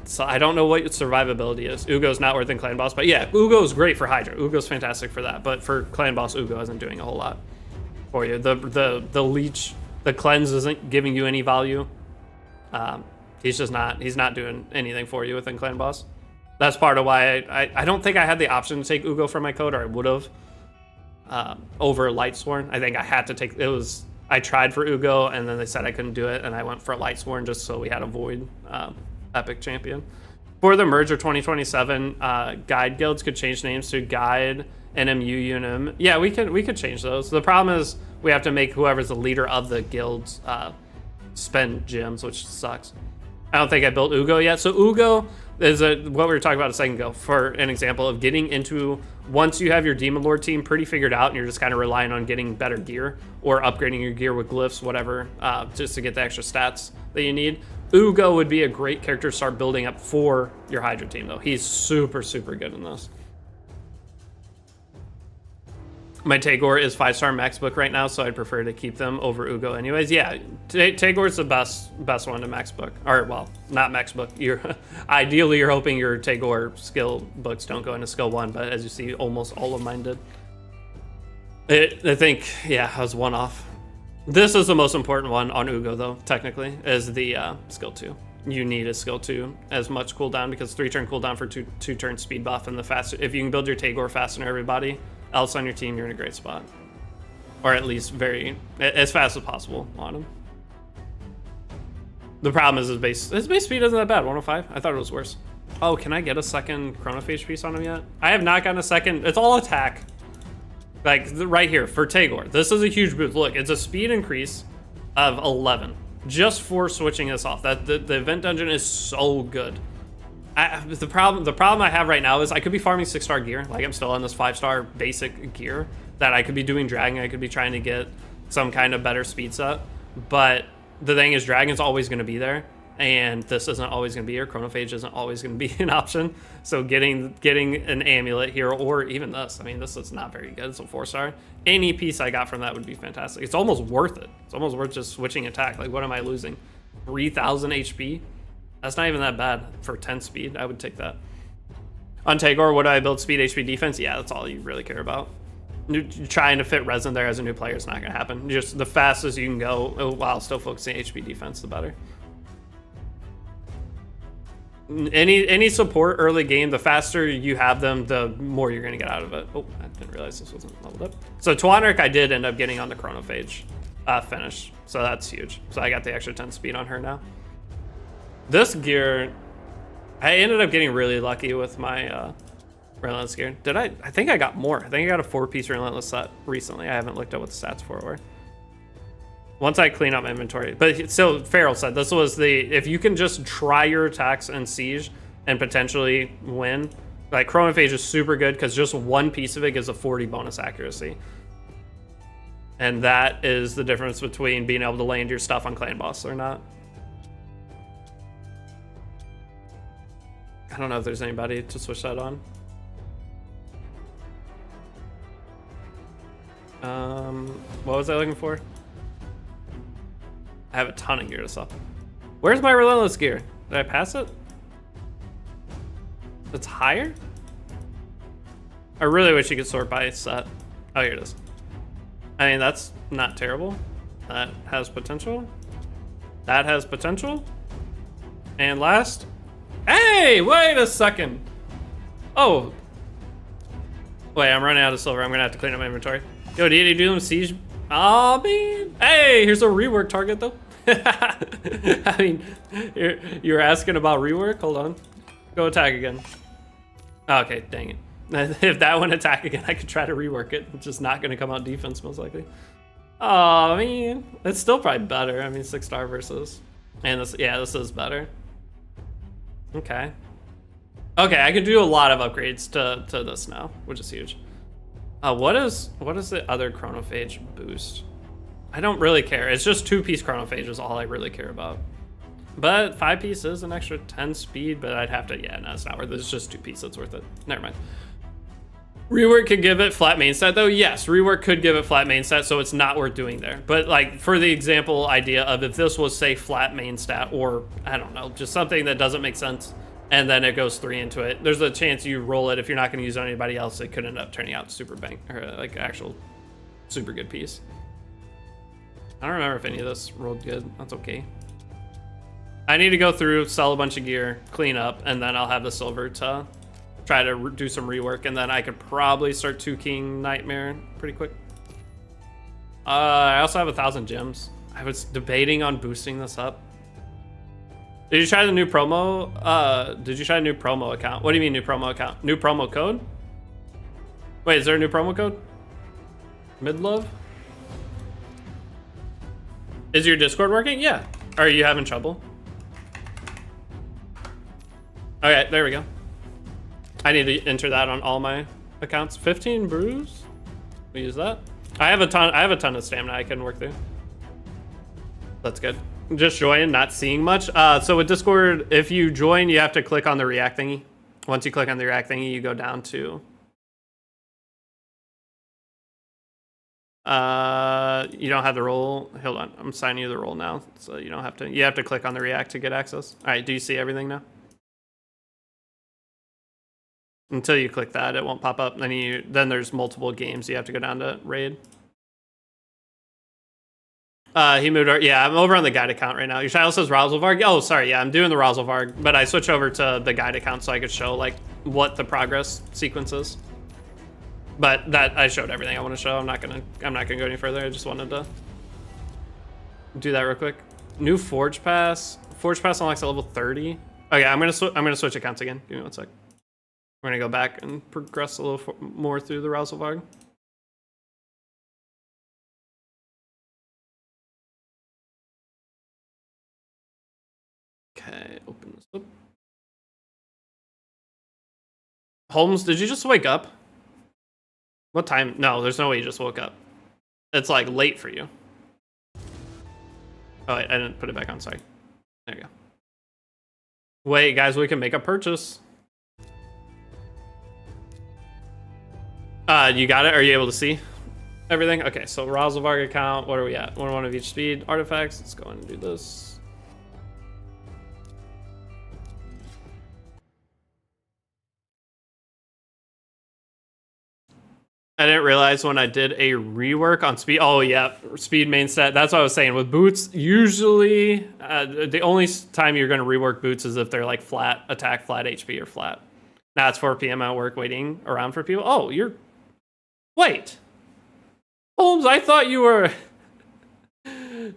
So I don't know what survivability is. Ugo's not worth in Clan Boss, but yeah, Ugo's great for Hydra. Ugo's fantastic for that, but for Clan Boss, Ugo isn't doing a whole lot for you. The leech, the cleanse isn't giving you any value. He's not doing anything for you within Clan Boss. That's part of why I don't think I had the option to take Ugo from my code, or I would have over Lightsworn. I think I had to take I tried for Ugo and then they said I couldn't do it, and I went for Lightsworn just so we had a void epic champion. For the merger 2027, guide guilds could change names to guide, NMU, UNM. Yeah, we could change those. The problem is we have to make whoever's the leader of the guilds spend gems, which sucks. I don't think I built Ugo yet. So Ugo is what we were talking about a second ago, for an example of getting into, once you have your Demon Lord team pretty figured out and you're just kind of relying on getting better gear or upgrading your gear with glyphs, whatever, just to get the extra stats that you need. Ugo would be a great character to start building up for your Hydra team though. He's super good in this. My Tagore is 5-star max book right now, so I'd prefer to keep them over Ugo anyways. Yeah, Tagore's the best one to max book. Or, well, not max book. Ideally, you're hoping your Tagore skill books don't go into skill 1, but as you see, almost all of mine did. I think, yeah, I was one off. This is the most important one on Ugo, though, technically, is the skill 2. You need a skill 2 as much cooldown, because 3-turn cooldown for 2-turn speed buff, and the faster, if you can build your Tagore faster than everybody else on your team, you're in a great spot. Or at least as fast as possible on him. The problem is his base speed isn't that bad, 105. I thought it was worse. Oh, can I get a second chronophage piece on him yet? I have not gotten a second. It's all attack. Like right here for Tagore. This is a huge boost. Look, it's a speed increase of 11 just for switching this off. The event dungeon is so good. The problem I have right now is I could be farming 6-star gear. Like, I'm still on this 5-star basic gear that I could be doing dragon. I could be trying to get some kind of better speed set. But the thing is, dragon's always going to be there, and this isn't always going to be here. Chronophage isn't always going to be an option. So getting an amulet here, or even this. I mean, this is not very good. It's a 4-star. Any piece I got from that would be fantastic. It's almost worth it. It's almost worth just switching attack. Like, what am I losing? 3,000 HP? That's not even that bad for 10 speed. I would take that. On Tagore, what do I build? Speed, HP, defense? Yeah, that's all you really care about. Trying to fit resin there as a new player is not going to happen. Just the fastest you can go while still focusing HP defense, the better. Any support early game, the faster you have them, the more you're going to get out of it. Oh, I didn't realize this wasn't leveled up. So Twarnik, I did end up getting on the chronophage finish. So that's huge. So I got the extra 10 speed on her now. This gear, I ended up getting really lucky with my Relentless gear. I think I got more. I think I got a 4-piece Relentless set recently. I haven't looked at what the stats for it were. Once I clean up my inventory. But still, Farrell said this was if you can just try your attacks in Siege and potentially win, like Chronophage is super good because just one piece of it gives a 40 bonus accuracy. And that is the difference between being able to land your stuff on Clan Boss or not. I don't know if there's anybody to switch that on. What was I looking for? I have a ton of gear to sell. Where's my relentless gear? Did I pass it? It's higher? I really wish you could sort by set. Oh, here it is. I mean, that's not terrible. That has potential. That has potential. And last. Hey, wait a second. Oh. Wait, I'm running out of silver. I'm gonna have to clean up my inventory. Yo, did you do them siege? Oh, man. Hey, here's a rework target, though. I mean, you're asking about rework? Hold on. Go attack again. Okay, dang it. If that one attack again, I could try to rework it. It's just not going to come out defense, most likely. Oh, man. It's still probably better. I mean, 6-star versus. And this, yeah, this is better. Okay. Okay, I can do a lot of upgrades to this now, which is huge. What is the other chronophage boost? I don't really care. It's just 2-piece chronophage is all I really care about. But 5-piece is an extra 10 speed, but I'd have to, yeah, no, it's not worth it. It's just 2-piece, that's worth it. Never mind. Rework could give it flat main set though. Yes, rework could give it flat main set, so it's not worth doing there. But like for the example idea of if this was say flat main stat or I don't know, just something that doesn't make sense and then it goes 3 into it, there's a chance you roll it if you're not going to use it on anybody else, it could end up turning out super bank or like actual super good piece. I don't remember if any of this rolled good. That's okay. I need to go through, sell a bunch of gear, clean up, and then I'll have the silver to try to do some rework, and then I could probably start 2-king Nightmare pretty quick. I also have 1,000 gems. I was debating on boosting this up. Did you try the new promo? Did you try a new promo account? What do you mean new promo account? New promo code? Wait, is there a new promo code? Midlove? Is your Discord working? Yeah. Are you having trouble? Okay, there we go. I need to enter that on all my accounts. 15 brews. We use that. I have a ton of stamina I can work through. That's good. Just join, not seeing much. So with Discord, if you join, you have to click on the react thingy. Once you click on the react thingy, you go down to you don't have the role. Hold on, I'm signing you the role now, so you don't have to. You have to click on the react to get access. All right, do you see everything now? Until you click that, it won't pop up. Then there's multiple games you have to go down to raid. He moved. Yeah, I'm over on the guide account right now. Your title says Razelvarg. Oh, sorry. Yeah, I'm doing the Razelvarg, but I switched over to the guide account so I could show like what the progress sequence is. But that I showed everything I want to show. I'm not gonna go any further. I just wanted to do that real quick. New Forge Pass. Forge Pass unlocks at level 30. Okay, I'm gonna switch accounts again. Give me 1 sec. We're gonna go back and progress a little more through the Razelvarg. Okay, open this up. Holmes, did you just wake up? What time? No, there's no way you just woke up. It's like late for you. Oh, wait, I didn't put it back on, sorry. There you go. Wait, guys, we can make a purchase. You got it? Are you able to see everything? Okay, so Razelvarg account, what are we at? 1 of each speed. Artifacts, let's go and do this. I didn't realize when I did a rework on speed. Oh yeah, speed main stat. That's what I was saying. With boots, usually the only time you're going to rework boots is if they're like flat attack, flat HP, or flat. Now it's 4 p.m. at work waiting around for people. Oh, wait. Holmes, I thought you were...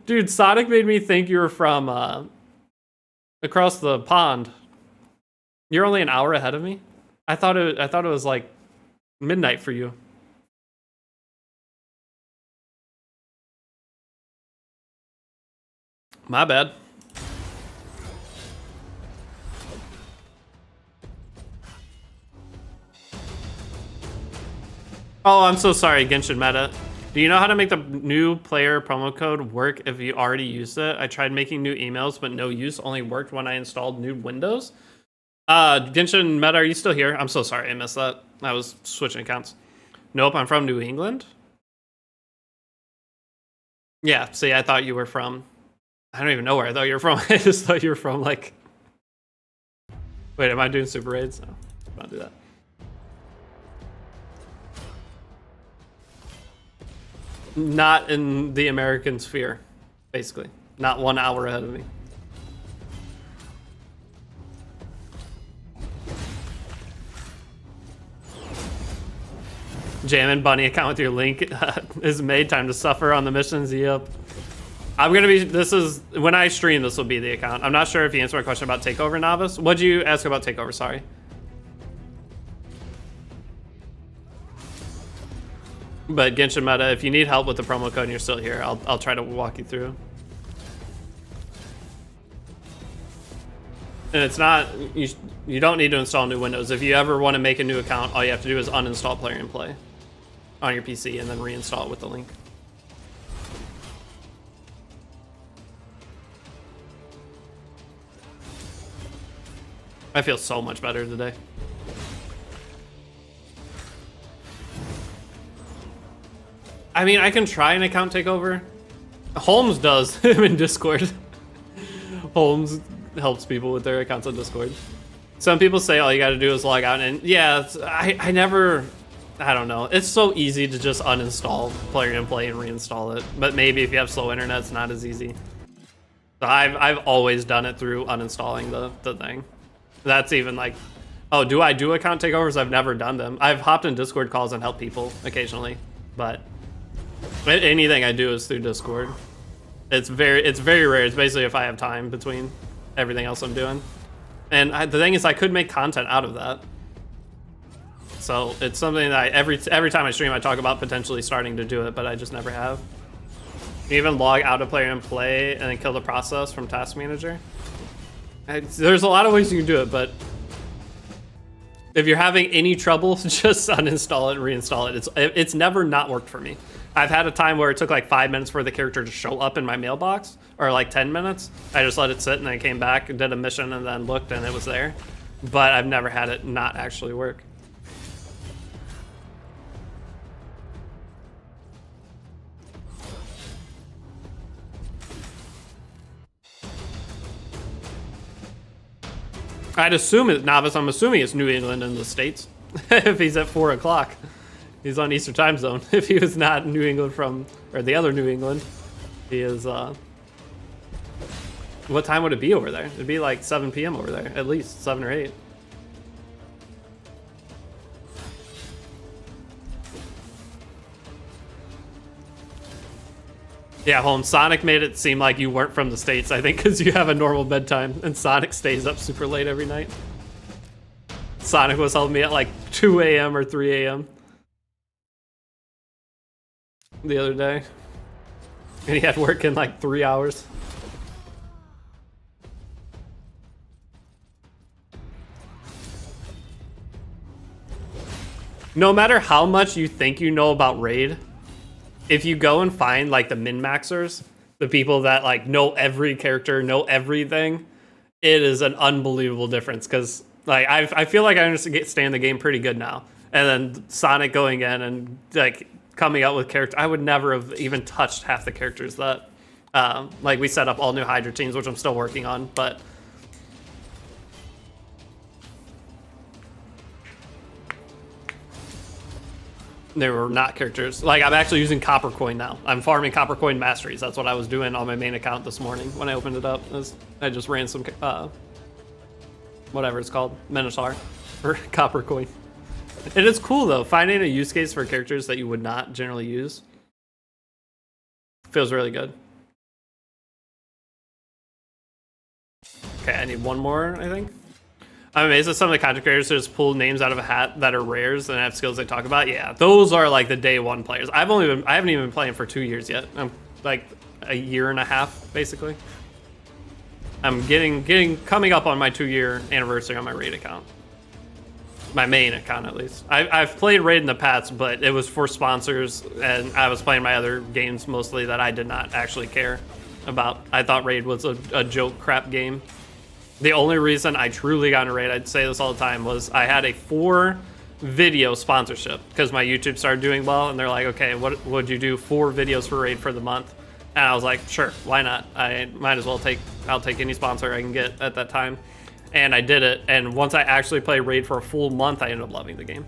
Dude, Sonic made me think you were from across the pond. You're only an hour ahead of me? I thought it was like midnight for you. My bad. Oh, I'm so sorry, Genshin Meta. Do you know how to make the new player promo code work if you already used it? I tried making new emails, but no use. Only worked when I installed new Windows. Genshin Meta, are you still here? I'm so sorry, I missed that. I was switching accounts. Nope, I'm from New England. Yeah, see, I thought you were from... I don't even know where I thought you were from. I just thought you were from like. Wait, am I doing super raids? No, I'll do that. Not in the American sphere, basically. Not 1 hour ahead of me. Jammin' Bunny account with your link is made. Time to suffer on the missions. Yep. I'm gonna be. This is when I stream. This will be the account. I'm not sure if you answered my question about Takeover, Novice. What'd you ask about Takeover? Sorry. But Genshin Meta, if you need help with the promo code and you're still here, I'll try to walk you through. And it's not, you don't need to install new Windows. If you ever want to make a new account, all you have to do is uninstall Player and Play on your PC and then reinstall it with the link. I feel so much better today. I mean, I can try an account takeover. Holmes does in Discord. Holmes helps people with their accounts on Discord. Some people say all you gotta do is log out, and yeah, I don't know. It's so easy to just uninstall Player and Play and reinstall it. But maybe if you have slow internet, it's not as easy. So I've always done it through uninstalling the thing. That's even like, oh, do I do account takeovers? I've never done them. I've hopped in Discord calls and helped people occasionally, but anything I do is through Discord. It's very rare. It's basically if I have time between everything else I'm doing. And the thing is, I could make content out of that. So it's something that every time I stream, I talk about potentially starting to do it, but I just never have. You even log out of Player and Play and then kill the process from Task Manager. There's a lot of ways you can do it, but if you're having any trouble, just uninstall it and reinstall it. It's never not worked for me. I've had a time where it took like 5 minutes for the character to show up in my mailbox, or like 10 minutes. I just let it sit and then came back and did a mission and then looked and it was there. But I've never had it not actually work. I'd assume it's Novice. I'm assuming it's New England in the States. If he's at 4 o'clock. He's on Eastern time zone. If he was not New England or the other New England, he is, what time would it be over there? It'd be like 7 p.m. over there, at least 7 or 8. Yeah, Holmes, Sonic made it seem like you weren't from the States, I think, because you have a normal bedtime, and Sonic stays up super late every night. Sonic was helping me at like 2 a.m. or 3 a.m. the other day. And he had work in like 3 hours. No matter how much you think you know about Raid, if you go and find like the min-maxers, the people that like know every character, know everything, it is an unbelievable difference. Because like I feel like I understand the game pretty good now. And then Sonic going in and like coming out with characters, I would never have even touched half the characters that like we set up all new Hydra teams, which I'm still working on, but they were not characters. Like, I'm actually using Copper Coin now. I'm farming Copper Coin Masteries. That's what I was doing on my main account this morning when I opened it up. I just ran some, whatever it's called, Minotaur for Copper Coin. It is cool, though. Finding a use case for characters that you would not generally use feels really good. Okay, I need one more, I think. I'm amazed at some of the content creators who just pull names out of a hat that are rares and have skills they talk about. Yeah, those are like the day one players. I haven't even been playing for 2 years yet. I'm like a year and a half, basically. I'm coming up on my 2-year anniversary on my Raid account. My main account, at least. I've played Raid in the past, but it was for sponsors, and I was playing my other games mostly that I did not actually care about. I thought Raid was a joke crap game. The only reason I truly got into Raid, I'd say this all the time, was I had a 4-video sponsorship because my YouTube started doing well, and they're like, okay, what would you do 4 videos for Raid for the month? And I was like, sure, why not? I might as well I'll take any sponsor I can get at that time. And I did it. And once I actually played Raid for a full month, I ended up loving the game.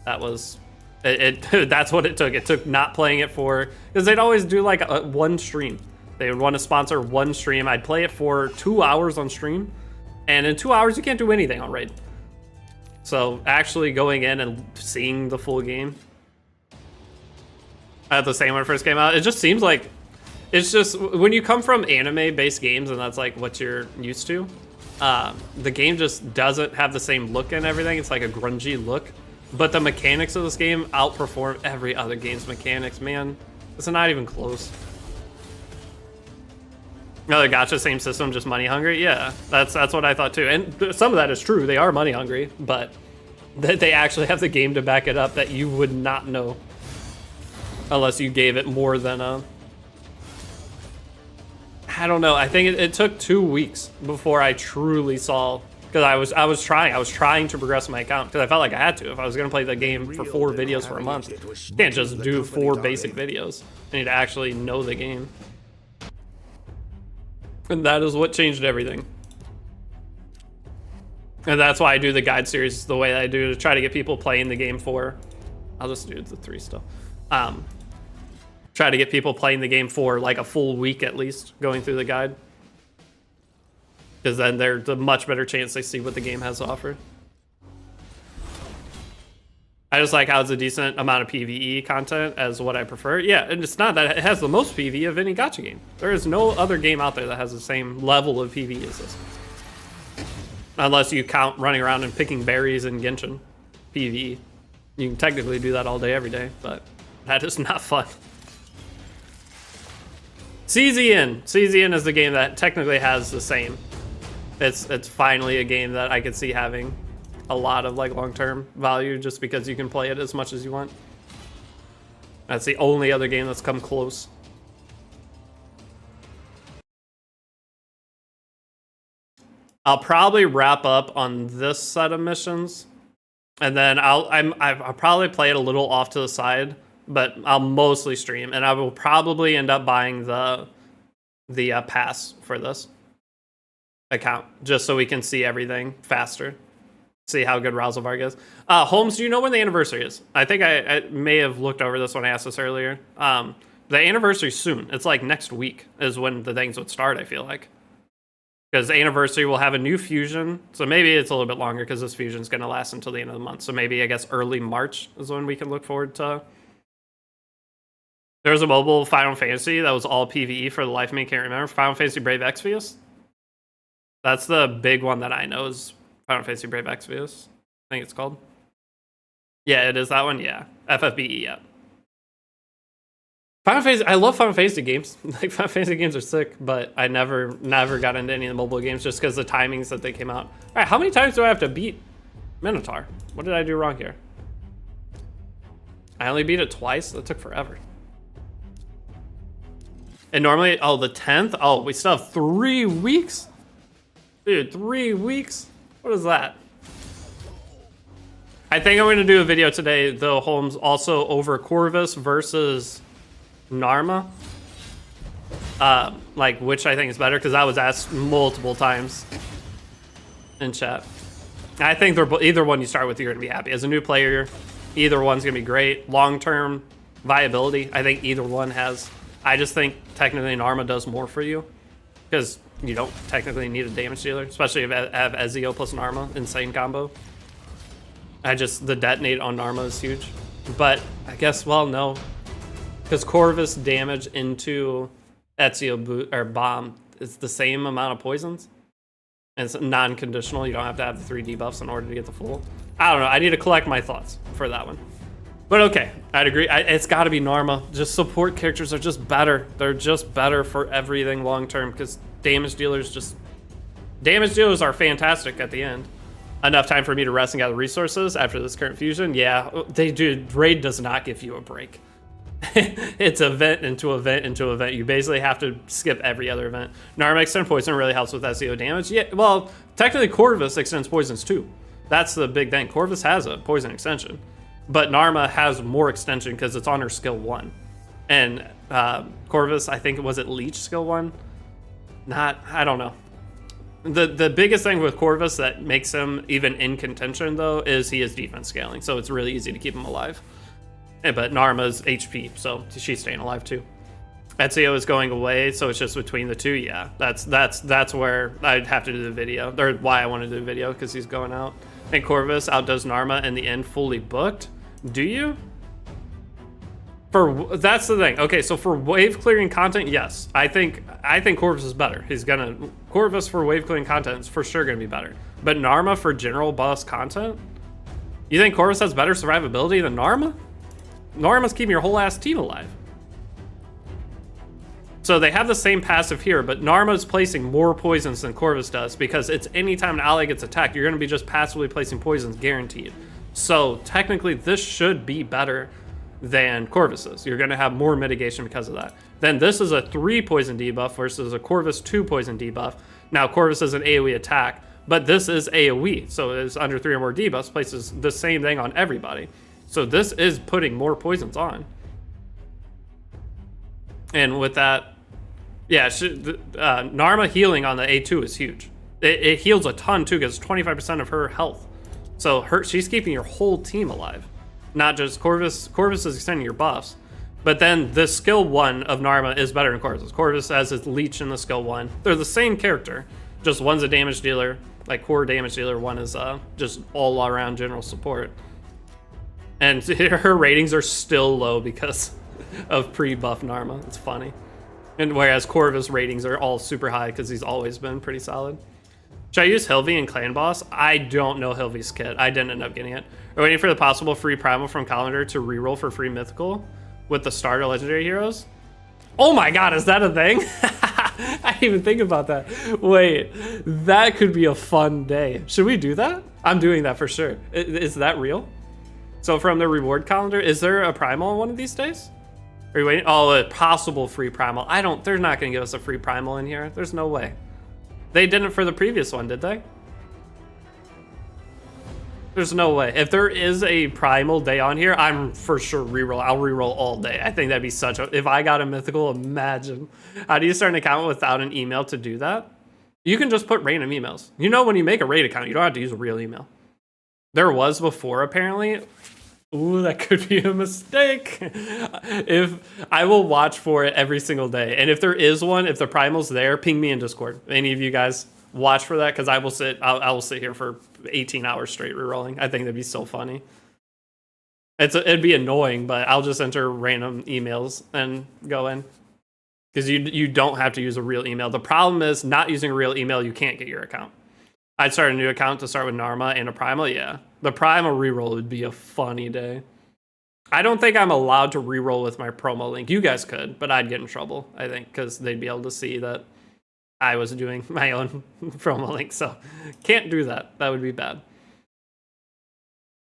That was that's what it took. It took not playing it for, because they'd always do like one stream. They would want to sponsor one stream. I'd play it for 2 hours on stream. And in 2 hours, you can't do anything on Raid. So actually going in and seeing the full game, I had the same when it first came out. It just seems like, it's just, when you come from anime-based games and that's like what you're used to, the game just doesn't have the same look and everything. It's like a grungy look. But the mechanics of this game outperform every other game's mechanics, man. It's not even close. No, the gacha, same system, just money hungry. Yeah, that's what I thought too. And some of that is true. They are money hungry, but they actually have the game to back it up that you would not know unless you gave it more than a. I don't know. I think it took 2 weeks before I truly saw, because I was trying to progress my account because I felt like I had to. If I was gonna play the game for 4 videos for a month, you can't just do 4 basic videos. I need to actually know the game. And that is what changed everything. And that's why I do the guide series the way that I do, to try to get people playing the game for, I'll just do the 3 still. Try to get people playing the game for like a full week at least, going through the guide. Because then there's a much better chance they see what the game has to offer. I just like how it's a decent amount of PvE content as what I prefer. Yeah, and it's not that it has the most PvE of any gacha game. There is no other game out there that has the same level of PvE as this. Unless you count running around and picking berries in Genshin PvE. You can technically do that all day, every day, but that is not fun. CZN. CZN is the game that technically has the same. It's finally a game that I could see having a lot of like long-term value just because you can play it as much as you want. That's the only other game that's come close. I'll probably wrap up on this set of missions, and then I'll probably play it a little off to the side, but I'll mostly stream, and I will probably end up buying the pass for this account just so we can see everything faster. See how good Razelvarg is. Holmes, do you know when the anniversary is? I think I may have looked over this when I asked this earlier. The anniversary's soon. It's like next week is when the things would start, I feel like. Because the anniversary will have a new fusion. So maybe it's a little bit longer because this fusion's going to last until the end of the month. So maybe, I guess, early March is when we can look forward to. There was a mobile Final Fantasy that was all PvE for the life of me. Can't remember. Final Fantasy Brave Exvius? That's the big one that I know is Final Fantasy Brave Exvius, I think it's called. Yeah, it is that one. Yeah, FFBE. Yeah. Final Fantasy. I love Final Fantasy games. Like Final Fantasy games are sick, but I never got into any of the mobile games just because the timings that they came out. All right, how many times do I have to beat Minotaur? What did I do wrong here? I only beat it twice. That took forever. And normally, oh, the 10th. Oh, we still have 3 weeks. Dude, 3 weeks. What is that? I think I'm going to do a video today, though, Holmes, also over Corvus versus Narma. Like, which I think is better, because I was asked multiple times in chat. I think either one you start with, you're going to be happy. As a new player, either one's going to be great. Long-term viability, I think either one has. I just think technically Narma does more for you, because you don't technically need a damage dealer, especially if I have Ezio plus Narma, insane combo. The detonate on Narma is huge. But I guess, well, no. Because Corvus damage into Ezio bomb is the same amount of poisons. And it's non-conditional. You don't have to have the 3 debuffs in order to get the full. I don't know. I need to collect my thoughts for that one. But okay, I'd agree. It's got to be Narma. Just support characters are just better. They're just better for everything long-term, because damage dealers are fantastic at the end. Enough time for me to rest and gather resources after this current fusion. Yeah, Raid does not give you a break. It's event into event into event. You basically have to skip every other event. Narma extend poison really helps with SEO damage. Yeah, well, technically Corvus extends poisons too. That's the big thing. Corvus has a poison extension, but Narma has more extension because it's on her skill 1. And Corvus, I think, was it Leech skill 1? I don't know. The biggest thing with Corvus that makes him even in contention, though, is he is defense scaling, so it's really easy to keep him alive. But Narma's HP, so she's staying alive too. Ezio is going away, so it's just between the two. Yeah, that's where I'd have to do the video, or why I want to do the video, because he's going out. And Corvus outdoes Narma in the end, fully booked. Do you? That's the thing. Okay, so for wave clearing content, yes, I think Corvus is better. Corvus for wave clearing content is for sure gonna be better. But Narma for general boss content, you think Corvus has better survivability than Narma? Narma's keeping your whole ass team alive. So they have the same passive here, but Narma's placing more poisons than Corvus does, because it's anytime an ally gets attacked, you're gonna be just passively placing poisons guaranteed. So technically this should be better than Corvus's. You're gonna have more mitigation because of that. Then this is a 3 poison debuff versus a Corvus 2 poison debuff. Now Corvus is an AoE attack, but this is AoE, so it's under 3 or more debuffs, places the same thing on everybody. So this is putting more poisons on. And with that, yeah, Narma healing on the A2 is huge. It heals a ton too, because 25% of her health. So she's keeping your whole team alive. Not just Corvus. Corvus is extending your buffs. But then the skill 1 of Narma is better than Corvus. Corvus has his leech in the skill 1. They're the same character. Just one's a damage dealer, like core damage dealer. One is just all around general support. And her ratings are still low because of pre-buff Narma. It's funny. And whereas Corvus ratings are all super high because he's always been pretty solid. Should I use Hilvi and Clan Boss? I don't know Hilvi's kit. I didn't end up getting it. We're waiting for the possible free primal from Calendar to reroll for free mythical with the starter legendary heroes. Oh my god, is that a thing? I didn't even think about that. Wait, that could be a fun day. Should we do that? I'm doing that for sure. Is that real? So from the reward calendar, is there a primal one of these days? Are you waiting? Oh, a possible free primal. They're not gonna give us a free primal in here. There's no way. They didn't for the previous one, did they? There's no way. If there is a primal day on here, I'm for sure reroll. I'll reroll all day. I think that'd be such a... If I got a mythical, imagine. How do you start an account without an email to do that? You can just put random emails. You know, when you make a raid account, you don't have to use a real email. There was before, apparently. Ooh, that could be a mistake. If I will watch for it every single day. And if there is one, if the primal's there, ping me in Discord. Any of you guys watch for that, because I will sit here for 18 hours straight rerolling. I think that'd be so funny. It'd be annoying, but I'll just enter random emails and go in. Because you don't have to use a real email. The problem is not using a real email, you can't get your account. I'd start a new account to start with Narma and a primal, yeah. The primal reroll would be a funny day. I don't think I'm allowed to reroll with my promo link. You guys could, but I'd get in trouble, I think, because they'd be able to see that I was doing my own promo link, so can't do that. That would be bad.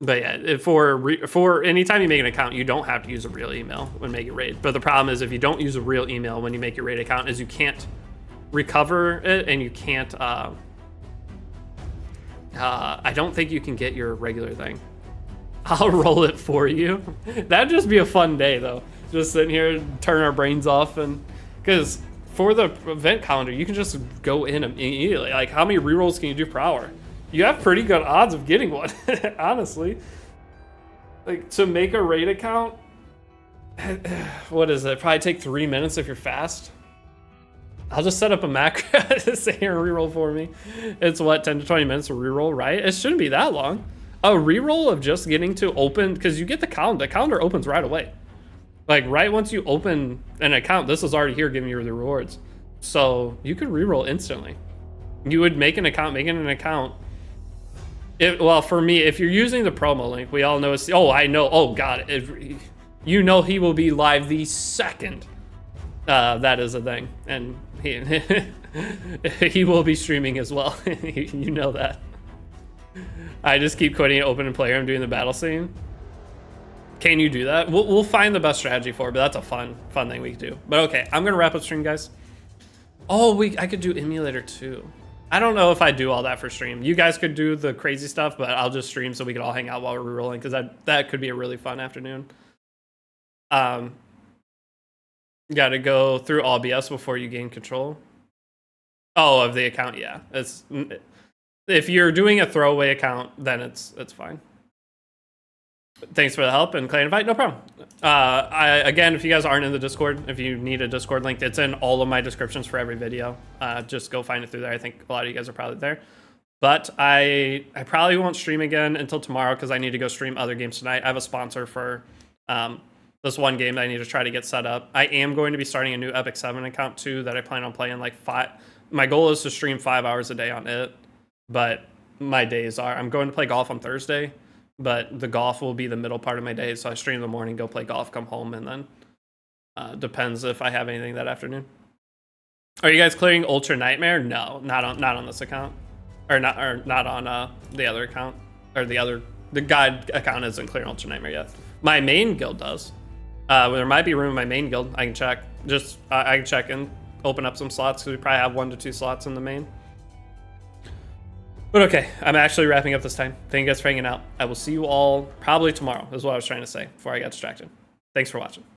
But yeah, for anytime you make an account, you don't have to use a real email when making a raid. But the problem is if you don't use a real email when you make your raid account, is you can't recover it, and you can't... I don't think you can get your regular thing. I'll roll it for you. That'd just be a fun day, though. Just sitting here, turn our brains off, and because for the event calendar, you can just go in immediately. Like, how many rerolls can you do per hour? You have pretty good odds of getting one, honestly. Like, to make a raid account, what is it? Probably take 3 minutes if you're fast. I'll just set up a macro to say here reroll for me. It's what, 10 to 20 minutes to reroll, right? It shouldn't be that long. A reroll of just getting to open, because you get the calendar. The calendar opens right away. Like right once you open an account, this is already here giving you the rewards. So you could reroll instantly. You would make an account, well, for me, if you're using the promo link, we all know it's, oh, I know, oh God, you know he will be live the second that is a thing. And he will be streaming as well. You know that. I just keep quitting it, open and player. I'm doing the battle scene. Can you do that? We'll find the best strategy for it, but that's a fun thing we could do. But okay, I'm gonna wrap up stream, guys. Oh, I could do emulator too. I don't know if I do all that for stream. You guys could do the crazy stuff, but I'll just stream so we can all hang out while we're rolling, because that could be a really fun afternoon. You got to go through all BS before you gain control. Oh, of the account, yeah. If you're doing a throwaway account, then it's fine. Thanks for the help and claim invite. No problem. Again, if you guys aren't in the Discord, if you need a Discord link, it's in all of my descriptions for every video. Just go find it through there. I think a lot of you guys are probably there. But I probably won't stream again until tomorrow because I need to go stream other games tonight. I have a sponsor for this one game that I need to try to get set up. I am going to be starting a new Epic 7 account too that I plan on playing like 5. My goal is to stream 5 hours a day on it. But my days are, I'm going to play golf on Thursday. But the golf will be the middle part of my day, so I stream in the morning, go play golf, come home, and then depends if I have anything that afternoon. Are you guys clearing Ultra Nightmare? No, not on this account, or not on the other account, or the guide account isn't clearing Ultra Nightmare yet. My main guild does. There might be room in my main guild. I can check. I can check and open up some slots because we probably have 1 to 2 slots in the main. But okay, I'm actually wrapping up this time. Thank you guys for hanging out. I will see you all probably tomorrow, is what I was trying to say before I got distracted. Thanks for watching.